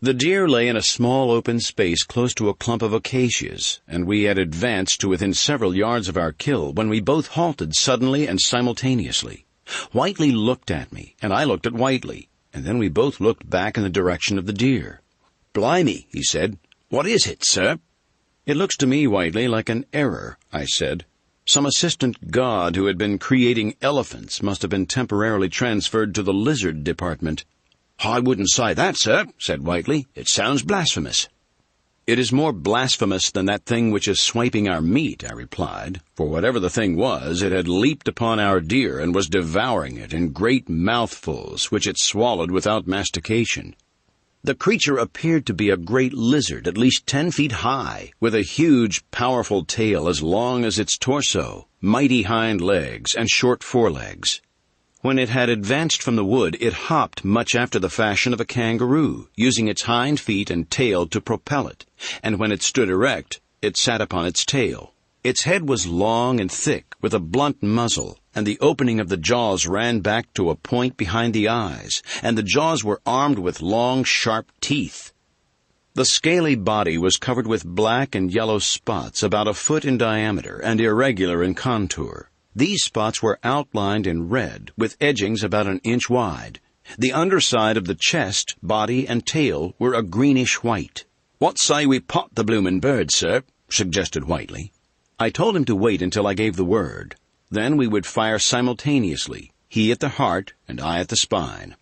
The deer lay in a small open space close to a clump of acacias, and we had advanced to within several yards of our kill when we both halted suddenly and simultaneously. Whiteley looked at me, and I looked at Whiteley, and then we both looked back in the direction of the deer. "Blimey," he said. "What is it, sir?" "It looks to me, Whiteley, like an error," I said. "Some assistant god who had been creating elephants must have been temporarily transferred to the lizard department." "I wouldn't say that, sir," said Whiteley. "It sounds blasphemous." "It is more blasphemous than that thing which is swiping our meat," I replied, for whatever the thing was, it had leaped upon our deer and was devouring it in great mouthfuls, which it swallowed without mastication. The creature appeared to be a great lizard at least 10 feet high, with a huge, powerful tail as long as its torso, mighty hind legs, and short forelegs. When it had advanced from the wood, it hopped much after the fashion of a kangaroo, using its hind feet and tail to propel it, and when it stood erect, it sat upon its tail. Its head was long and thick, with a blunt muzzle, and the opening of the jaws ran back to a point behind the eyes, and the jaws were armed with long, sharp teeth. The scaly body was covered with black and yellow spots about a foot in diameter and irregular in contour. These spots were outlined in red, with edgings about an inch wide. The underside of the chest, body, and tail were a greenish white. "What say we pot the bloomin' bird, sir?" suggested Whiteley. I told him to wait until I gave the word. Then we would fire simultaneously, he at the heart and I at the spine.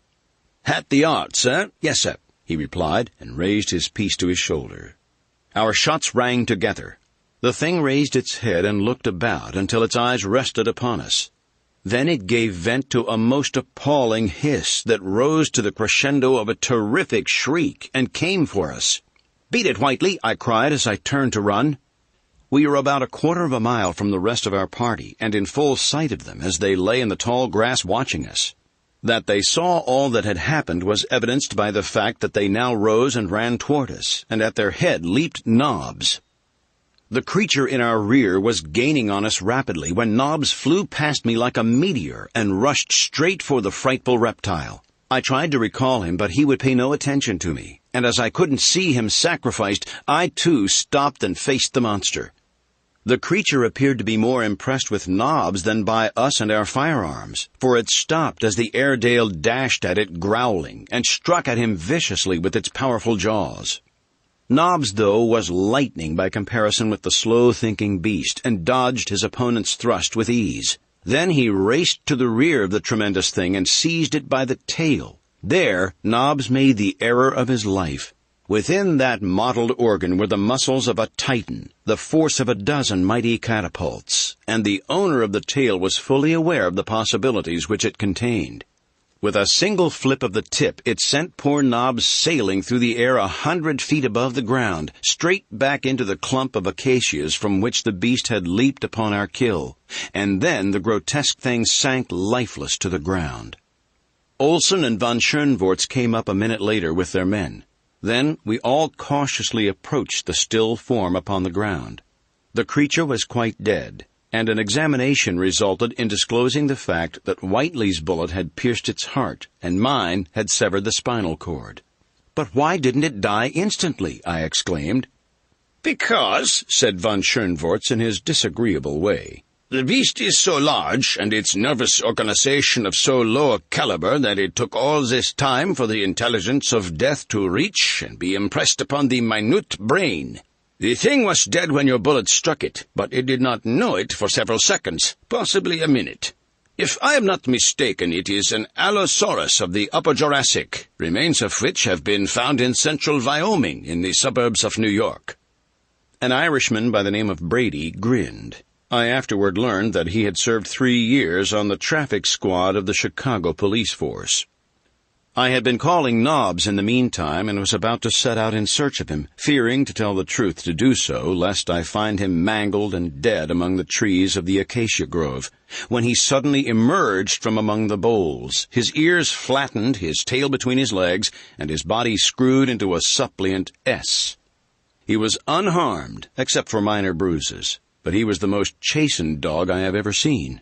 "Hat the art, sir?" "Yes, sir," he replied, and raised his piece to his shoulder. Our shots rang together. The thing raised its head and looked about until its eyes rested upon us. Then it gave vent to a most appalling hiss that rose to the crescendo of a terrific shriek and came for us. "Beat it, Whiteley," I cried as I turned to run. We were about a quarter of a mile from the rest of our party and in full sight of them as they lay in the tall grass watching us. That they saw all that had happened was evidenced by the fact that they now rose and ran toward us, and at their head leaped Nobbs. The creature in our rear was gaining on us rapidly when Nobbs flew past me like a meteor and rushed straight for the frightful reptile. I tried to recall him, but he would pay no attention to me, and as I couldn't see him sacrificed, I too stopped and faced the monster. The creature appeared to be more impressed with Nobbs than by us and our firearms, for it stopped as the Airedale dashed at it growling and struck at him viciously with its powerful jaws. Nobbs, though, was lightning by comparison with the slow-thinking beast, and dodged his opponent's thrust with ease. Then he raced to the rear of the tremendous thing and seized it by the tail. There, Nobbs made the error of his life. Within that mottled organ were the muscles of a titan, the force of a dozen mighty catapults, and the owner of the tail was fully aware of the possibilities which it contained. With a single flip of the tip, it sent poor Nobbs sailing through the air 100 feet above the ground, straight back into the clump of acacias from which the beast had leaped upon our kill, and then the grotesque thing sank lifeless to the ground. Olsen and von Schoenvorts came up a minute later with their men. Then we all cautiously approached the still form upon the ground. The creature was quite dead, and an examination resulted in disclosing the fact that Whiteley's bullet had pierced its heart, and mine had severed the spinal cord. "But why didn't it die instantly?" I exclaimed. "Because," said von Schoenvorts in his disagreeable way, "the beast is so large, and its nervous organization of so low a caliber, that it took all this time for the intelligence of death to reach and be impressed upon the minute brain. The thing was dead when your bullet struck it, but it did not know it for several seconds, possibly a minute. If I am not mistaken, it is an Allosaurus of the Upper Jurassic, remains of which have been found in central Wyoming in the suburbs of New York." An Irishman by the name of Brady grinned. I afterward learned that he had served 3 years on the traffic squad of the Chicago police force. I had been calling Nobbs in the meantime and was about to set out in search of him, fearing, to tell the truth, to do so, lest I find him mangled and dead among the trees of the acacia grove, when he suddenly emerged from among the boles, his ears flattened, his tail between his legs, and his body screwed into a suppliant S. He was unharmed, except for minor bruises, but he was the most chastened dog I have ever seen.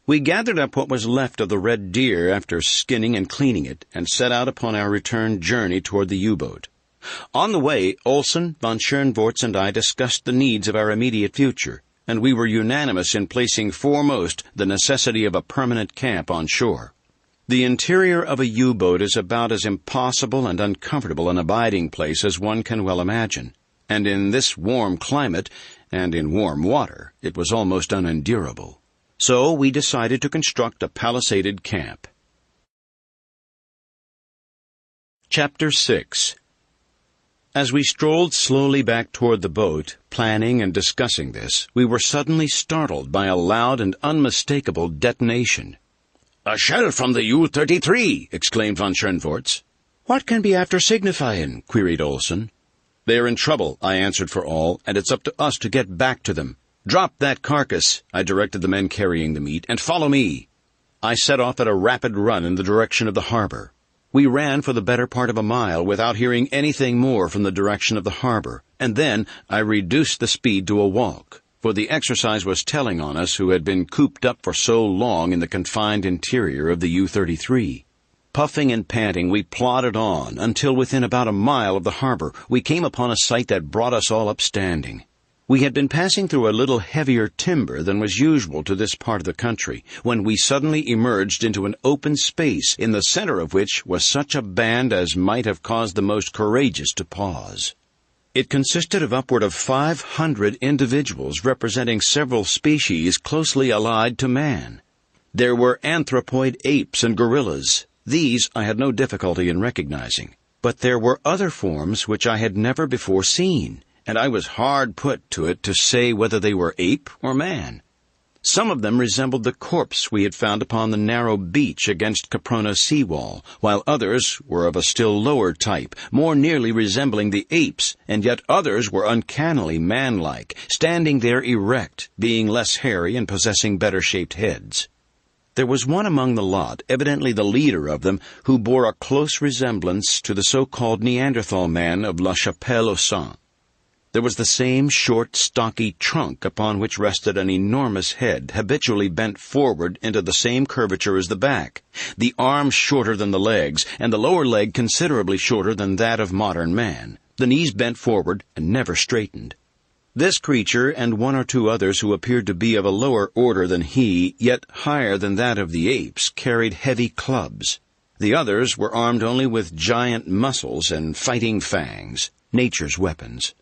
We gathered up what was left of the red deer after skinning and cleaning it, and set out upon our return journey toward the U-boat. On the way, Olsen, von Schoenvorts, and I discussed the needs of our immediate future, and we were unanimous in placing foremost the necessity of a permanent camp on shore. The interior of a U-boat is about as impossible and uncomfortable an abiding place as one can well imagine, and in this warm climate, and in warm water, it was almost unendurable. So we decided to construct a palisaded camp. Chapter 6. As we strolled slowly back toward the boat, planning and discussing this, we were suddenly startled by a loud and unmistakable detonation. "A shell from the U-33!" exclaimed von Schoenvorts. "What can be after signifying?" queried Olsen. "They are in trouble," I answered for all, "and it's up to us to get back to them. Drop that carcass," I directed the men carrying the meat, "and follow me." I set off at a rapid run in the direction of the harbor. We ran for the better part of a mile without hearing anything more from the direction of the harbor, and then I reduced the speed to a walk, for the exercise was telling on us who had been cooped up for so long in the confined interior of the U-33. Puffing and panting, we plodded on until within about a mile of the harbor we came upon a sight that brought us all up standing. We had been passing through a little heavier timber than was usual to this part of the country, when we suddenly emerged into an open space, in the center of which was such a band as might have caused the most courageous to pause. It consisted of upward of 500 individuals representing several species closely allied to man. There were anthropoid apes and gorillas. These I had no difficulty in recognizing, but there were other forms which I had never before seen, and I was hard put to it to say whether they were ape or man. Some of them resembled the corpse we had found upon the narrow beach against Caprona's seawall, while others were of a still lower type, more nearly resembling the apes, and yet others were uncannily man-like, standing there erect, being less hairy and possessing better-shaped heads. There was one among the lot, evidently the leader of them, who bore a close resemblance to the so-called Neanderthal man of La Chapelle-aux-Saints. There was the same short, stocky trunk upon which rested an enormous head, habitually bent forward into the same curvature as the back, the arms shorter than the legs, and the lower leg considerably shorter than that of modern man, the knees bent forward and never straightened. This creature, and one or two others who appeared to be of a lower order than he, yet higher than that of the apes, carried heavy clubs. The others were armed only with giant muscles and fighting fangs, nature's weapons.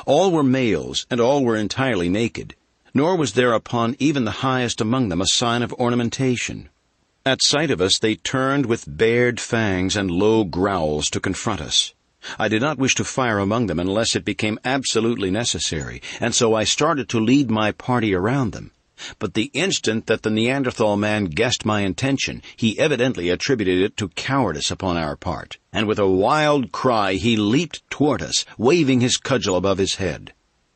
All were males, and all were entirely naked, nor was there upon even the highest among them a sign of ornamentation. At sight of us they turned with bared fangs and low growls to confront us. I did not wish to fire among them unless it became absolutely necessary, and so I started to lead my party around them. But the instant that the Neanderthal man guessed my intention, he evidently attributed it to cowardice upon our part, and with a wild cry he leaped toward us, waving his cudgel above his head.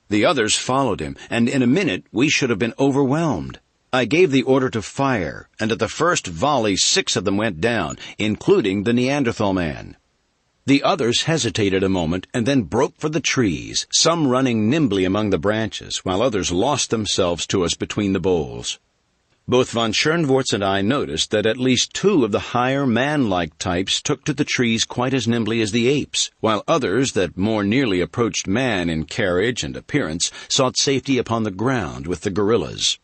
The others followed him, and in a minute we should have been overwhelmed. I gave the order to fire, and at the first volley 6 of them went down, including the Neanderthal man. The others hesitated a moment and then broke for the trees, some running nimbly among the branches, while others lost themselves to us between the boles. Both von Schoenvorts and I noticed that at least 2 of the higher man-like types took to the trees quite as nimbly as the apes, while others that more nearly approached man in carriage and appearance sought safety upon the ground with the gorillas.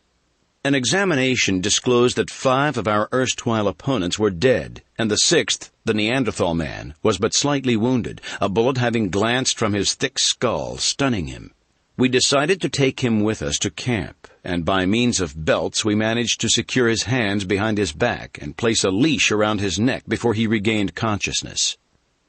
An examination disclosed that 5 of our erstwhile opponents were dead, and the 6th, the Neanderthal man, was but slightly wounded, a bullet having glanced from his thick skull, stunning him. We decided to take him with us to camp, and by means of belts we managed to secure his hands behind his back and place a leash around his neck before he regained consciousness.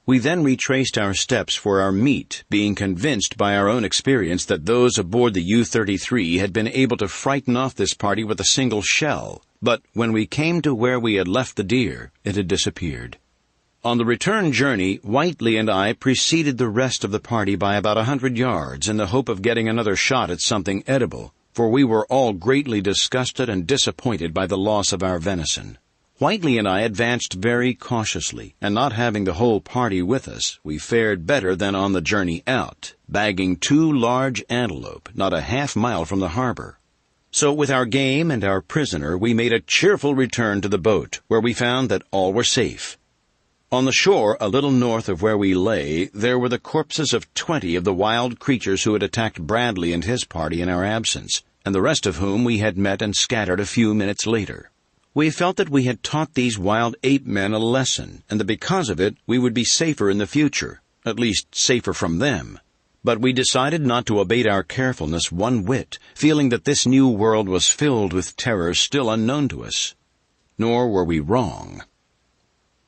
We then retraced our steps for our meat, being convinced by our own experience that those aboard the U-33 had been able to frighten off this party with a single shell, but when we came to where we had left the deer, it had disappeared. On the return journey, Whiteley and I preceded the rest of the party by about 100 yards in the hope of getting another shot at something edible, for we were all greatly disgusted and disappointed by the loss of our venison. Whiteley and I advanced very cautiously, and not having the whole party with us, we fared better than on the journey out, bagging 2 large antelope not a half-mile from the harbor. So with our game and our prisoner, we made a cheerful return to the boat, where we found that all were safe. On the shore, a little north of where we lay, there were the corpses of 20 of the wild creatures who had attacked Bradley and his party in our absence, and the rest of whom we had met and scattered a few minutes later. We felt that we had taught these wild ape men a lesson, and that because of it we would be safer in the future, at least safer from them. But we decided not to abate our carefulness one whit, feeling that this new world was filled with terrors still unknown to us. Nor were we wrong.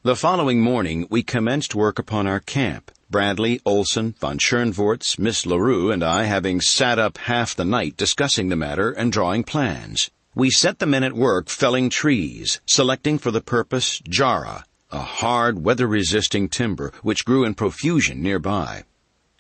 The following morning we commenced work upon our camp, Bradley, Olson, von Schoenvorts, Miss LaRue, and I having sat up half the night discussing the matter and drawing plans. We set the men at work felling trees, selecting for the purpose jarrah, a hard, weather-resisting timber which grew in profusion nearby.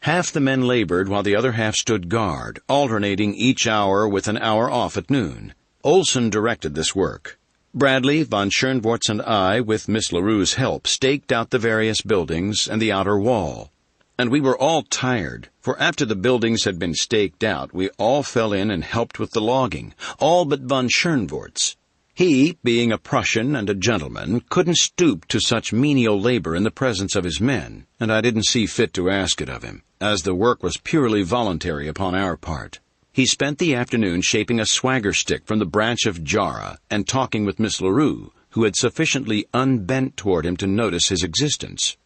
Half the men labored while the other half stood guard, alternating each hour with an hour off at noon. Olson directed this work. Bradley, von Schoenvorts, and I, with Miss LaRue's help, staked out the various buildings and the outer wall. And we were all tired, for after the buildings had been staked out, we all fell in and helped with the logging, all but von Schoenvorts. He, being a Prussian and a gentleman, couldn't stoop to such menial labor in the presence of his men, and I didn't see fit to ask it of him, as the work was purely voluntary upon our part. He spent the afternoon shaping a swagger stick from the branch of Jarrah and talking with Miss LaRue, who had sufficiently unbent toward him to notice his existence.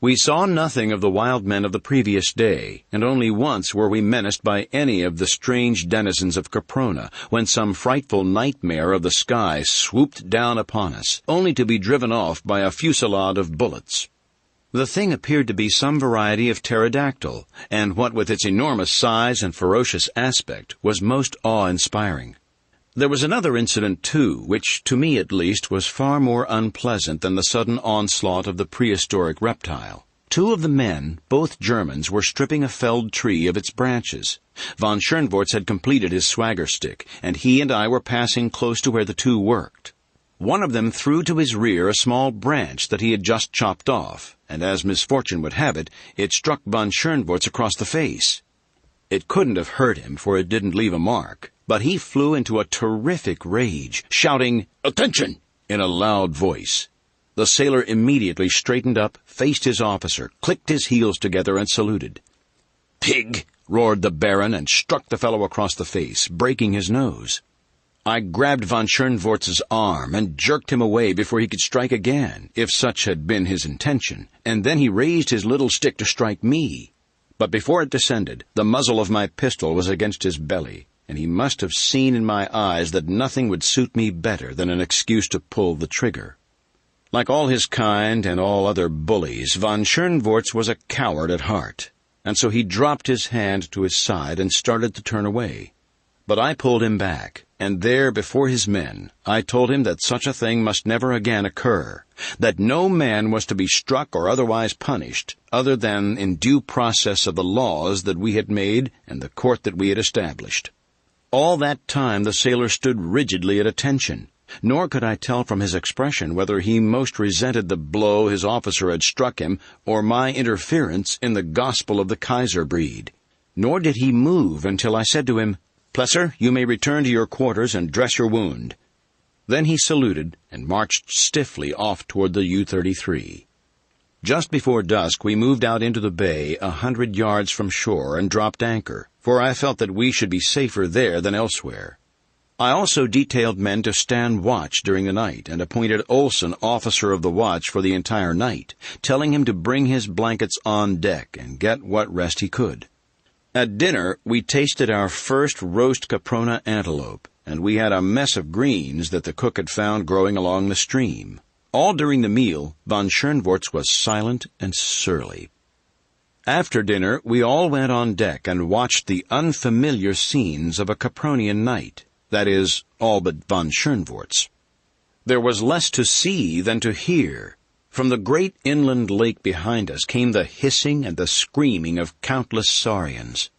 We saw nothing of the wild men of the previous day, and only once were we menaced by any of the strange denizens of Caprona, when some frightful nightmare of the sky swooped down upon us, only to be driven off by a fusillade of bullets. The thing appeared to be some variety of pterodactyl, and what with its enormous size and ferocious aspect was most awe-inspiring. There was another incident, too, which, to me at least, was far more unpleasant than the sudden onslaught of the prehistoric reptile. Two of the men, both Germans, were stripping a felled tree of its branches. Von Schoenvorts had completed his swagger stick, and he and I were passing close to where the two worked. One of them threw to his rear a small branch that he had just chopped off, and as misfortune would have it, it struck von Schoenvorts across the face. It couldn't have hurt him, for it didn't leave a mark, but he flew into a terrific rage, shouting, "Attention!" in a loud voice. The sailor immediately straightened up, faced his officer, clicked his heels together, and saluted. "Pig!" roared the Baron, and struck the fellow across the face, breaking his nose. I grabbed von Schoenvorts' arm and jerked him away before he could strike again, if such had been his intention, and then he raised his little stick to strike me. But before it descended, the muzzle of my pistol was against his belly, and he must have seen in my eyes that nothing would suit me better than an excuse to pull the trigger. Like all his kind and all other bullies, von Schoenvorts was a coward at heart, and so he dropped his hand to his side and started to turn away. But I pulled him back, and there before his men I told him that such a thing must never again occur, that no man was to be struck or otherwise punished, other than in due process of the laws that we had made and the court that we had established. All that time the sailor stood rigidly at attention, nor could I tell from his expression whether he most resented the blow his officer had struck him or my interference in the gospel of the Kaiser breed. Nor did he move until I said to him, "Plesser, you may return to your quarters and dress your wound." Then he saluted and marched stiffly off toward the U-33. Just before dusk we moved out into the bay 100 yards from shore and dropped anchor, for I felt that we should be safer there than elsewhere. I also detailed men to stand watch during the night and appointed Olson officer of the watch for the entire night, telling him to bring his blankets on deck and get what rest he could. At dinner, we tasted our first roast Caprona antelope, and we had a mess of greens that the cook had found growing along the stream. All during the meal, von Schoenvorts was silent and surly. After dinner, we all went on deck and watched the unfamiliar scenes of a Capronian night, that is, all but von Schoenvorts. There was less to see than to hear. From the great inland lake behind us came the hissing and the screaming of countless saurians.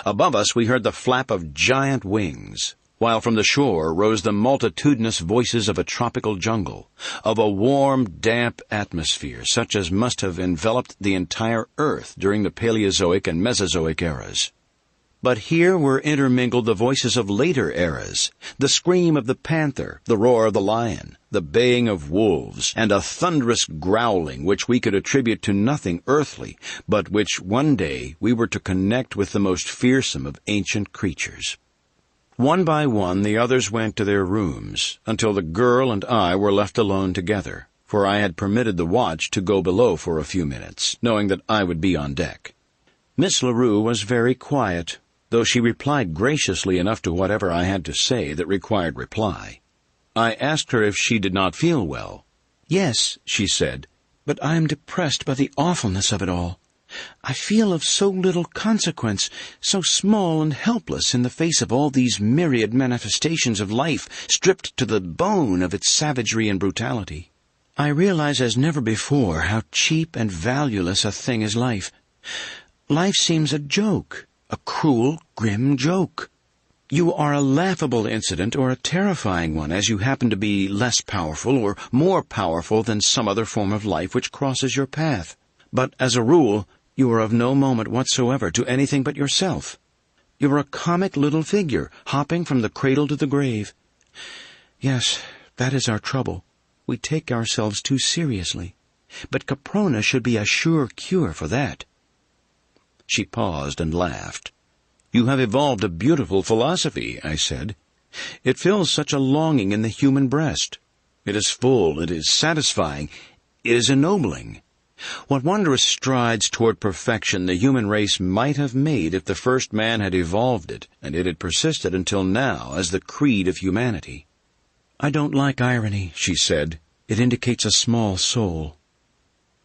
Above us we heard the flap of giant wings, while from the shore rose the multitudinous voices of a tropical jungle, of a warm, damp atmosphere such as must have enveloped the entire earth during the Paleozoic and Mesozoic eras. But here were intermingled the voices of later eras, the scream of the panther, the roar of the lion, the baying of wolves, and a thunderous growling which we could attribute to nothing earthly, but which one day we were to connect with the most fearsome of ancient creatures. One by one the others went to their rooms, until the girl and I were left alone together, for I had permitted the watch to go below for a few minutes, knowing that I would be on deck. Miss LaRue was very quiet, though she replied graciously enough to whatever I had to say that required reply. I asked her if she did not feel well. "Yes," she said, "but I am depressed by the awfulness of it all. I feel of so little consequence, so small and helpless in the face of all these myriad manifestations of life, stripped to the bone of its savagery and brutality. I realize as never before how cheap and valueless a thing is life. Life seems a joke, a cruel, grim joke. You are a laughable incident or a terrifying one, as you happen to be less powerful or more powerful than some other form of life which crosses your path. But as a rule, you are of no moment whatsoever to anything but yourself. You are a comic little figure, hopping from the cradle to the grave. Yes, that is our trouble. We take ourselves too seriously. But Caprona should be a sure cure for that." She paused and laughed. "You have evolved a beautiful philosophy," I said. "It fills such a longing in the human breast. It is full, it is satisfying, it is ennobling. What wondrous strides toward perfection the human race might have made if the first man had evolved it, and it had persisted until now as the creed of humanity." "I don't like irony," she said. "It indicates a small soul."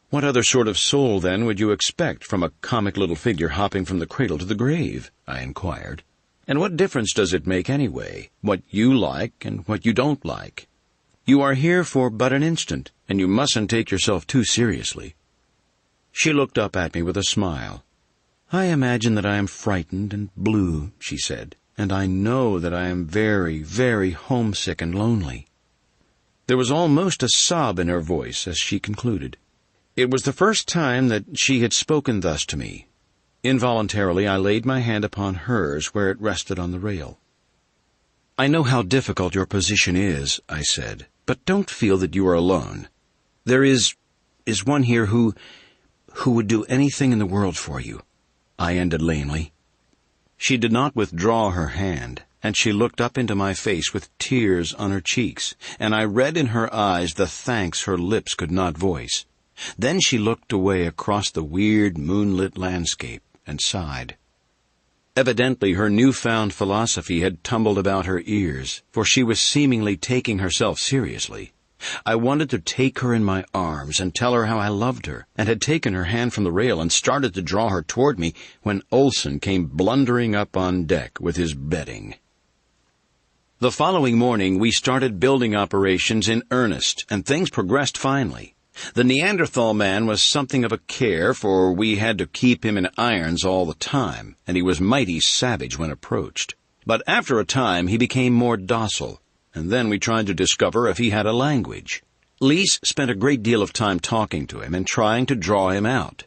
"What other sort of soul, then, would you expect from a comic little figure hopping from the cradle to the grave?" I inquired. "And what difference does it make, anyway, what you like and what you don't like? You are here for but an instant, and you mustn't take yourself too seriously." She looked up at me with a smile. "I imagine that I am frightened and blue," she said, "and I know that I am very, very homesick and lonely." There was almost a sob in her voice as she concluded. It was the first time that she had spoken thus to me. Involuntarily, I laid my hand upon hers where it rested on the rail. "I know how difficult your position is," I said, "but don't feel that you are alone. There is one here who would do anything in the world for you," I ended lamely. She did not withdraw her hand, and she looked up into my face with tears on her cheeks, and I read in her eyes the thanks her lips could not voice. Then she looked away across the weird moonlit landscape and sighed. Evidently her newfound philosophy had tumbled about her ears, for she was seemingly taking herself seriously. I wanted to take her in my arms and tell her how I loved her, and had taken her hand from the rail and started to draw her toward me when Olson came blundering up on deck with his bedding. The following morning we started building operations in earnest, and things progressed finely. The Neanderthal man was something of a care, for we had to keep him in irons all the time, and he was mighty savage when approached. But after a time he became more docile, and then we tried to discover if he had a language. Lise spent a great deal of time talking to him and trying to draw him out,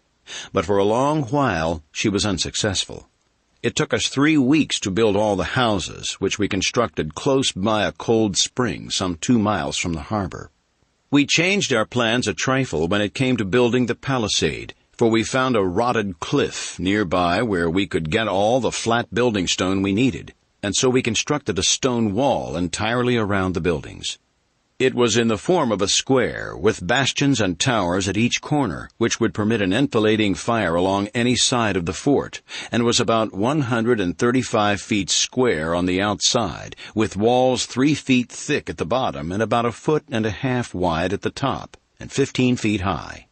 but for a long while she was unsuccessful. It took us 3 weeks to build all the houses, which we constructed close by a cold spring some 2 miles from the harbor. We changed our plans a trifle when it came to building the palisade, for we found a rotted cliff nearby where we could get all the flat building stone we needed, and so we constructed a stone wall entirely around the buildings. It was in the form of a square, with bastions and towers at each corner, which would permit an enfilading fire along any side of the fort, and was about 135 feet square on the outside, with walls 3 feet thick at the bottom and about 1.5 feet wide at the top, and 15 feet high.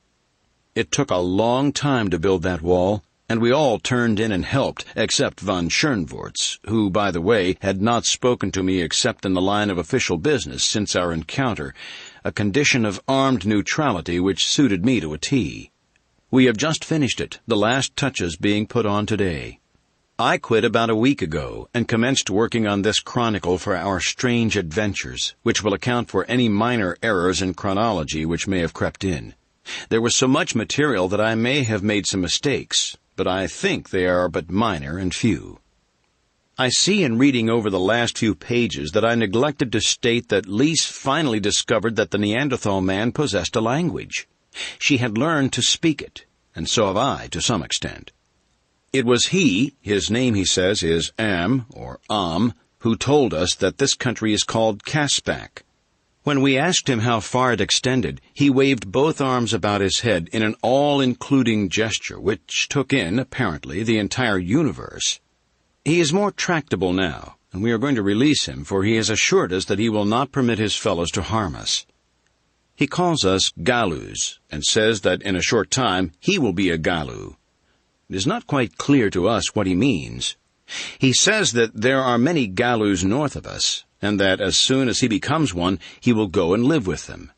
It took a long time to build that wall, and we all turned in and helped, except von Schoenvorts, who, by the way, had not spoken to me except in the line of official business since our encounter, a condition of armed neutrality which suited me to a T. We have just finished it, the last touches being put on today. I quit about a week ago and commenced working on this chronicle for our strange adventures, which will account for any minor errors in chronology which may have crept in. There was so much material that I may have made some mistakes, but I think they are but minor and few. I see in reading over the last few pages that I neglected to state that Lise finally discovered that the Neanderthal man possessed a language. She had learned to speak it, and so have I to some extent. It was he, his name he says is Am, or Am, who told us that this country is called Caspak. When we asked him how far it extended, he waved both arms about his head in an all-including gesture which took in, apparently, the entire universe. He is more tractable now, and we are going to release him, for he has assured us that he will not permit his fellows to harm us. He calls us Galus, and says that in a short time he will be a Galu. It is not quite clear to us what he means. He says that there are many Galus north of us, and that as soon as he becomes one, he will go and live with them.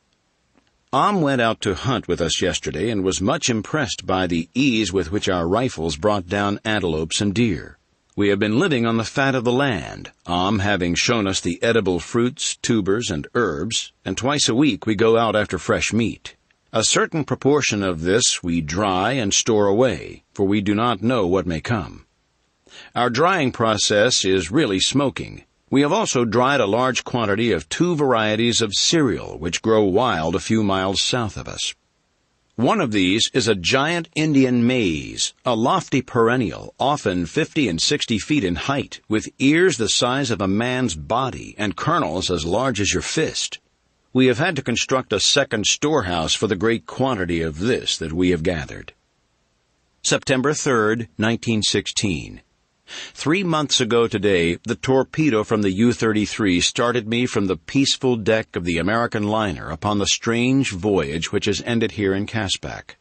Am went out to hunt with us yesterday and was much impressed by the ease with which our rifles brought down antelopes and deer. We have been living on the fat of the land, having shown us the edible fruits, tubers, and herbs, and twice a week we go out after fresh meat. A certain proportion of this we dry and store away, for we do not know what may come. Our drying process is really smoking. We have also dried a large quantity of 2 varieties of cereal which grow wild a few miles south of us. One of these is a giant Indian maize, a lofty perennial, often 50 and 60 feet in height, with ears the size of a man's body and kernels as large as your fist. We have had to construct a second storehouse for the great quantity of this that we have gathered. September 3rd, 1916. 3 months ago today, the torpedo from the U-33 started me from the peaceful deck of the American liner upon the strange voyage which has ended here in Caspak.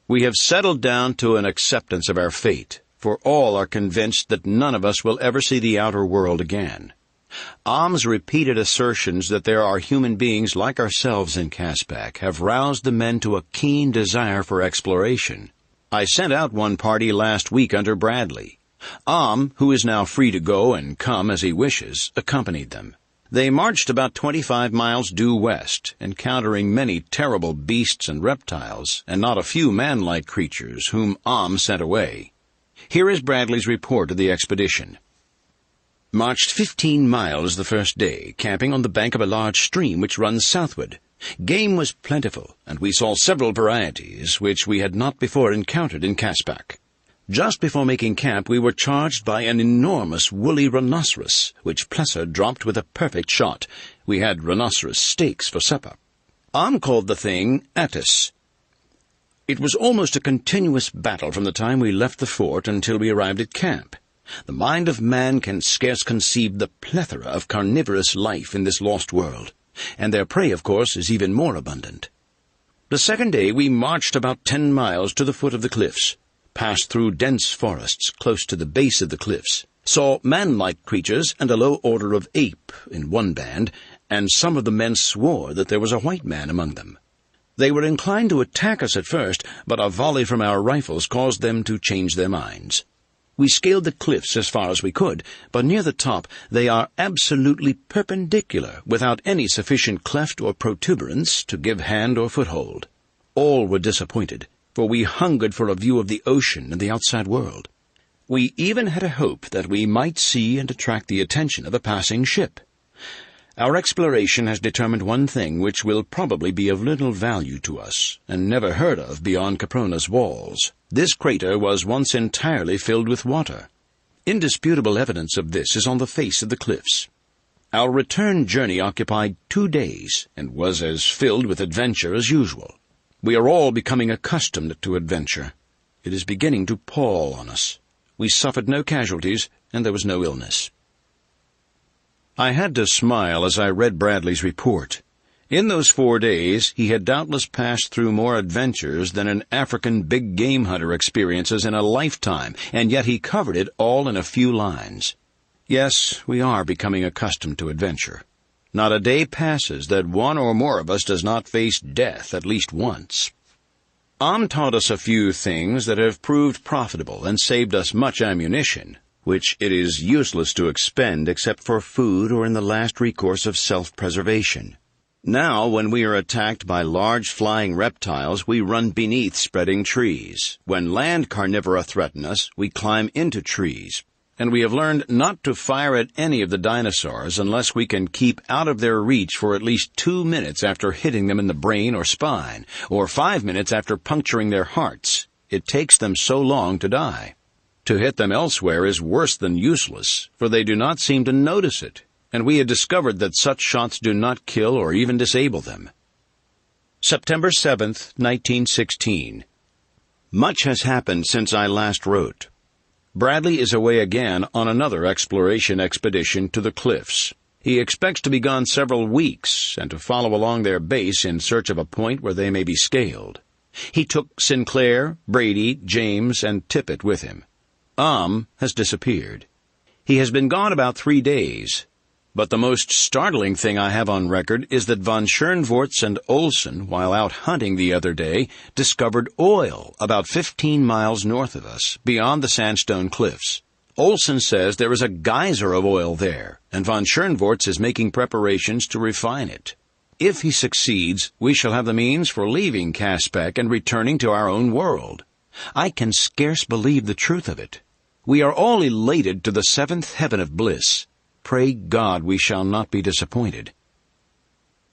We have settled down to an acceptance of our fate, for all are convinced that none of us will ever see the outer world again. Am's repeated assertions that there are human beings like ourselves in Caspak have roused the men to a keen desire for exploration. I sent out one party last week under Bradley. Who is now free to go and come as he wishes, accompanied them. They marched about 25 miles due west, encountering many terrible beasts and reptiles, and not a few man-like creatures whom sent away. Here is Bradley's report of the expedition. Marched 15 miles the first day, camping on the bank of a large stream which runs southward. Game was plentiful, and we saw several varieties which we had not before encountered in Caspak. Just before making camp, we were charged by an enormous woolly rhinoceros, which Plesser dropped with a perfect shot. We had rhinoceros steaks for supper. Called the thing Attis. It was almost a continuous battle from the time we left the fort until we arrived at camp. The mind of man can scarce conceive the plethora of carnivorous life in this lost world, and their prey, of course, is even more abundant. The second day we marched about 10 miles to the foot of the cliffs, passed through dense forests close to the base of the cliffs, saw man-like creatures and a low order of ape in one band, and some of the men swore that there was a white man among them. They were inclined to attack us at first, but a volley from our rifles caused them to change their minds. We scaled the cliffs as far as we could, but near the top they are absolutely perpendicular, without any sufficient cleft or protuberance to give hand or foothold. All were disappointed, for we hungered for a view of the ocean and the outside world. We even had a hope that we might see and attract the attention of a passing ship. Our exploration has determined one thing which will probably be of little value to us, and never heard of beyond Caprona's walls. This crater was once entirely filled with water. Indisputable evidence of this is on the face of the cliffs. Our return journey occupied 2 days, and was as filled with adventure as usual. We are all becoming accustomed to adventure. It is beginning to pall on us. We suffered no casualties, and there was no illness. I had to smile as I read Bradley's report. In those 4 days, he had doubtless passed through more adventures than an African big game hunter experiences in a lifetime, and yet he covered it all in a few lines. Yes, we are becoming accustomed to adventure. Not a day passes that one or more of us does not face death at least once. Taught us a few things that have proved profitable and saved us much ammunition, which it is useless to expend except for food or in the last recourse of self-preservation. Now, when we are attacked by large flying reptiles, we run beneath spreading trees. When land carnivora threaten us, we climb into trees. And we have learned not to fire at any of the dinosaurs unless we can keep out of their reach for at least 2 minutes after hitting them in the brain or spine, or 5 minutes after puncturing their hearts. It takes them so long to die. To hit them elsewhere is worse than useless, for they do not seem to notice it, and we had discovered that such shots do not kill or even disable them. September 7th, 1916. Much has happened since I last wrote. Bradley is away again on another exploration expedition to the cliffs. He expects to be gone several weeks and to follow along their base in search of a point where they may be scaled. He took Sinclair, Brady, James, and Tippett with him. Has disappeared. He has been gone about 3 days, but the most startling thing I have on record is that von Schoenvorts and Olsen, while out hunting the other day, discovered oil about 15 miles north of us, beyond the sandstone cliffs. Olson says there is a geyser of oil there, and von Schoenvorts is making preparations to refine it. If he succeeds, we shall have the means for leaving Caspak and returning to our own world. I can scarce believe the truth of it. We are all elated to the seventh heaven of bliss. Pray God we shall not be disappointed.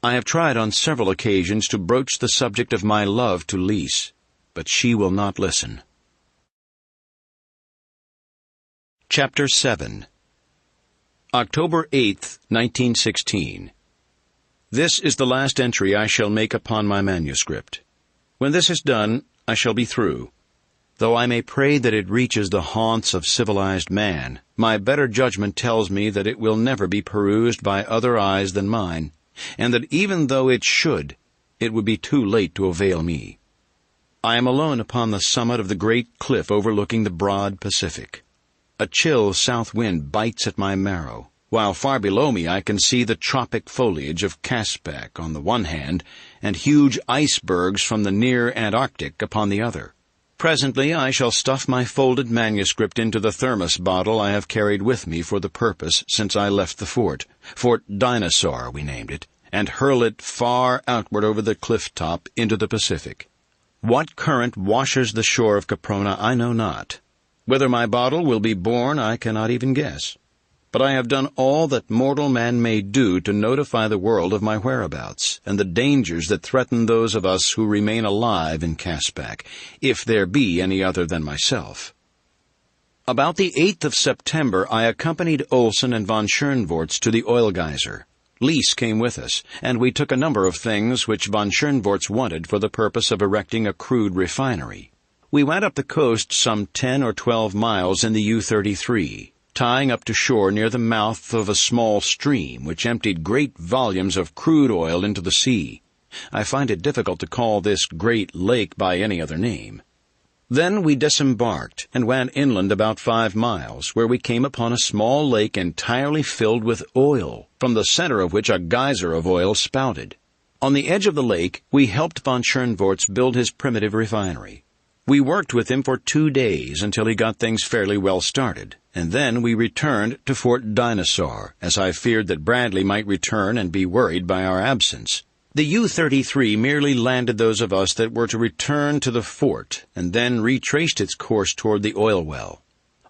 I have tried on several occasions to broach the subject of my love to Lise, but she will not listen. Chapter 7. October 8th, 1916. This is the last entry I shall make upon my manuscript. When this is done, I shall be through. Though I may pray that it reaches the haunts of civilized man, my better judgment tells me that it will never be perused by other eyes than mine, and that even though it should, it would be too late to avail me. I am alone upon the summit of the great cliff overlooking the broad Pacific. A chill south wind bites at my marrow, while far below me I can see the tropic foliage of Caspak on the one hand, and huge icebergs from the near Antarctic upon the other. Presently I shall stuff my folded manuscript into the thermos bottle I have carried with me for the purpose since I left the fort, Fort Dinosaur we named it, and hurl it far outward over the cliff top into the Pacific. What current washes the shore of Caprona I know not. Whether my bottle will be borne I cannot even guess. But I have done all that mortal man may do to notify the world of my whereabouts, and the dangers that threaten those of us who remain alive in Caspak, if there be any other than myself. About the 8th of September I accompanied Olson and von Schoenvorts to the oil geyser. Lise came with us, and we took a number of things which von Schoenvorts wanted for the purpose of erecting a crude refinery. We went up the coast some 10 or 12 miles in the U-33, tying up to shore near the mouth of a small stream which emptied great volumes of crude oil into the sea. I find it difficult to call this great lake by any other name. Then we disembarked and went inland about 5 miles, where we came upon a small lake entirely filled with oil, from the center of which a geyser of oil spouted. On the edge of the lake, we helped von Schoenvorts build his primitive refinery. We worked with him for 2 days until he got things fairly well started, and then we returned to Fort Dinosaur, as I feared that Bradley might return and be worried by our absence. The U-33 merely landed those of us that were to return to the fort, and then retraced its course toward the oil well.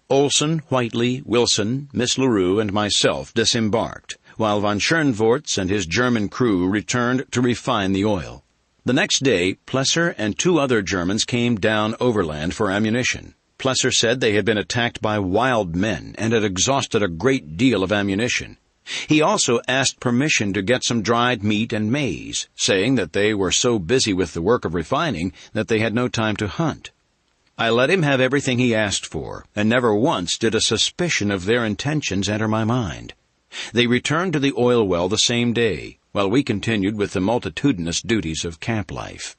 Olson, Whiteley, Wilson, Miss LaRue, and myself disembarked, while von Schoenvorts and his German crew returned to refine the oil. The next day, Plesser and 2 other Germans came down overland for ammunition. Plesser said they had been attacked by wild men and had exhausted a great deal of ammunition. He also asked permission to get some dried meat and maize, saying that they were so busy with the work of refining that they had no time to hunt. I let him have everything he asked for, and never once did a suspicion of their intentions enter my mind. They returned to the oil well the same day, while we continued with the multitudinous duties of camp life.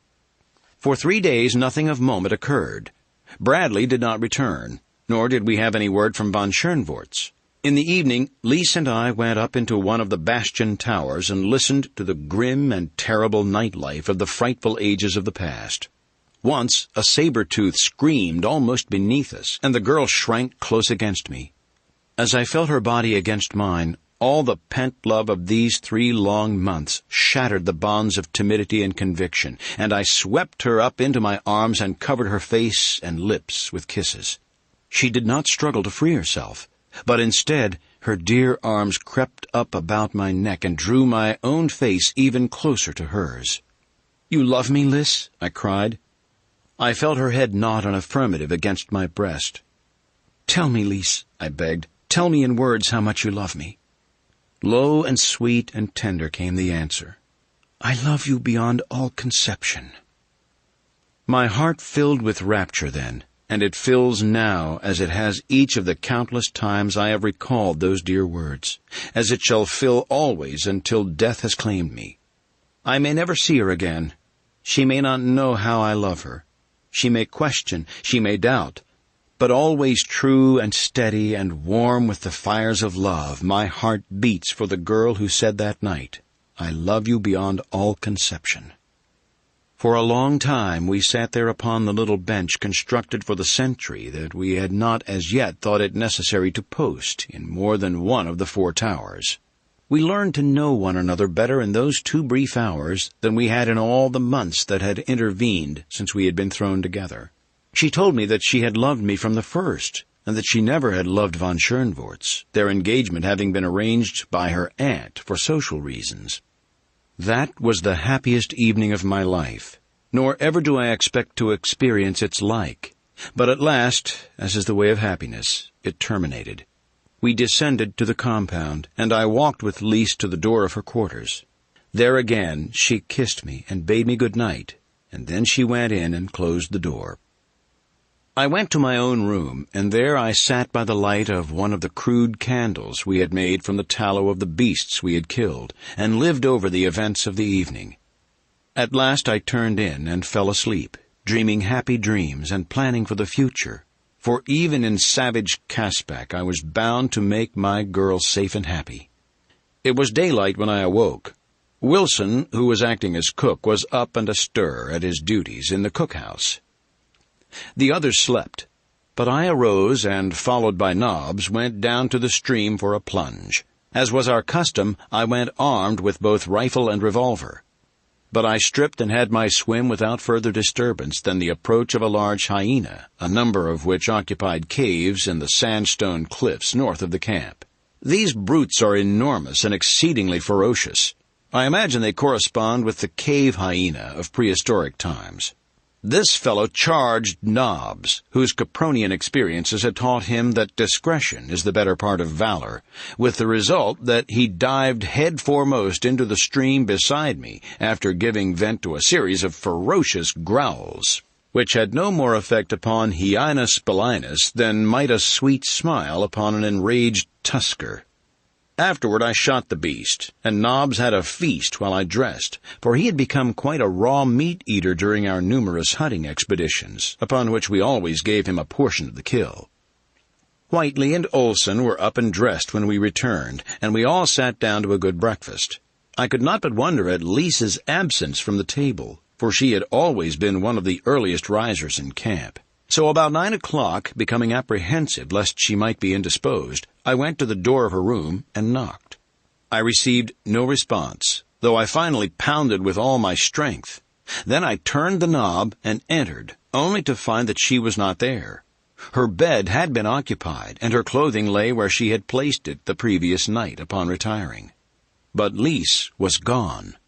For 3 days nothing of moment occurred. Bradley did not return, nor did we have any word from von Schoenvorts. In the evening, Lise and I went up into one of the bastion towers and listened to the grim and terrible nightlife of the frightful ages of the past. Once a saber-tooth screamed almost beneath us, and the girl shrank close against me. As I felt her body against mine, all the pent love of these 3 long months shattered the bonds of timidity and conviction, and I swept her up into my arms and covered her face and lips with kisses. She did not struggle to free herself, but instead her dear arms crept up about my neck and drew my own face even closer to hers. "You love me, Lise?" I cried. I felt her head nod an affirmative against my breast. "Tell me, Lise," I begged. "Tell me in words how much you love me." Low and sweet and tender came the answer. "I love you beyond all conception." My heart filled with rapture then, and it fills now as it has each of the countless times I have recalled those dear words, as it shall fill always until death has claimed me. I may never see her again. She may not know how I love her. She may question, she may doubt, but always true and steady and warm with the fires of love, my heart beats for the girl who said that night, "I love you beyond all conception." For a long time we sat there upon the little bench constructed for the sentry that we had not as yet thought it necessary to post in more than one of the 4 towers. We learned to know one another better in those 2 brief hours than we had in all the months that had intervened since we had been thrown together. She told me that she had loved me from the first, and that she never had loved von Schoenvorts, their engagement having been arranged by her aunt for social reasons. That was the happiest evening of my life, nor ever do I expect to experience its like. But at last, as is the way of happiness, it terminated. We descended to the compound, and I walked with Lise to the door of her quarters. There again she kissed me and bade me good night, and then she went in and closed the door. I went to my own room, and there I sat by the light of one of the crude candles we had made from the tallow of the beasts we had killed, and lived over the events of the evening. At last I turned in and fell asleep, dreaming happy dreams and planning for the future, for even in savage Caspak I was bound to make my girl safe and happy. It was daylight when I awoke. Wilson, who was acting as cook, was up and astir at his duties in the cookhouse. The others slept, but I arose and, followed by Nobbs, went down to the stream for a plunge. As was our custom, I went armed with both rifle and revolver. But I stripped and had my swim without further disturbance than the approach of a large hyena, a number of which occupied caves in the sandstone cliffs north of the camp. These brutes are enormous and exceedingly ferocious. I imagine they correspond with the cave hyena of prehistoric times. This fellow charged Nobbs, whose Capronian experiences had taught him that discretion is the better part of valor, with the result that he dived head foremost into the stream beside me after giving vent to a series of ferocious growls, which had no more effect upon Hyaenus Belinus than might a sweet smile upon an enraged tusker. Afterward I shot the beast, and Nobbs had a feast while I dressed, for he had become quite a raw meat-eater during our numerous hunting expeditions, upon which we always gave him a portion of the kill. Whiteley and Olson were up and dressed when we returned, and we all sat down to a good breakfast. I could not but wonder at Lisa's absence from the table, for she had always been one of the earliest risers in camp. So about 9 o'clock, becoming apprehensive lest she might be indisposed, I went to the door of her room and knocked. I received no response, though I finally pounded with all my strength. Then I turned the knob and entered, only to find that she was not there. Her bed had been occupied, and her clothing lay where she had placed it the previous night upon retiring. But Lise was gone.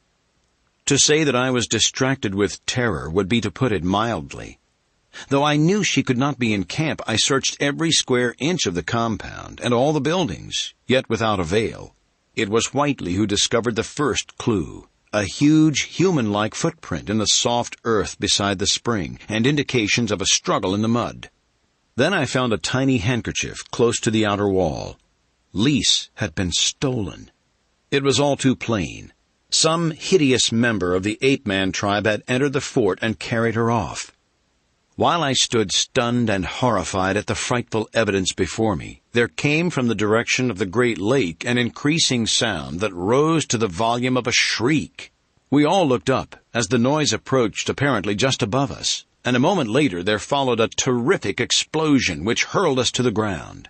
To say that I was distracted with terror would be to put it mildly. Though I knew she could not be in camp, I searched every square inch of the compound and all the buildings, yet without avail. It was Whiteley who discovered the first clue, a huge human-like footprint in the soft earth beside the spring, and indications of a struggle in the mud. Then I found a tiny handkerchief close to the outer wall. Lise had been stolen. It was all too plain. Some hideous member of the ape-man tribe had entered the fort and carried her off. While I stood stunned and horrified at the frightful evidence before me, there came from the direction of the great lake an increasing sound that rose to the volume of a shriek. We all looked up, as the noise approached apparently just above us, and a moment later there followed a terrific explosion which hurled us to the ground.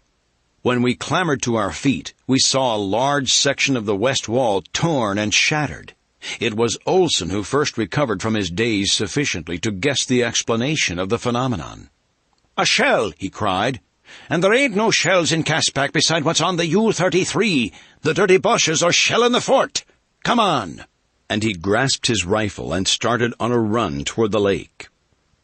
When we clambered to our feet, we saw a large section of the west wall torn and shattered. It was Olson who first recovered from his daze sufficiently to guess the explanation of the phenomenon. "A shell!" he cried. "And there ain't no shells in Caspak beside what's on the U-33. The dirty Boches are shelling the fort. Come on!" And he grasped his rifle and started on a run toward the lake.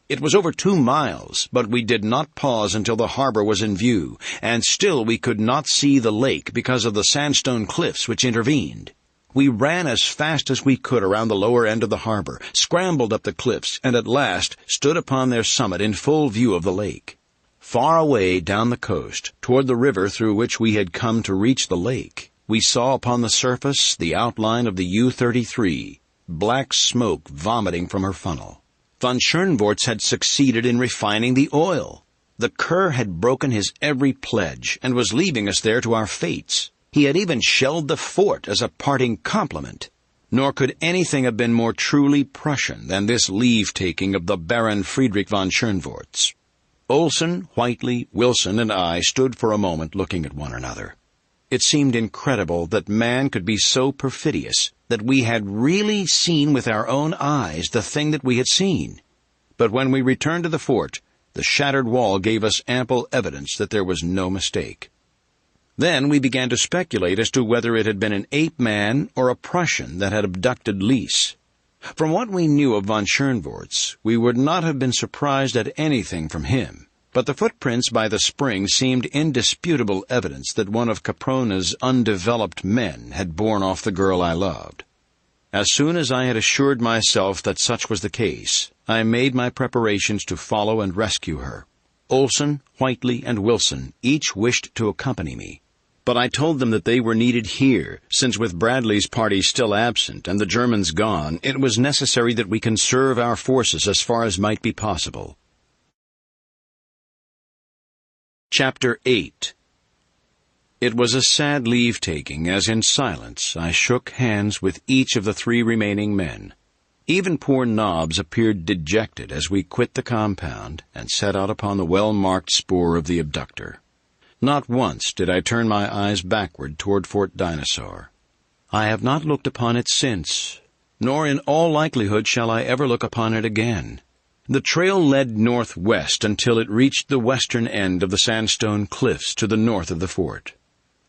It was over 2 miles, but we did not pause until the harbor was in view, and still we could not see the lake because of the sandstone cliffs which intervened. We ran as fast as we could around the lower end of the harbor, scrambled up the cliffs, and at last stood upon their summit in full view of the lake. Far away down the coast, toward the river through which we had come to reach the lake, we saw upon the surface the outline of the U-33, black smoke vomiting from her funnel. Von Schoenvorts had succeeded in refining the oil. The cur had broken his every pledge and was leaving us there to our fates. He had even shelled the fort as a parting compliment. Nor could anything have been more truly Prussian than this leave-taking of the Baron Friedrich von Schönwartz. Olson, Whiteley, Wilson, and I stood for a moment looking at one another. It seemed incredible that man could be so perfidious, that we had really seen with our own eyes the thing that we had seen. But when we returned to the fort, the shattered wall gave us ample evidence that there was no mistake. Then we began to speculate as to whether it had been an ape-man or a Prussian that had abducted Lise. From what we knew of von Schönwartz, we would not have been surprised at anything from him, but the footprints by the spring seemed indisputable evidence that one of Caprona's undeveloped men had borne off the girl I loved. As soon as I had assured myself that such was the case, I made my preparations to follow and rescue her. Olson, Whiteley, and Wilson each wished to accompany me, but I told them that they were needed here, since with Bradley's party still absent and the Germans gone, it was necessary that we conserve our forces as far as might be possible. Chapter 8. It was a sad leave-taking, as in silence I shook hands with each of the 3 remaining men. Even poor Nobbs appeared dejected as we quit the compound and set out upon the well-marked spoor of the abductor. Not once did I turn my eyes backward toward Fort Dinosaur. I have not looked upon it since, nor in all likelihood shall I ever look upon it again. The trail led northwest until it reached the western end of the sandstone cliffs to the north of the fort.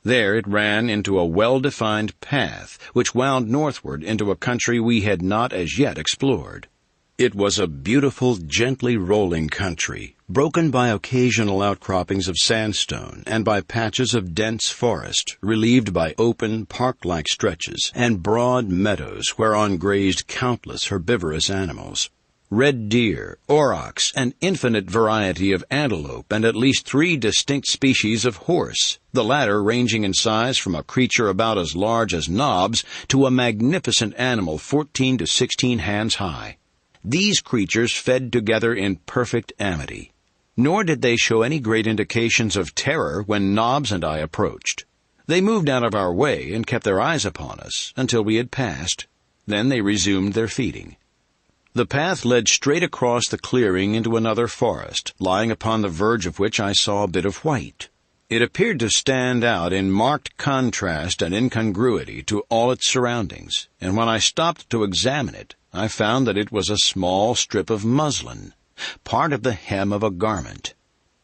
There it ran into a well-defined path which wound northward into a country we had not as yet explored. It was a beautiful, gently rolling country, broken by occasional outcroppings of sandstone and by patches of dense forest, relieved by open, park-like stretches and broad meadows whereon grazed countless herbivorous animals. Red deer, aurochs, an infinite variety of antelope, and at least 3 distinct species of horse, the latter ranging in size from a creature about as large as Nobbs to a magnificent animal 14 to 16 hands high. These creatures fed together in perfect amity, nor did they show any great indications of terror when Nobbs and I approached. They moved out of our way and kept their eyes upon us until we had passed. Then they resumed their feeding. The path led straight across the clearing into another forest, lying upon the verge of which I saw a bit of white. It appeared to stand out in marked contrast and incongruity to all its surroundings, and when I stopped to examine it, I found that it was a small strip of muslin, part of the hem of a garment.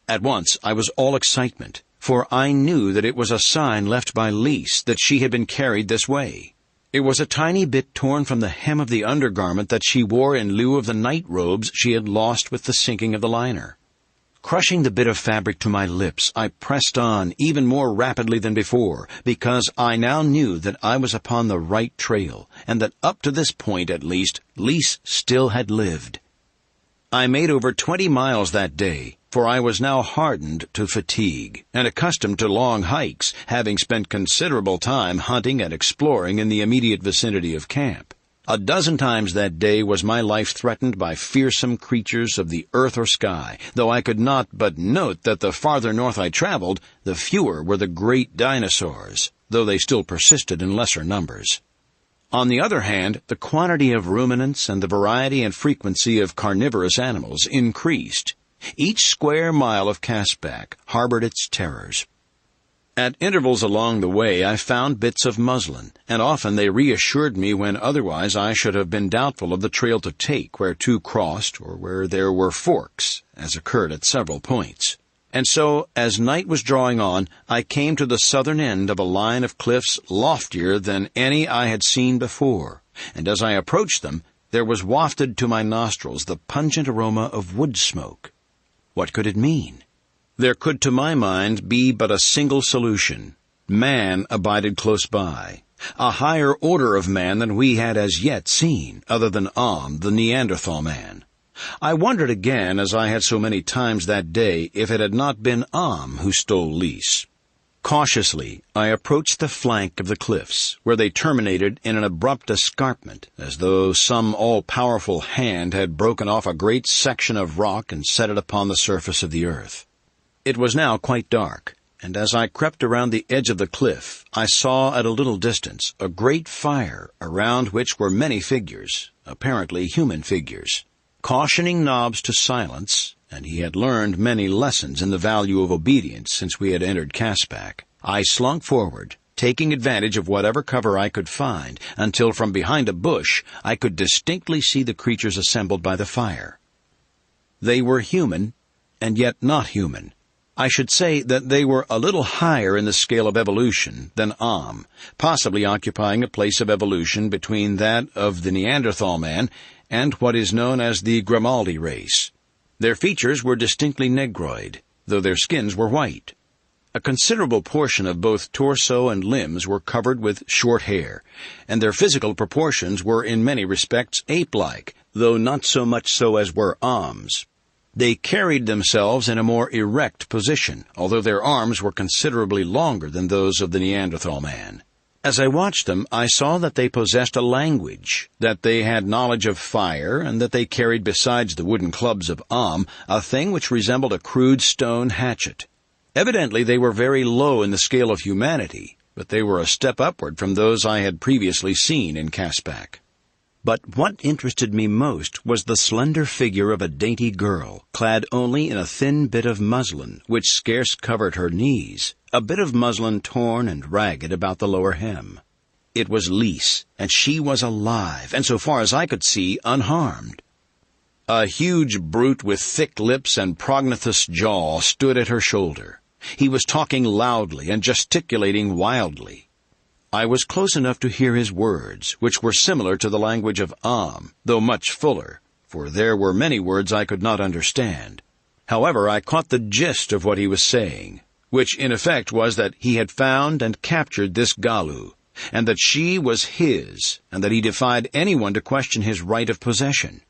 At once I was all excitement, for I knew that it was a sign left by Lise that she had been carried this way. It was a tiny bit torn from the hem of the undergarment that she wore in lieu of the night robes she had lost with the sinking of the liner. Crushing the bit of fabric to my lips, I pressed on even more rapidly than before, because I now knew that I was upon the right trail, and that up to this point at least, Lise still had lived. I made over 20 miles that day, for I was now hardened to fatigue, and accustomed to long hikes, having spent considerable time hunting and exploring in the immediate vicinity of camp. A dozen times that day was my life threatened by fearsome creatures of the earth or sky, though I could not but note that the farther north I traveled, the fewer were the great dinosaurs, though they still persisted in lesser numbers. On the other hand, the quantity of ruminants and the variety and frequency of carnivorous animals increased. Each square mile of castback harbored its terrors. At intervals along the way I found bits of muslin, and often they reassured me when otherwise I should have been doubtful of the trail to take where 2 crossed or where there were forks, as occurred at several points. And so, as night was drawing on, I came to the southern end of a line of cliffs loftier than any I had seen before, and as I approached them, there was wafted to my nostrils the pungent aroma of wood smoke. What could it mean? There could, to my mind, be but a single solution. Man abided close by, a higher order of man than we had as yet seen, other than the Neanderthal man. I wondered again, as I had so many times that day, if it had not been who stole Lise. Cautiously, I approached the flank of the cliffs, where they terminated in an abrupt escarpment, as though some all-powerful hand had broken off a great section of rock and set it upon the surface of the earth. It was now quite dark, and as I crept around the edge of the cliff, I saw at a little distance a great fire around which were many figures, apparently human figures, cautioning Nobbs to silence, and he had learned many lessons in the value of obedience since we had entered Caspak. I slunk forward, taking advantage of whatever cover I could find, until from behind a bush I could distinctly see the creatures assembled by the fire. They were human, and yet not human. I should say that they were a little higher in the scale of evolution than possibly occupying a place of evolution between that of the Neanderthal man and what is known as the Grimaldi race. Their features were distinctly negroid, though their skins were white. A considerable portion of both torso and limbs were covered with short hair, and their physical proportions were in many respects ape-like, though not so much so as were Ahm's. They carried themselves in a more erect position, although their arms were considerably longer than those of the Neanderthal man. As I watched them, I saw that they possessed a language, that they had knowledge of fire, and that they carried besides the wooden clubs of a thing which resembled a crude stone hatchet. Evidently they were very low in the scale of humanity, but they were a step upward from those I had previously seen in Caspak. But what interested me most was the slender figure of a dainty girl, clad only in a thin bit of muslin, which scarce covered her knees, a bit of muslin torn and ragged about the lower hem. It was Lise, and she was alive, and so far as I could see, unharmed. A huge brute with thick lips and prognathous jaw stood at her shoulder. He was talking loudly and gesticulating wildly. I was close enough to hear his words, which were similar to the language of though much fuller, for there were many words I could not understand. However, I caught the gist of what he was saying, which in effect was that he had found and captured this Galu, and that she was his, and that he defied anyone to question his right of possession.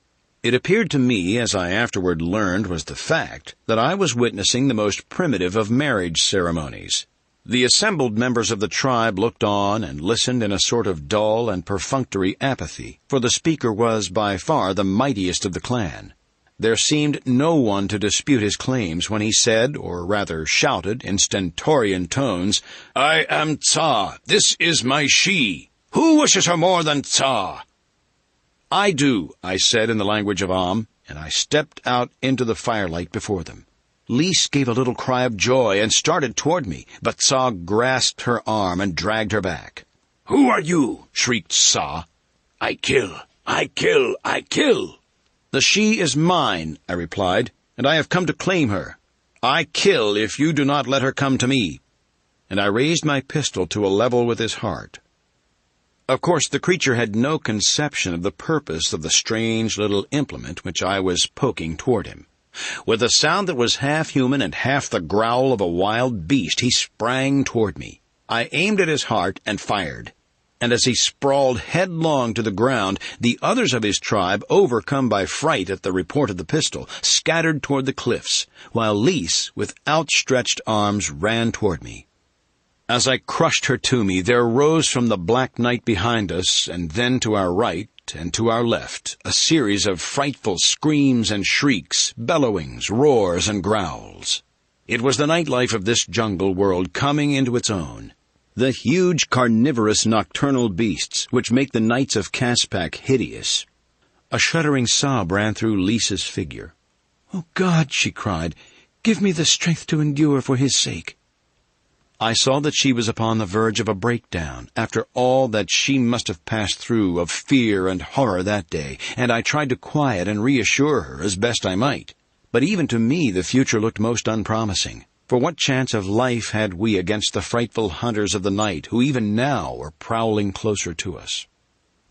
It appeared to me, as I afterward learned was the fact, that I was witnessing the most primitive of marriage ceremonies. The assembled members of the tribe looked on and listened in a sort of dull and perfunctory apathy, for the speaker was by far the mightiest of the clan. There seemed no one to dispute his claims when he said, or rather shouted, in stentorian tones, "I am Tsa. This is my she. Who wishes her more than Tsa?" "I do," I said in the language of and I stepped out into the firelight before them. Lise gave a little cry of joy and started toward me, but Tsa grasped her arm and dragged her back. "Who are you?" shrieked Tsa. "I kill, I kill, I kill." "The she is mine," I replied, "and I have come to claim her. I kill if you do not let her come to me." And I raised my pistol to a level with his heart. Of course, the creature had no conception of the purpose of the strange little implement which I was poking toward him. With a sound that was half human and half the growl of a wild beast, he sprang toward me. I aimed at his heart and fired. And as he sprawled headlong to the ground, the others of his tribe, overcome by fright at the report of the pistol, scattered toward the cliffs, while Lise, with outstretched arms, ran toward me. As I crushed her to me, there rose from the black night behind us, and then to our right and to our left, a series of frightful screams and shrieks, bellowings, roars, and growls. It was the nightlife of this jungle world coming into its own. The huge carnivorous nocturnal beasts which make the nights of Caspak hideous. A shuddering sob ran through Lisa's figure. "Oh, God," she cried, "give me the strength to endure for his sake." I saw that she was upon the verge of a breakdown, after all that she must have passed through of fear and horror that day, and I tried to quiet and reassure her as best I might. But even to me the future looked most unpromising, for what chance of life had we against the frightful hunters of the night, who even now were prowling closer to us?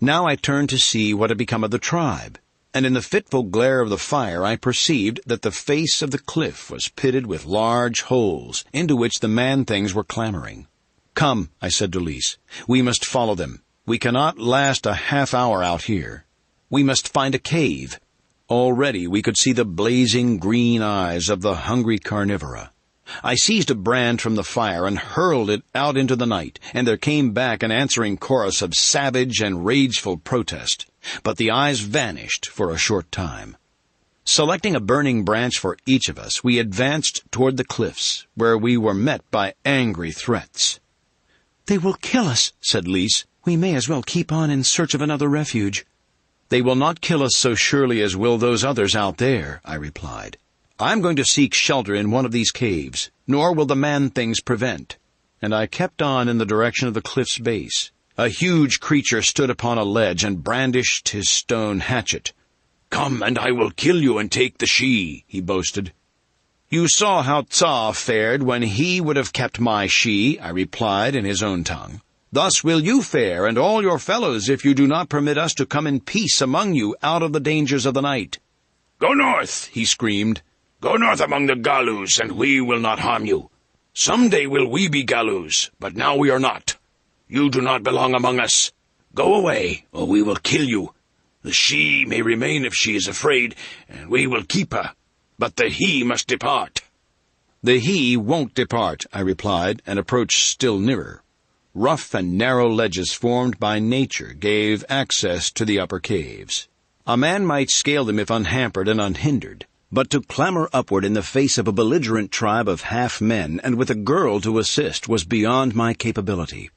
Now I turned to see what had become of the tribe, and in the fitful glare of the fire I perceived that the face of the cliff was pitted with large holes, into which the man-things were clambering. "Come," I said to Lise, "we must follow them. We cannot last a half-hour out here. We must find a cave." Already we could see the blazing green eyes of the hungry carnivora. I seized a brand from the fire and hurled it out into the night, and there came back an answering chorus of savage and rageful protest. But the eyes vanished for a short time. Selecting a burning branch for each of us, we advanced toward the cliffs, where we were met by angry threats. "They will kill us," said Lise. "We may as well keep on in search of another refuge." "They will not kill us so surely as will those others out there," I replied. "I'm going to seek shelter in one of these caves, nor will the man-things prevent." And I kept on in the direction of the cliff's base. A huge creature stood upon a ledge and brandished his stone hatchet. "Come, and I will kill you and take the she," he boasted. "You saw how Tsa fared when he would have kept my she," I replied in his own tongue. "Thus will you fare, and all your fellows, if you do not permit us to come in peace among you out of the dangers of the night." "Go north," he screamed. "Go north among the Galus, and we will not harm you. Some day will we be Galus, but now we are not. You do not belong among us. Go away, or we will kill you. The she may remain if she is afraid, and we will keep her, but the he must depart." "The he won't depart," I replied, and approached still nearer. Rough and narrow ledges formed by nature gave access to the upper caves. A man might scale them if unhampered and unhindered, but to clamber upward in the face of a belligerent tribe of half-men and with a girl to assist was beyond my capability.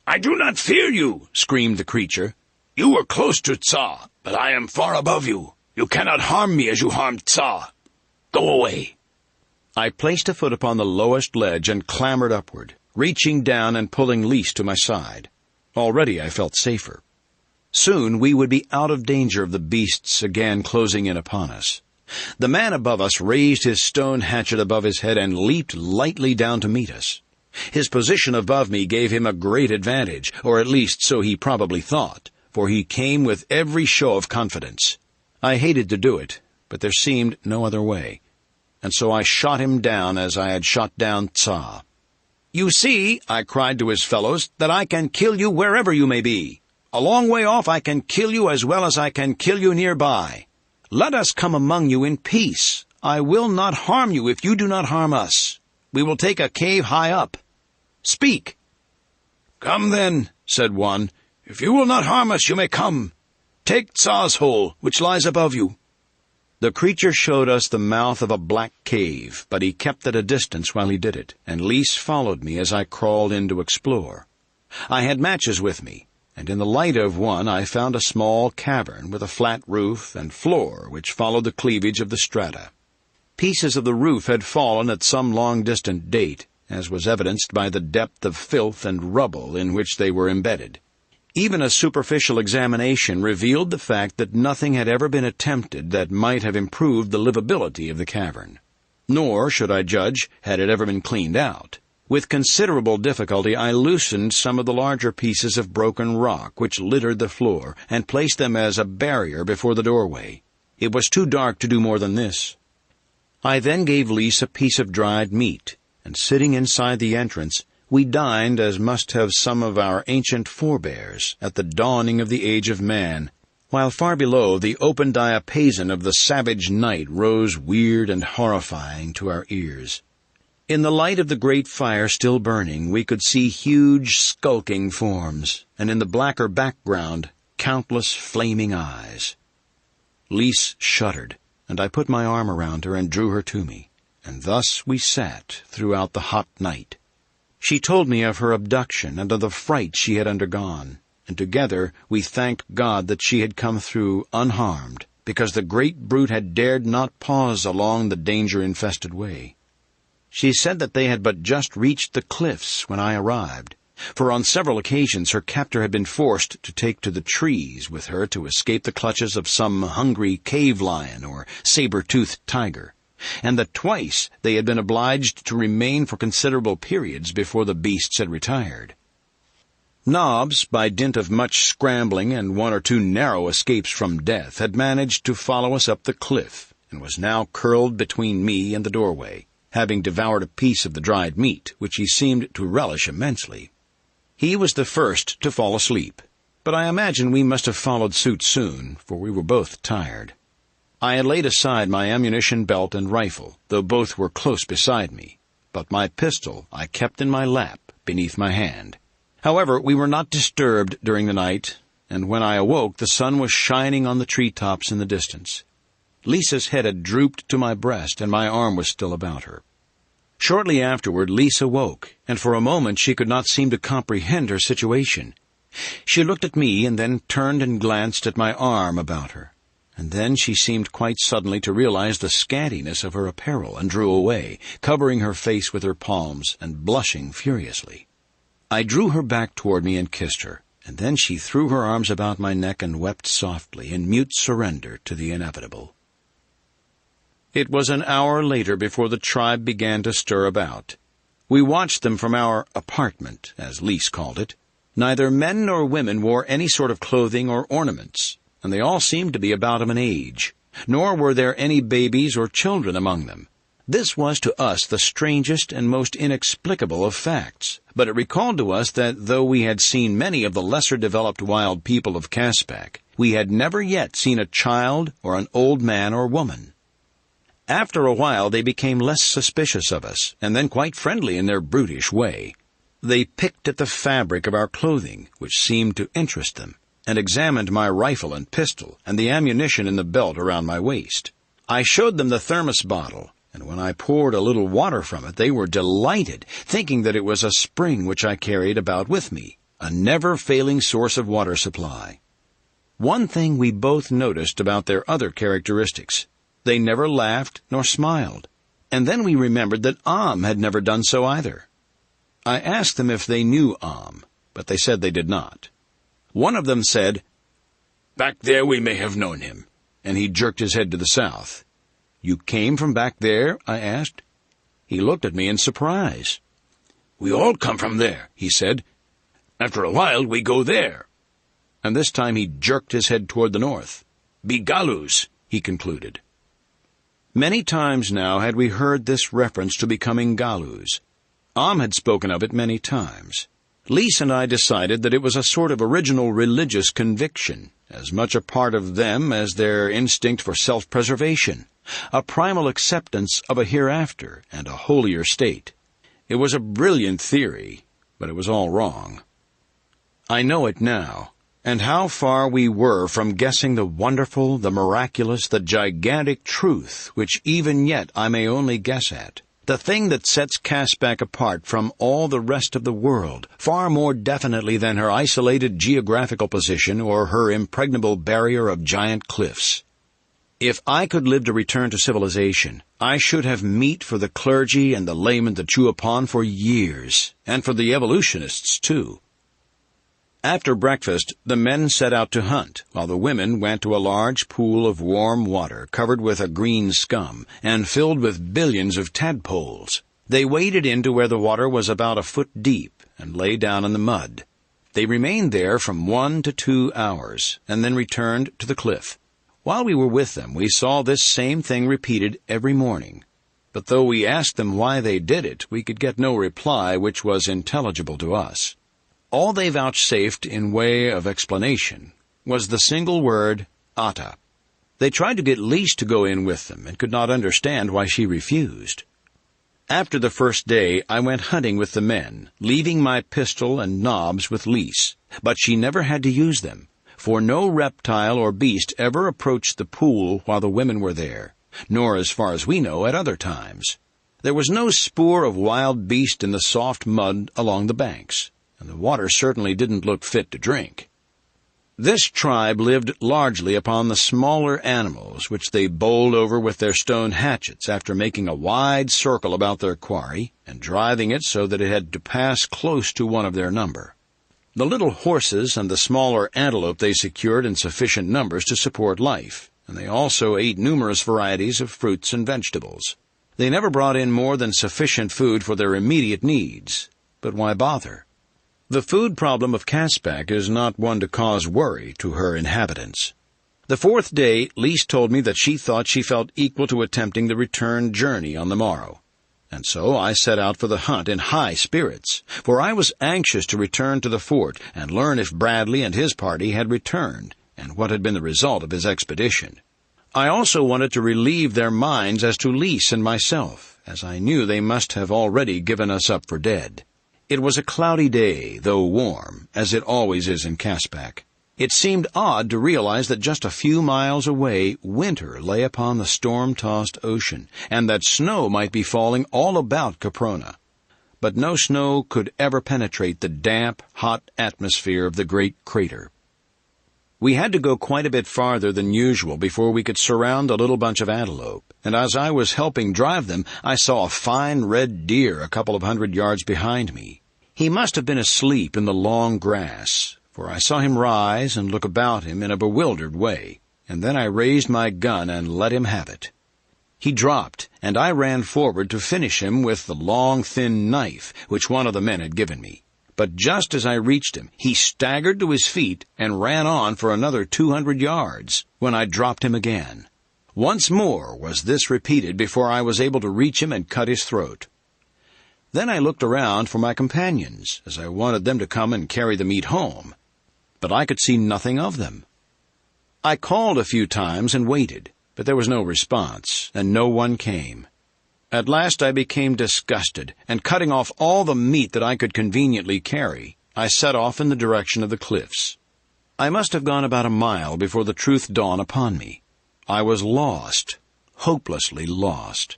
"I do not fear you," screamed the creature. "You were close to Tsa, but I am far above you. You cannot harm me as you harmed Tsa. Go away." I placed a foot upon the lowest ledge and clambered upward, reaching down and pulling Lise to my side. Already I felt safer. Soon we would be out of danger of the beasts again closing in upon us. The man above us raised his stone hatchet above his head and leaped lightly down to meet us. His position above me gave him a great advantage, or at least so he probably thought, for he came with every show of confidence. I hated to do it, but there seemed no other way, and so I shot him down as I had shot down Tsa. "You see," I cried to his fellows, "that I can kill you wherever you may be. A long way off I can kill you as well as I can kill you nearby. Let us come among you in peace. I will not harm you if you do not harm us. We will take a cave high up. Speak." "Come then," said one. "If you will not harm us, you may come. Take Tsa's hole, which lies above you." The creature showed us the mouth of a black cave, but he kept at a distance while he did it, and Lise followed me as I crawled in to explore. I had matches with me, and in the light of one I found a small cavern with a flat roof and floor which followed the cleavage of the strata. Pieces of the roof had fallen at some long-distant date, as was evidenced by the depth of filth and rubble in which they were embedded. Even a superficial examination revealed the fact that nothing had ever been attempted that might have improved the livability of the cavern. Nor, should I judge, had it ever been cleaned out. With considerable difficulty I loosened some of the larger pieces of broken rock which littered the floor and placed them as a barrier before the doorway. It was too dark to do more than this. I then gave Lise a piece of dried meat, and sitting inside the entrance, we dined as must have some of our ancient forebears at the dawning of the age of man, while far below the open diapason of the savage night rose weird and horrifying to our ears. In the light of the great fire still burning, we could see huge, skulking forms, and in the blacker background, countless flaming eyes. Lise shuddered, and I put my arm around her and drew her to me, and thus we sat throughout the hot night. She told me of her abduction and of the fright she had undergone, and together we thanked God that she had come through unharmed, because the great brute had dared not pause along the danger-infested way. She said that they had but just reached the cliffs when I arrived, for on several occasions her captor had been forced to take to the trees with her to escape the clutches of some hungry cave lion or saber-toothed tiger, and that twice they had been obliged to remain for considerable periods before the beasts had retired. Nobbs, by dint of much scrambling and one or two narrow escapes from death, had managed to follow us up the cliff, and was now curled between me and the doorway, having devoured a piece of the dried meat, which he seemed to relish immensely. He was the first to fall asleep, but I imagine we must have followed suit soon, for we were both tired. I had laid aside my ammunition belt and rifle, though both were close beside me, but my pistol I kept in my lap beneath my hand. However, we were not disturbed during the night, and when I awoke the sun was shining on the tree-tops in the distance. Lisa's head had drooped to my breast, and my arm was still about her. Shortly afterward, Lisa woke, and for a moment she could not seem to comprehend her situation. She looked at me and then turned and glanced at my arm about her. And then she seemed quite suddenly to realize the scantiness of her apparel and drew away, covering her face with her palms and blushing furiously. I drew her back toward me and kissed her, and then she threw her arms about my neck and wept softly in mute surrender to the inevitable. It was an hour later before the tribe began to stir about. We watched them from our apartment, as Lise called it. Neither men nor women wore any sort of clothing or ornaments, and they all seemed to be about of an age, nor were there any babies or children among them. This was to us the strangest and most inexplicable of facts, but it recalled to us that though we had seen many of the lesser-developed wild people of Caspak, we had never yet seen a child or an old man or woman. After a while they became less suspicious of us, and then quite friendly in their brutish way. They picked at the fabric of our clothing, which seemed to interest them, and examined my rifle and pistol and the ammunition in the belt around my waist. I showed them the thermos bottle, and when I poured a little water from it, they were delighted, thinking that it was a spring which I carried about with me, a never-failing source of water supply. One thing we both noticed about their other characteristics: they never laughed nor smiled, and then we remembered that had never done so either. I asked them if they knew but they said they did not. One of them said, "Back there we may have known him," and he jerked his head to the south. "You came from back there?" I asked. He looked at me in surprise. "We all come from there," he said. "After a while we go there." And this time he jerked his head toward the north. "Be Galus," he concluded. Many times now had we heard this reference to becoming Galus. Had spoken of it many times. Lise and I decided that it was a sort of original religious conviction, as much a part of them as their instinct for self-preservation, a primal acceptance of a hereafter and a holier state. It was a brilliant theory, but it was all wrong. I know it now, and how far we were from guessing the wonderful, the miraculous, the gigantic truth which even yet I may only guess at. The thing that sets Caspak apart from all the rest of the world, far more definitely than her isolated geographical position or her impregnable barrier of giant cliffs. If I could live to return to civilization, I should have meat for the clergy and the laymen to chew upon for years, and for the evolutionists, too. After breakfast, the men set out to hunt, while the women went to a large pool of warm water covered with a green scum and filled with billions of tadpoles. They waded into where the water was about a foot deep and lay down in the mud. They remained there from 1 to 2 hours, and then returned to the cliff. While we were with them, we saw this same thing repeated every morning. But though we asked them why they did it, we could get no reply which was intelligible to us. All they vouchsafed in way of explanation was the single word, Ata. They tried to get Lise to go in with them, and could not understand why she refused. After the first day, I went hunting with the men, leaving my pistol and knobs with Lise, but she never had to use them, for no reptile or beast ever approached the pool while the women were there, nor, as far as we know, at other times. There was no spoor of wild beast in the soft mud along the banks, and the water certainly didn't look fit to drink. This tribe lived largely upon the smaller animals, which they bowled over with their stone hatchets after making a wide circle about their quarry and driving it so that it had to pass close to one of their number. The little horses and the smaller antelope they secured in sufficient numbers to support life, and they also ate numerous varieties of fruits and vegetables. They never brought in more than sufficient food for their immediate needs, but why bother? The food problem of Caspak is not one to cause worry to her inhabitants. The fourth day, Lise told me that she thought she felt equal to attempting the return journey on the morrow. And so I set out for the hunt in high spirits, for I was anxious to return to the fort and learn if Bradley and his party had returned, and what had been the result of his expedition. I also wanted to relieve their minds as to Lise and myself, as I knew they must have already given us up for dead. It was a cloudy day, though warm, as it always is in Caspak. It seemed odd to realize that just a few miles away winter lay upon the storm-tossed ocean, and that snow might be falling all about Caprona. But no snow could ever penetrate the damp, hot atmosphere of the great crater. We had to go quite a bit farther than usual before we could surround a little bunch of antelope, and as I was helping drive them, I saw a fine red deer a couple of 100 yards behind me. He must have been asleep in the long grass, for I saw him rise and look about him in a bewildered way, and then I raised my gun and let him have it. He dropped, and I ran forward to finish him with the long, thin knife which one of the men had given me. But just as I reached him, he staggered to his feet and ran on for another 200 yards, when I dropped him again. Once more was this repeated before I was able to reach him and cut his throat. Then I looked around for my companions, as I wanted them to come and carry the meat home. But I could see nothing of them. I called a few times and waited, but there was no response, and no one came. At last I became disgusted, and cutting off all the meat that I could conveniently carry, I set off in the direction of the cliffs. I must have gone about a mile before the truth dawned upon me. I was lost, hopelessly lost.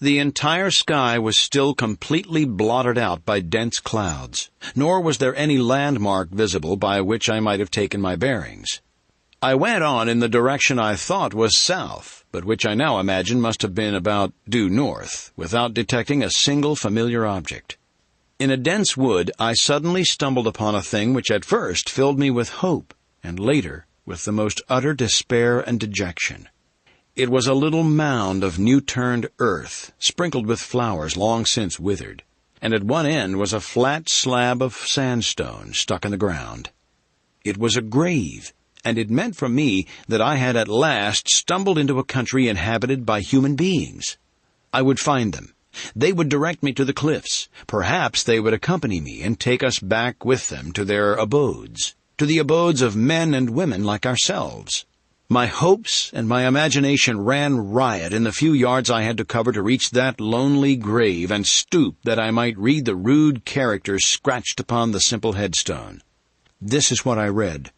The entire sky was still completely blotted out by dense clouds, nor was there any landmark visible by which I might have taken my bearings. I went on in the direction I thought was south, but which I now imagine must have been about due north, without detecting a single familiar object. In a dense wood, I suddenly stumbled upon a thing which at first filled me with hope, and later with the most utter despair and dejection. It was a little mound of new-turned earth, sprinkled with flowers long since withered, and at one end was a flat slab of sandstone stuck in the ground. It was a grave, and it meant for me that I had at last stumbled into a country inhabited by human beings. I would find them. They would direct me to the cliffs. Perhaps they would accompany me and take us back with them to their abodes, to the abodes of men and women like ourselves. My hopes and my imagination ran riot in the few yards I had to cover to reach that lonely grave and stoop that I might read the rude characters scratched upon the simple headstone. This is what I read.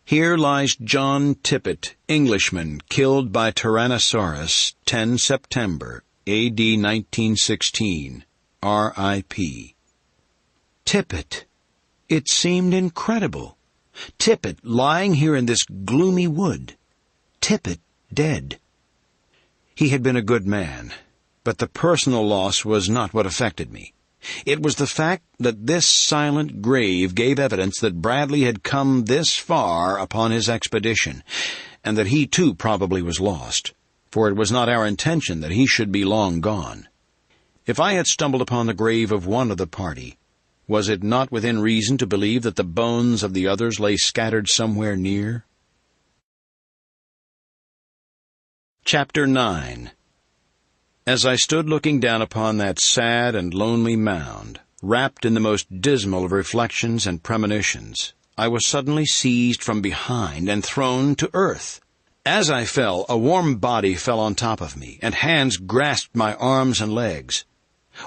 Here lies John Tippett, Englishman, killed by Tyrannosaurus, 10 September, A.D. 1916, R.I.P. Tippett. It seemed incredible. Tippett lying here in this gloomy wood. Tippett dead. He had been a good man, but the personal loss was not what affected me. It was the fact that this silent grave gave evidence that Bradley had come this far upon his expedition, and that he too probably was lost, for it was not our intention that he should be long gone. If I had stumbled upon the grave of one of the party, was it not within reason to believe that the bones of the others lay scattered somewhere near? Chapter 9. As I stood looking down upon that sad and lonely mound, wrapped in the most dismal of reflections and premonitions, I was suddenly seized from behind and thrown to earth. As I fell, a warm body fell on top of me, and hands grasped my arms and legs.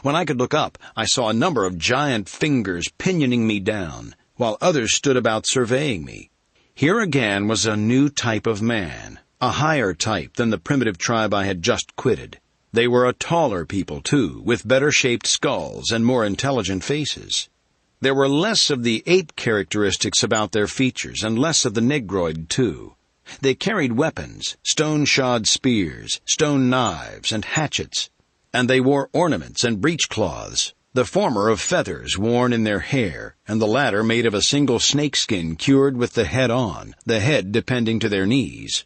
When I could look up, I saw a number of giant fingers pinioning me down, while others stood about surveying me. Here again was a new type of man, a higher type than the primitive tribe I had just quitted. They were a taller people, too, with better-shaped skulls and more intelligent faces. There were less of the ape characteristics about their features, and less of the negroid, too. They carried weapons, stone-shod spears, stone knives, and hatchets, and they wore ornaments and breechcloths, the former of feathers worn in their hair, and the latter made of a single snakeskin cured with the head on, the head depending to their knees.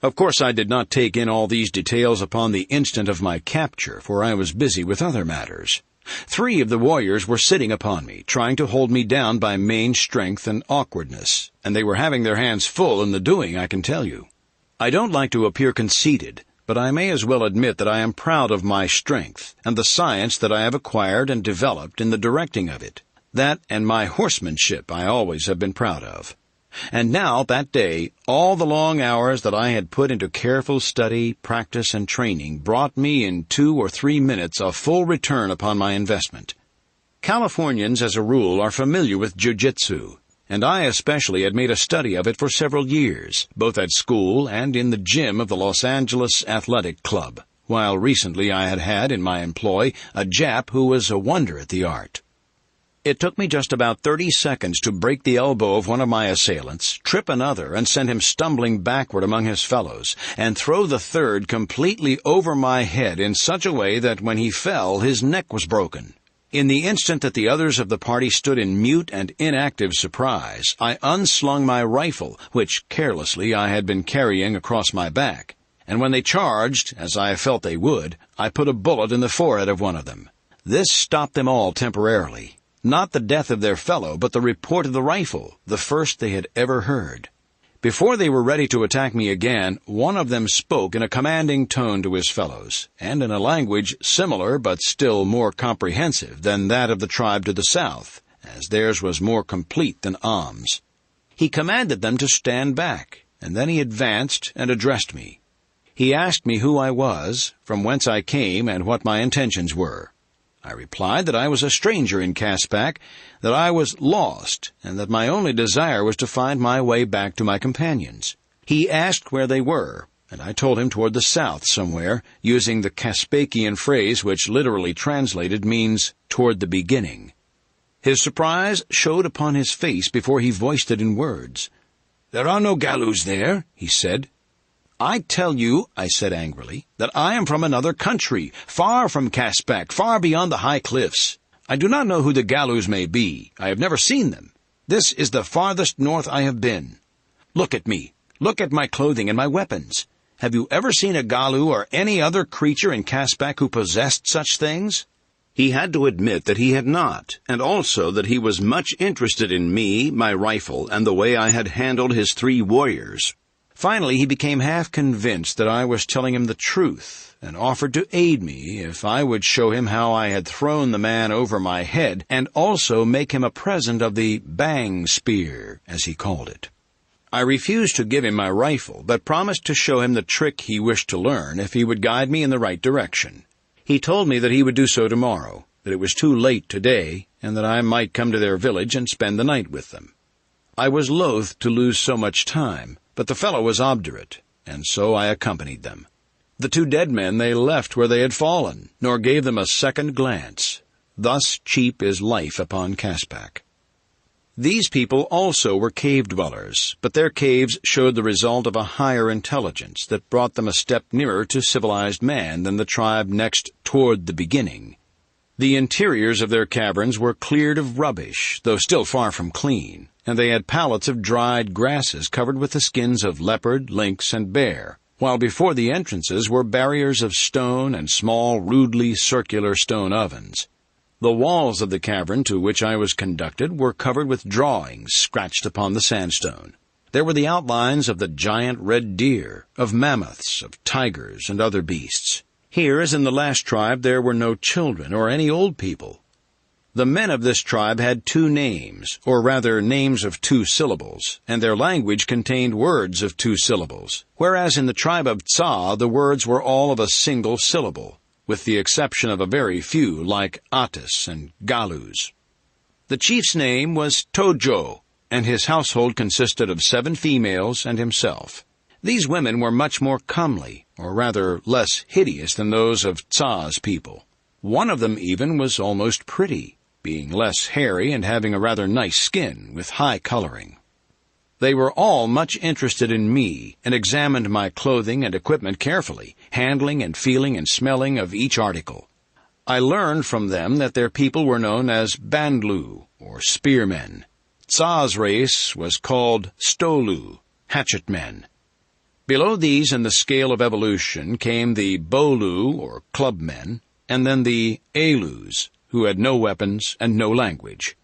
Of course, I did not take in all these details upon the instant of my capture, for I was busy with other matters. 3 of the warriors were sitting upon me, trying to hold me down by main strength and awkwardness, and they were having their hands full in the doing, I can tell you. I don't like to appear conceited, but I may as well admit that I am proud of my strength, and the science that I have acquired and developed in the directing of it. That and my horsemanship I always have been proud of. And now, that day, all the long hours that I had put into careful study, practice, and training brought me in 2 or 3 minutes a full return upon my investment. Californians, as a rule, are familiar with jiu-jitsu. and I especially had made a study of it for several years, both at school and in the gym of the Los Angeles Athletic Club, while recently I had had in my employ a Jap who was a wonder at the art. It took me just about 30 seconds to break the elbow of one of my assailants, trip another, and send him stumbling backward among his fellows, and throw the third completely over my head in such a way that when he fell, his neck was broken. In the instant that the others of the party stood in mute and inactive surprise, I unslung my rifle, which carelessly I had been carrying across my back, and when they charged, as I felt they would, I put a bullet in the forehead of one of them. This stopped them all temporarily. Not the death of their fellow, but the report of the rifle, the first they had ever heard. Before they were ready to attack me again, one of them spoke in a commanding tone to his fellows, and in a language similar but still more comprehensive than that of the tribe to the south, as theirs was more complete than Am's. He commanded them to stand back, and then he advanced and addressed me. He asked me who I was, from whence I came, and what my intentions were. I replied that I was a stranger in Caspak, that I was lost, and that my only desire was to find my way back to my companions. He asked where they were, and I told him toward the south somewhere, using the Caspakian phrase which literally translated means toward the beginning. His surprise showed upon his face before he voiced it in words. "There are no Galus there," he said. "I tell you," I said angrily, "that I am from another country, far from Caspak, far beyond the high cliffs. I do not know who the Galus may be. I have never seen them. This is the farthest north I have been. Look at me. Look at my clothing and my weapons. Have you ever seen a Galu or any other creature in Caspak who possessed such things?" He had to admit that he had not, and also that he was much interested in me, my rifle, and the way I had handled his 3 warriors. Finally, he became half convinced that I was telling him the truth, and offered to aid me if I would show him how I had thrown the man over my head, and also make him a present of the bang spear, as he called it. I refused to give him my rifle, but promised to show him the trick he wished to learn if he would guide me in the right direction. He told me that he would do so tomorrow, that it was too late today, and that I might come to their village and spend the night with them. I was loath to lose so much time, but the fellow was obdurate, and so I accompanied them. The 2 dead men they left where they had fallen, nor gave them a second glance. Thus cheap is life upon Caspak. These people also were cave dwellers, but their caves showed the result of a higher intelligence that brought them a step nearer to civilized man than the tribe next toward the beginning. The interiors of their caverns were cleared of rubbish, though still far from clean, and they had pallets of dried grasses covered with the skins of leopard, lynx, and bear, while before the entrances were barriers of stone and small, rudely circular stone ovens. The walls of the cavern to which I was conducted were covered with drawings scratched upon the sandstone. There were the outlines of the giant red deer, of mammoths, of tigers, and other beasts. Here, as in the last tribe, there were no children or any old people. The men of this tribe had 2 names, or rather names of 2 syllables, and their language contained words of 2 syllables, whereas in the tribe of Tsa the words were all of a single syllable, with the exception of a very few like Atis and Galus. The chief's name was Tojo, and his household consisted of 7 females and himself. These women were much more comely, or rather less hideous than those of Tsa's people. One of them even was almost pretty, being less hairy and having a rather nice skin with high coloring. They were all much interested in me and examined my clothing and equipment carefully, handling and feeling and smelling of each article. I learned from them that their people were known as Bandlu, or spearmen. Tsa's race was called Stolu, hatchetmen. Below these in the scale of evolution came the Bolu, or clubmen, and then the Alus, who had no weapons and no language.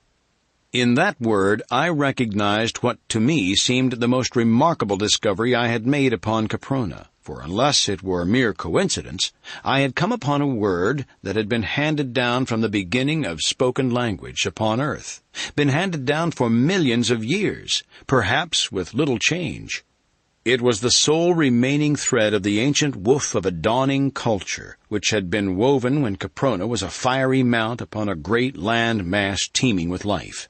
In that word I recognized what to me seemed the most remarkable discovery I had made upon Caprona, for unless it were mere coincidence, I had come upon a word that had been handed down from the beginning of spoken language upon earth, been handed down for millions of years, perhaps with little change. It was the sole remaining thread of the ancient woof of a dawning culture, which had been woven when Caprona was a fiery mount upon a great land mass teeming with life.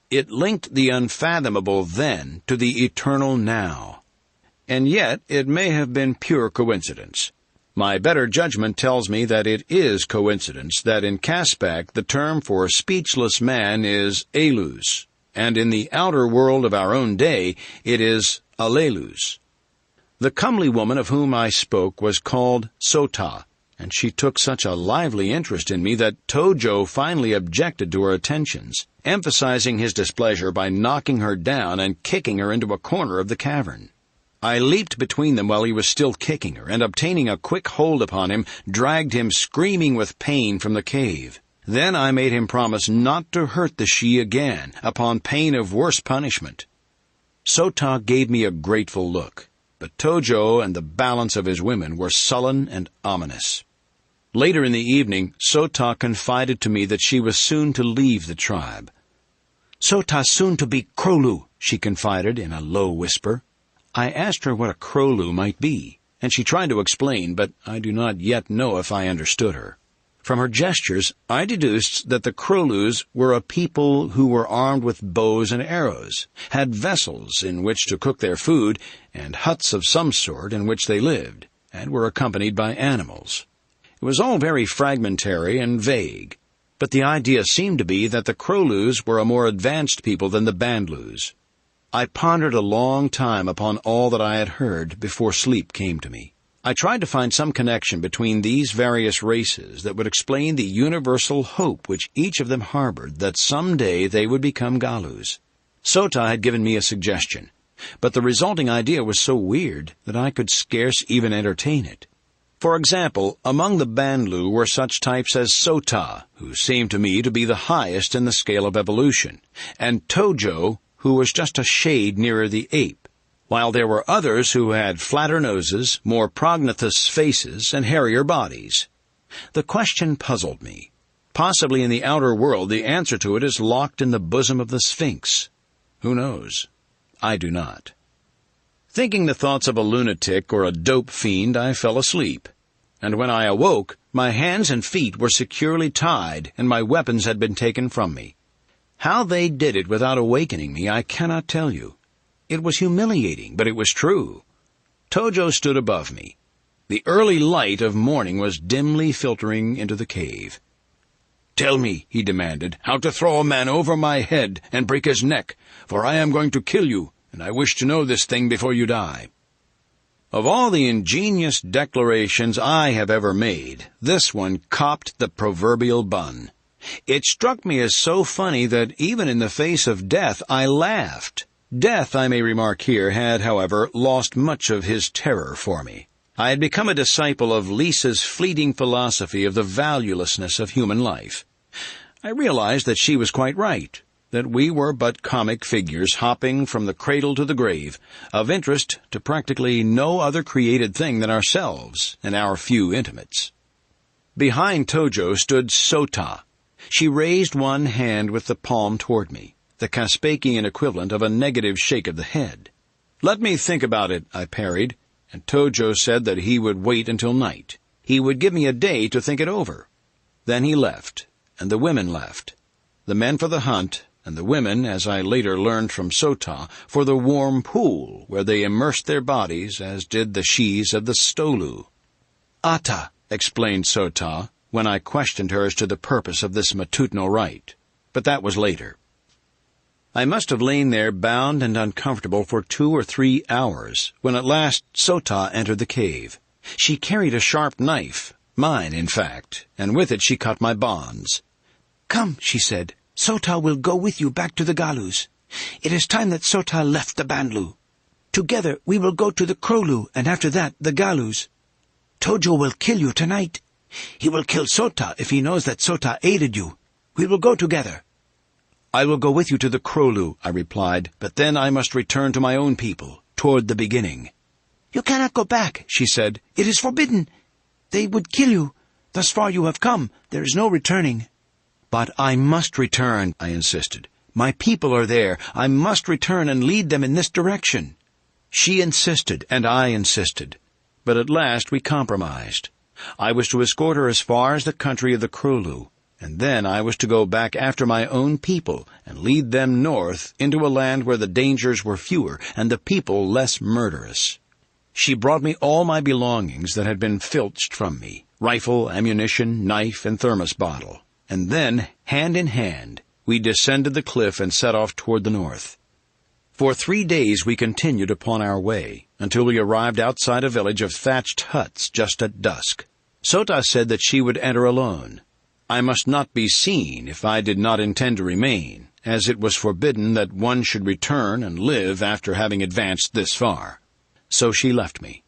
It linked the unfathomable then to the eternal now. And yet it may have been pure coincidence. My better judgment tells me that it is coincidence that in Caspek the term for speechless man is elus, and in the outer world of our own day it is alelus. The comely woman of whom I spoke was called Sota, and she took such a lively interest in me that Tojo finally objected to her attentions, emphasizing his displeasure by knocking her down and kicking her into a corner of the cavern. I leaped between them while he was still kicking her, and obtaining a quick hold upon him, dragged him screaming with pain from the cave. Then I made him promise not to hurt the she again, upon pain of worse punishment. Sota gave me a grateful look, but Tojo and the balance of his women were sullen and ominous. Later in the evening, Sota confided to me that she was soon to leave the tribe. "Sota soon to be Krolu," she confided in a low whisper. I asked her what a Krolu might be, and she tried to explain, but I do not yet know if I understood her. From her gestures, I deduced that the Krolus were a people who were armed with bows and arrows, had vessels in which to cook their food, and huts of some sort in which they lived, and were accompanied by animals. It was all very fragmentary and vague, but the idea seemed to be that the Krolus were a more advanced people than the Bandlus. I pondered a long time upon all that I had heard before sleep came to me. I tried to find some connection between these various races that would explain the universal hope which each of them harbored that some day they would become Galus. Sota had given me a suggestion, but the resulting idea was so weird that I could scarce even entertain it. For example, among the Bandlu were such types as Sota, who seemed to me to be the highest in the scale of evolution, and Tojo, who was just a shade nearer the ape, while there were others who had flatter noses, more prognathous faces, and hairier bodies. The question puzzled me. Possibly in the outer world the answer to it is locked in the bosom of the Sphinx. Who knows? I do not. Thinking the thoughts of a lunatic or a dope fiend, I fell asleep, and when I awoke, my hands and feet were securely tied, and my weapons had been taken from me. How they did it without awakening me, I cannot tell you. It was humiliating, but it was true. Tojo stood above me. The early light of morning was dimly filtering into the cave. "Tell me," he demanded, "how to throw a man over my head and break his neck, for I am going to kill you, and I wish to know this thing before you die." Of all the ingenious declarations I have ever made, this one copped the proverbial bun. It struck me as so funny that even in the face of death I laughed. Death, I may remark here, had, however, lost much of his terror for me. I had become a disciple of Lisa's fleeting philosophy of the valuelessness of human life. I realized that she was quite right, that we were but comic figures hopping from the cradle to the grave, of interest to practically no other created thing than ourselves and our few intimates. Behind Tojo stood Sota. She raised one hand with the palm toward me, the Caspakian equivalent of a negative shake of the head. "Let me think about it," I parried, and Tojo said that he would wait until night. He would give me a day to think it over. Then he left, and the women left. The men for the hunt, and the women, as I later learned from Sota, for the warm pool where they immersed their bodies, as did the shes of the Stolu. "Ata," explained Sota, when I questioned her as to the purpose of this matutinal rite. But that was later. I must have lain there bound and uncomfortable for 2 or 3 hours, when at last Sota entered the cave. She carried a sharp knife, mine, in fact, and with it she cut my bonds. "Come," she said, "Sota will go with you back to the Galus. It is time that Sota left the Bandlu. Together we will go to the Krolu, and after that the Galus. Tojo will kill you tonight. He will kill Sota if he knows that Sota aided you. We will go together." "I will go with you to the Krolu," I replied, "but then I must return to my own people, toward the beginning." "You cannot go back," she said. "It is forbidden. They would kill you. Thus far you have come. There is no returning." "But I must return," I insisted. "My people are there. I must return and lead them in this direction." She insisted, and I insisted. But at last we compromised. I was to escort her as far as the country of the Krolu, and then I was to go back after my own people and lead them north into a land where the dangers were fewer and the people less murderous. She brought me all my belongings that had been filched from me, rifle, ammunition, knife, and thermos bottle, and then, hand in hand, we descended the cliff and set off toward the north. For 3 days we continued upon our way, until we arrived outside a village of thatched huts just at dusk. Sota said that she would enter alone. I must not be seen if I did not intend to remain, as it was forbidden that one should return and live after having advanced this far. So she left me.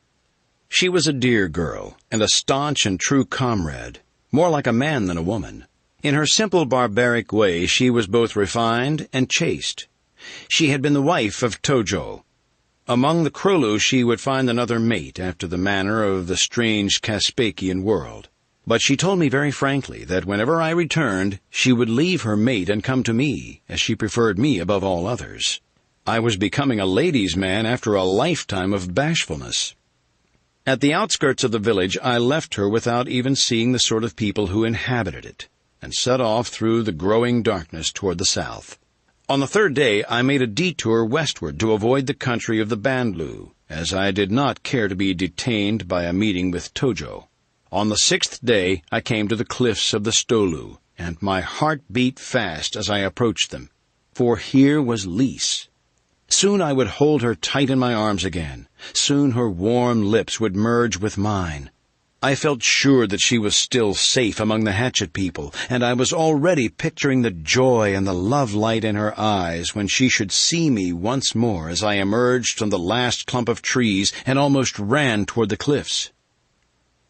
She was a dear girl, and a staunch and true comrade, more like a man than a woman. In her simple barbaric way she was both refined and chaste. She had been the wife of Tojo. Among the Krolu she would find another mate after the manner of the strange Caspakian world. But she told me very frankly that whenever I returned, she would leave her mate and come to me, as she preferred me above all others. I was becoming a ladies' man after a lifetime of bashfulness. At the outskirts of the village I left her without even seeing the sort of people who inhabited it, and set off through the growing darkness toward the south. On the 3rd day I made a detour westward to avoid the country of the Bandlu, as I did not care to be detained by a meeting with Tojo. On the 6th day I came to the cliffs of the Stolu, and my heart beat fast as I approached them, for here was Lise. Soon I would hold her tight in my arms again. Soon her warm lips would merge with mine. I felt sure that she was still safe among the hatchet people, and I was already picturing the joy and the love light in her eyes when she should see me once more as I emerged from the last clump of trees and almost ran toward the cliffs.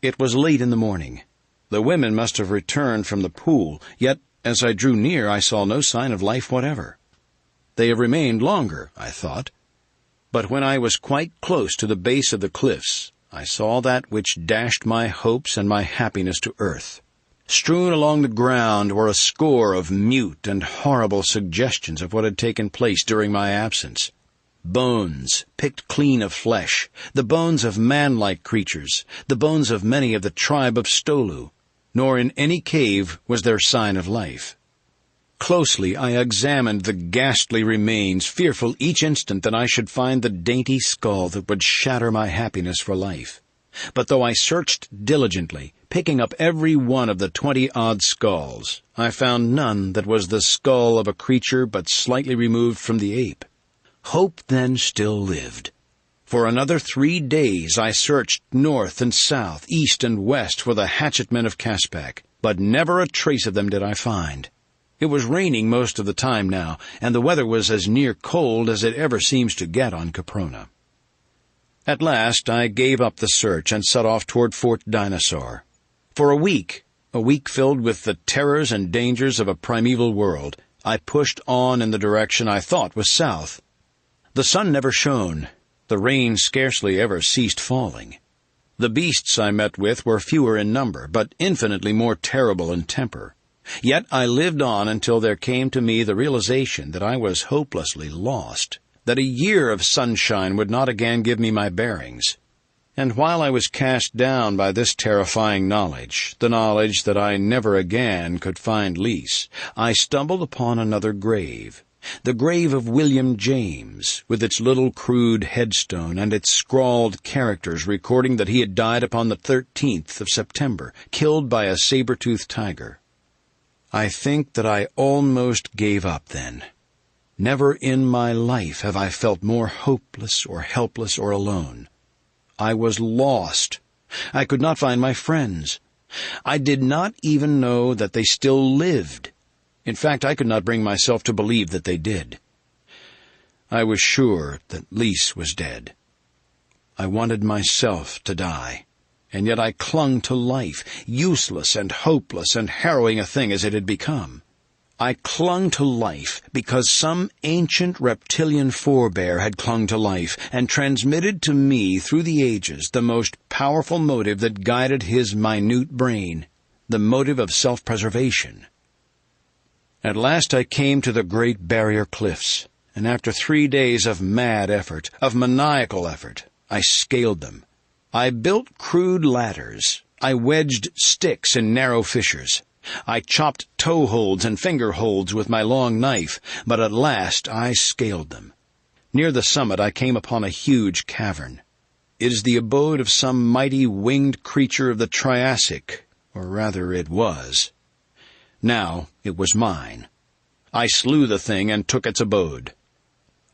It was late in the morning. The women must have returned from the pool, yet as I drew near I saw no sign of life whatever. They have remained longer, I thought. But when I was quite close to the base of the cliffs, I saw that which dashed my hopes and my happiness to earth. Strewn along the ground were a score of mute and horrible suggestions of what had taken place during my absence. Bones, picked clean of flesh, the bones of man-like creatures, the bones of many of the tribe of Stolu, nor in any cave was there sign of life. Closely I examined the ghastly remains, fearful each instant that I should find the dainty skull that would shatter my happiness for life. But though I searched diligently, picking up every one of the 20-odd skulls, I found none that was the skull of a creature but slightly removed from the ape. Hope then still lived. For another 3 days I searched north and south, east and west for the hatchetmen of Caspak, but never a trace of them did I find. It was raining most of the time now, and the weather was as near cold as it ever seems to get on Caprona. At last I gave up the search and set off toward Fort Dinosaur. For a week filled with the terrors and dangers of a primeval world, I pushed on in the direction I thought was south. The sun never shone. The rain scarcely ever ceased falling. The beasts I met with were fewer in number, but infinitely more terrible in temper. Yet I lived on until there came to me the realization that I was hopelessly lost, that a year of sunshine would not again give me my bearings. And while I was cast down by this terrifying knowledge, the knowledge that I never again could find Lise, I stumbled upon another grave, the grave of William James, with its little crude headstone and its scrawled characters recording that he had died upon the 13th of September, killed by a saber-toothed tiger. I think that I almost gave up then. Never in my life have I felt more hopeless or helpless or alone. I was lost. I could not find my friends. I did not even know that they still lived. In fact, I could not bring myself to believe that they did. I was sure that Lise was dead. I wanted myself to die. And yet I clung to life, useless and hopeless and harrowing a thing as it had become. I clung to life because some ancient reptilian forebear had clung to life and transmitted to me through the ages the most powerful motive that guided his minute brain, the motive of self-preservation. At last I came to the Great Barrier Cliffs, and after 3 days of mad effort, of maniacal effort, I scaled them. I built crude ladders. I wedged sticks in narrow fissures. I chopped toe holds and finger holds with my long knife, but at last I scaled them. Near the summit I came upon a huge cavern. It is the abode of some mighty winged creature of the Triassic, or rather it was. Now it was mine. I slew the thing and took its abode.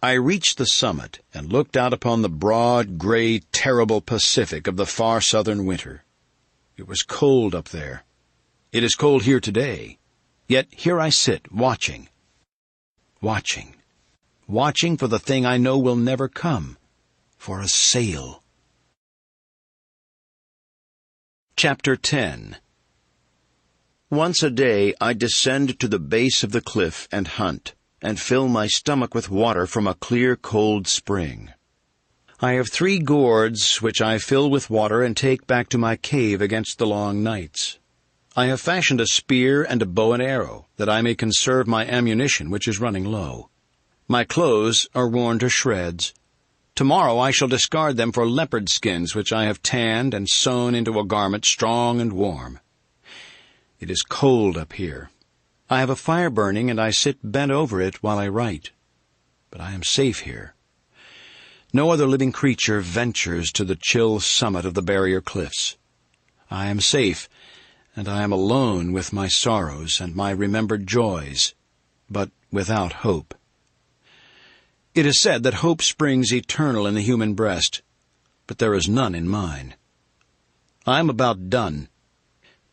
I reached the summit and looked out upon the broad, gray, terrible Pacific of the far southern winter. It was cold up there. It is cold here today. Yet here I sit, watching for the thing I know will never come, for a sail. Chapter 10. Once a day I descend to the base of the cliff and hunt, and fill my stomach with water from a clear, cold spring. I have 3 gourds which I fill with water and take back to my cave against the long nights. I have fashioned a spear and a bow and arrow, that I may conserve my ammunition, which is running low. My clothes are worn to shreds. Tomorrow I shall discard them for leopard skins, which I have tanned and sewn into a garment strong and warm. It is cold up here. I have a fire burning, and I sit bent over it while I write. But I am safe here. No other living creature ventures to the chill summit of the barrier cliffs. I am safe, and I am alone with my sorrows and my remembered joys, but without hope. It is said that hope springs eternal in the human breast, but there is none in mine. I am about done.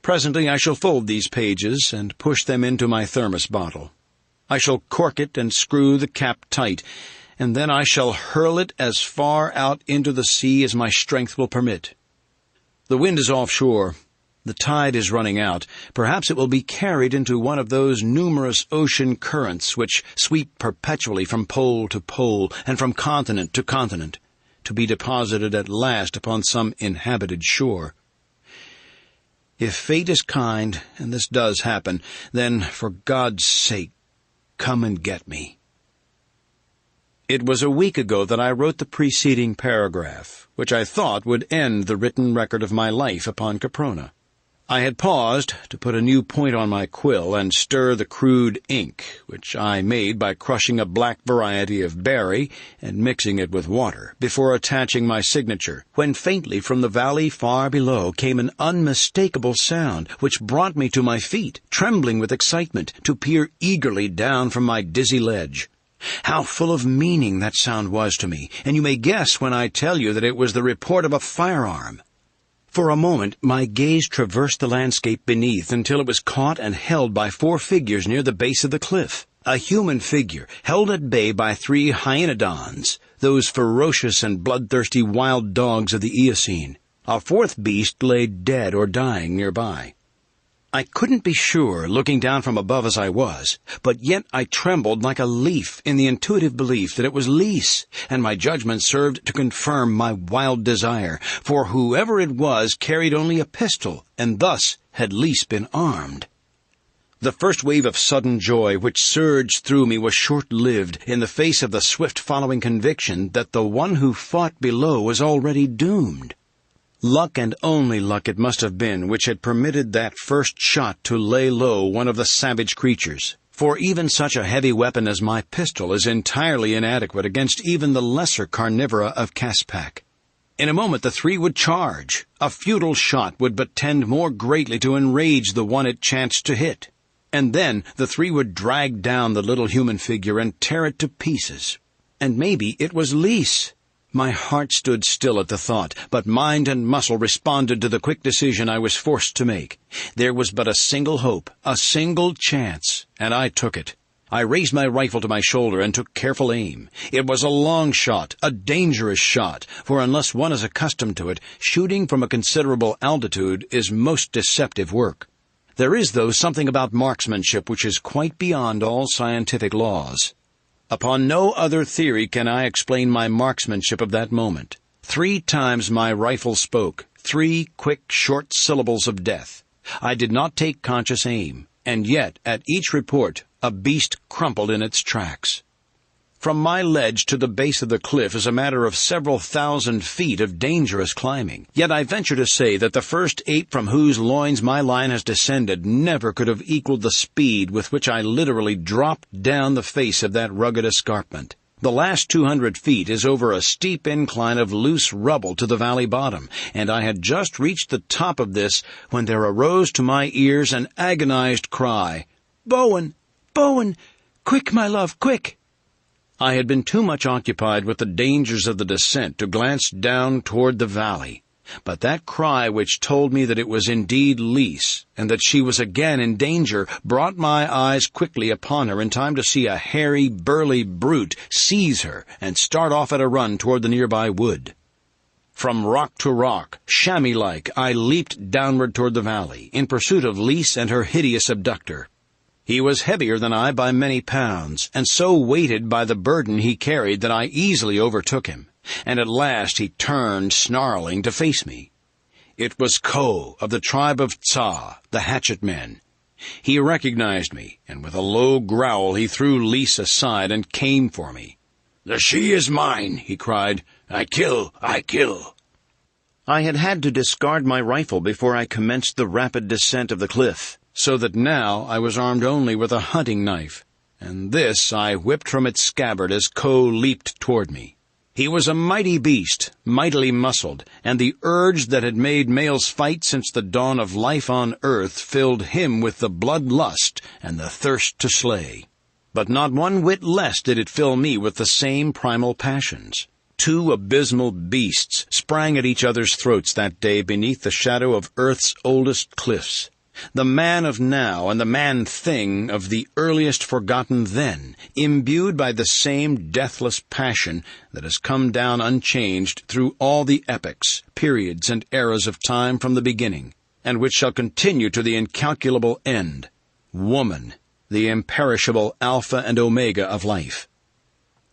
Presently I shall fold these pages and push them into my thermos bottle. I shall cork it and screw the cap tight, and then I shall hurl it as far out into the sea as my strength will permit. The wind is offshore. The tide is running out. Perhaps it will be carried into one of those numerous ocean currents which sweep perpetually from pole to pole and from continent to continent, to be deposited at last upon some inhabited shore. If fate is kind, and this does happen, then, for God's sake, come and get me. It was a week ago that I wrote the preceding paragraph, which I thought would end the written record of my life upon Caprona. I had paused to put a new point on my quill and stir the crude ink, which I made by crushing a black variety of berry and mixing it with water, before attaching my signature, when faintly from the valley far below came an unmistakable sound, which brought me to my feet, trembling with excitement, to peer eagerly down from my dizzy ledge. How full of meaning that sound was to me, and you may guess when I tell you that it was the report of a firearm. For a moment my gaze traversed the landscape beneath until it was caught and held by 4 figures near the base of the cliff. A human figure, held at bay by 3 hyenodons, those ferocious and bloodthirsty wild dogs of the Eocene. A 4th beast lay dead or dying nearby. I couldn't be sure, looking down from above as I was, but yet I trembled like a leaf in the intuitive belief that it was Lise, and my judgment served to confirm my wild desire, for whoever it was carried only a pistol, and thus had Lise been armed. The first wave of sudden joy which surged through me was short-lived in the face of the swift-following conviction that the one who fought below was already doomed. Luck, and only luck it must have been, which had permitted that first shot to lay low one of the savage creatures, for even such a heavy weapon as my pistol is entirely inadequate against even the lesser carnivora of Caspak. In a moment the 3 would charge. A futile shot would but tend more greatly to enrage the one it chanced to hit, and then the 3 would drag down the little human figure and tear it to pieces. And maybe it was Lise. My heart stood still at the thought, but mind and muscle responded to the quick decision I was forced to make. There was but a single hope, a single chance, and I took it. I raised my rifle to my shoulder and took careful aim. It was a long shot, a dangerous shot, for unless one is accustomed to it, shooting from a considerable altitude is most deceptive work. There is, though, something about marksmanship which is quite beyond all scientific laws. Upon no other theory can I explain my marksmanship of that moment. 3 times my rifle spoke, 3 quick, short syllables of death. I did not take conscious aim, and yet, at each report, a beast crumpled in its tracks. From my ledge to the base of the cliff is a matter of several thousand feet of dangerous climbing. Yet I venture to say that the first ape from whose loins my line has descended never could have equaled the speed with which I literally dropped down the face of that rugged escarpment. The last 200 feet is over a steep incline of loose rubble to the valley bottom, and I had just reached the top of this when there arose to my ears an agonized cry, "Bowen! Bowen! Quick, my love, quick!" I had been too much occupied with the dangers of the descent to glance down toward the valley, but that cry which told me that it was indeed Lise, and that she was again in danger, brought my eyes quickly upon her in time to see a hairy, burly brute seize her and start off at a run toward the nearby wood. From rock to rock, chamois-like, I leaped downward toward the valley, in pursuit of Lise and her hideous abductor. He was heavier than I by many pounds, and so weighted by the burden he carried that I easily overtook him, and at last he turned, snarling, to face me. It was Ko, of the tribe of Tsa, the hatchet men. He recognized me, and with a low growl he threw Lise aside and came for me. "The she is mine," he cried. I kill. I had had to discard my rifle before I commenced the rapid descent of the cliff, so that now I was armed only with a hunting knife, and this I whipped from its scabbard as Ko leaped toward me. He was a mighty beast, mightily muscled, and the urge that had made males fight since the dawn of life on earth filled him with the blood-lust and the thirst to slay. But not one whit less did it fill me with the same primal passions. Two abysmal beasts sprang at each other's throats that day beneath the shadow of Earth's oldest cliffs. The man of now and the man-thing of the earliest forgotten then, imbued by the same deathless passion that has come down unchanged through all the epochs, periods, and eras of time from the beginning, and which shall continue to the incalculable end. Woman, the imperishable alpha and omega of life.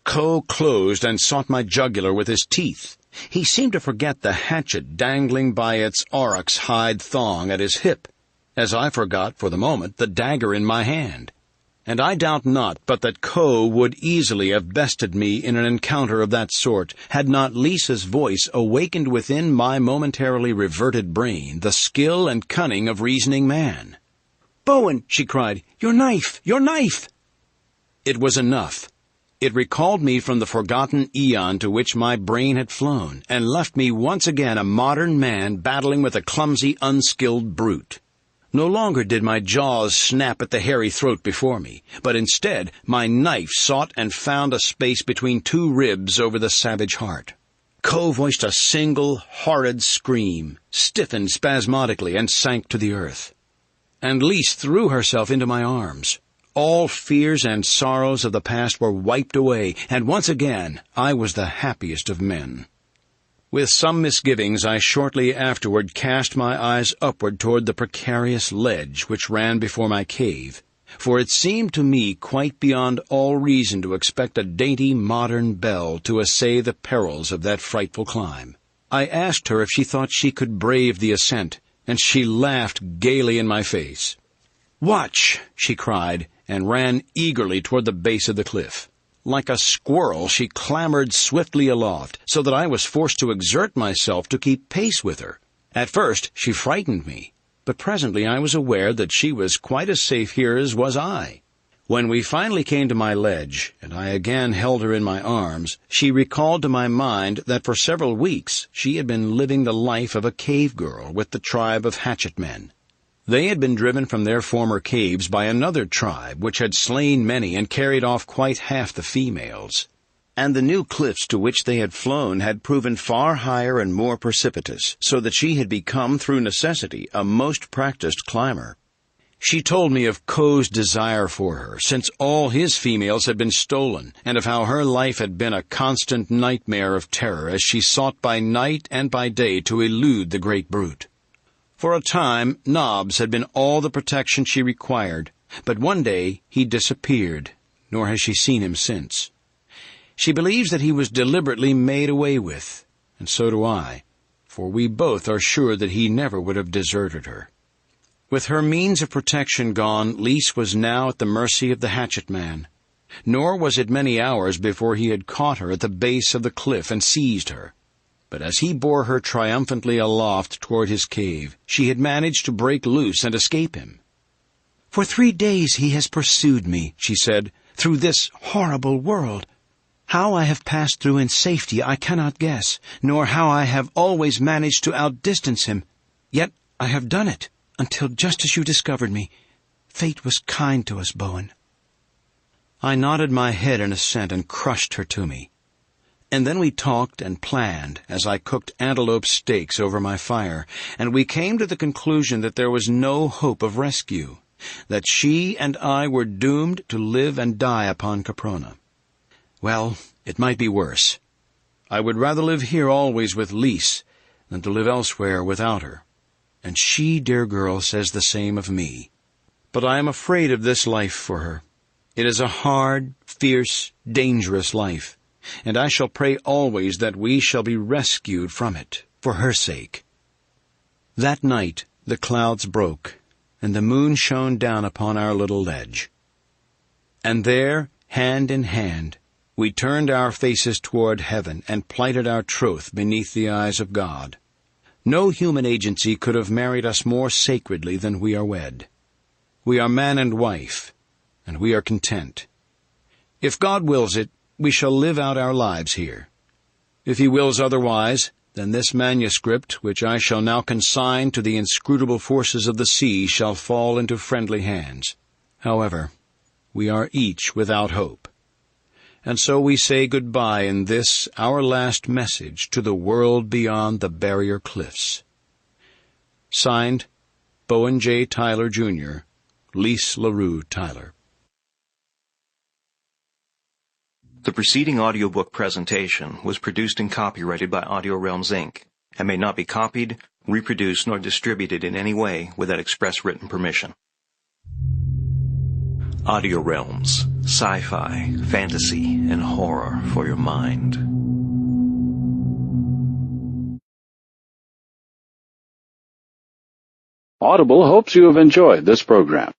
Ko closed and sought my jugular with his teeth. He seemed to forget the hatchet dangling by its aurochs hide thong at his hip, as I forgot, for the moment, the dagger in my hand. And I doubt not but that Ko would easily have bested me in an encounter of that sort, had not Lisa's voice awakened within my momentarily reverted brain the skill and cunning of reasoning man. "Bowen," she cried, "your knife! Your knife!" It was enough. It recalled me from the forgotten eon to which my brain had flown, and left me once again a modern man battling with a clumsy, unskilled brute. No longer did my jaws snap at the hairy throat before me, but instead my knife sought and found a space between two ribs over the savage heart. Ko voiced a single, horrid scream, stiffened spasmodically, and sank to the earth. And Lise threw herself into my arms. All fears and sorrows of the past were wiped away, and once again I was the happiest of men. With some misgivings, I shortly afterward cast my eyes upward toward the precarious ledge which ran before my cave, for it seemed to me quite beyond all reason to expect a dainty modern belle to essay the perils of that frightful climb. I asked her if she thought she could brave the ascent, and she laughed gaily in my face. "Watch!" she cried, and ran eagerly toward the base of the cliff. Like a squirrel, she clambered swiftly aloft, so that I was forced to exert myself to keep pace with her. At first, she frightened me, but presently I was aware that she was quite as safe here as was I. When we finally came to my ledge, and I again held her in my arms, she recalled to my mind that for several weeks she had been living the life of a cave girl with the tribe of hatchet men. They had been driven from their former caves by another tribe which had slain many and carried off quite half the females. And the new cliffs to which they had flown had proven far higher and more precipitous, so that she had become, through necessity, a most practiced climber. She told me of Ko's desire for her, since all his females had been stolen, and of how her life had been a constant nightmare of terror as she sought by night and by day to elude the great brute. For a time, Nobbs had been all the protection she required, but one day he disappeared, nor has she seen him since. She believes that he was deliberately made away with, and so do I, for we both are sure that he never would have deserted her. With her means of protection gone, Lise was now at the mercy of the hatchet man. nor was it many hours before he had caught her at the base of the cliff and seized her. But as he bore her triumphantly aloft toward his cave, she had managed to break loose and escape him. "For 3 days he has pursued me," she said, "through this horrible world. How I have passed through in safety I cannot guess, nor how I have always managed to outdistance him. Yet I have done it, until just as you discovered me. Fate was kind to us, Bowen." I nodded my head in assent and crushed her to me. And then we talked and planned as I cooked antelope steaks over my fire, and we came to the conclusion that there was no hope of rescue, that she and I were doomed to live and die upon Caprona. Well, it might be worse. I would rather live here always with Lise than to live elsewhere without her. And she, dear girl, says the same of me. But I am afraid of this life for her. It is a hard, fierce, dangerous life, and I shall pray always that we shall be rescued from it, for her sake. That night the clouds broke, and the moon shone down upon our little ledge. And there, hand in hand, we turned our faces toward heaven and plighted our troth beneath the eyes of God. No human agency could have married us more sacredly than we are wed. We are man and wife, and we are content. If God wills it, we shall live out our lives here. If he wills otherwise, then this manuscript, which I shall now consign to the inscrutable forces of the sea, shall fall into friendly hands. However, we are each without hope. And so we say goodbye in this, our last message to the world beyond the barrier cliffs. Signed, Bowen J. Tyler, Jr., Lise LaRue Tyler. The preceding audiobook presentation was produced and copyrighted by Audio Realms, Inc., and may not be copied, reproduced, nor distributed in any way without express written permission. Audio Realms, sci-fi, fantasy, and horror for your mind. Audible hopes you have enjoyed this program.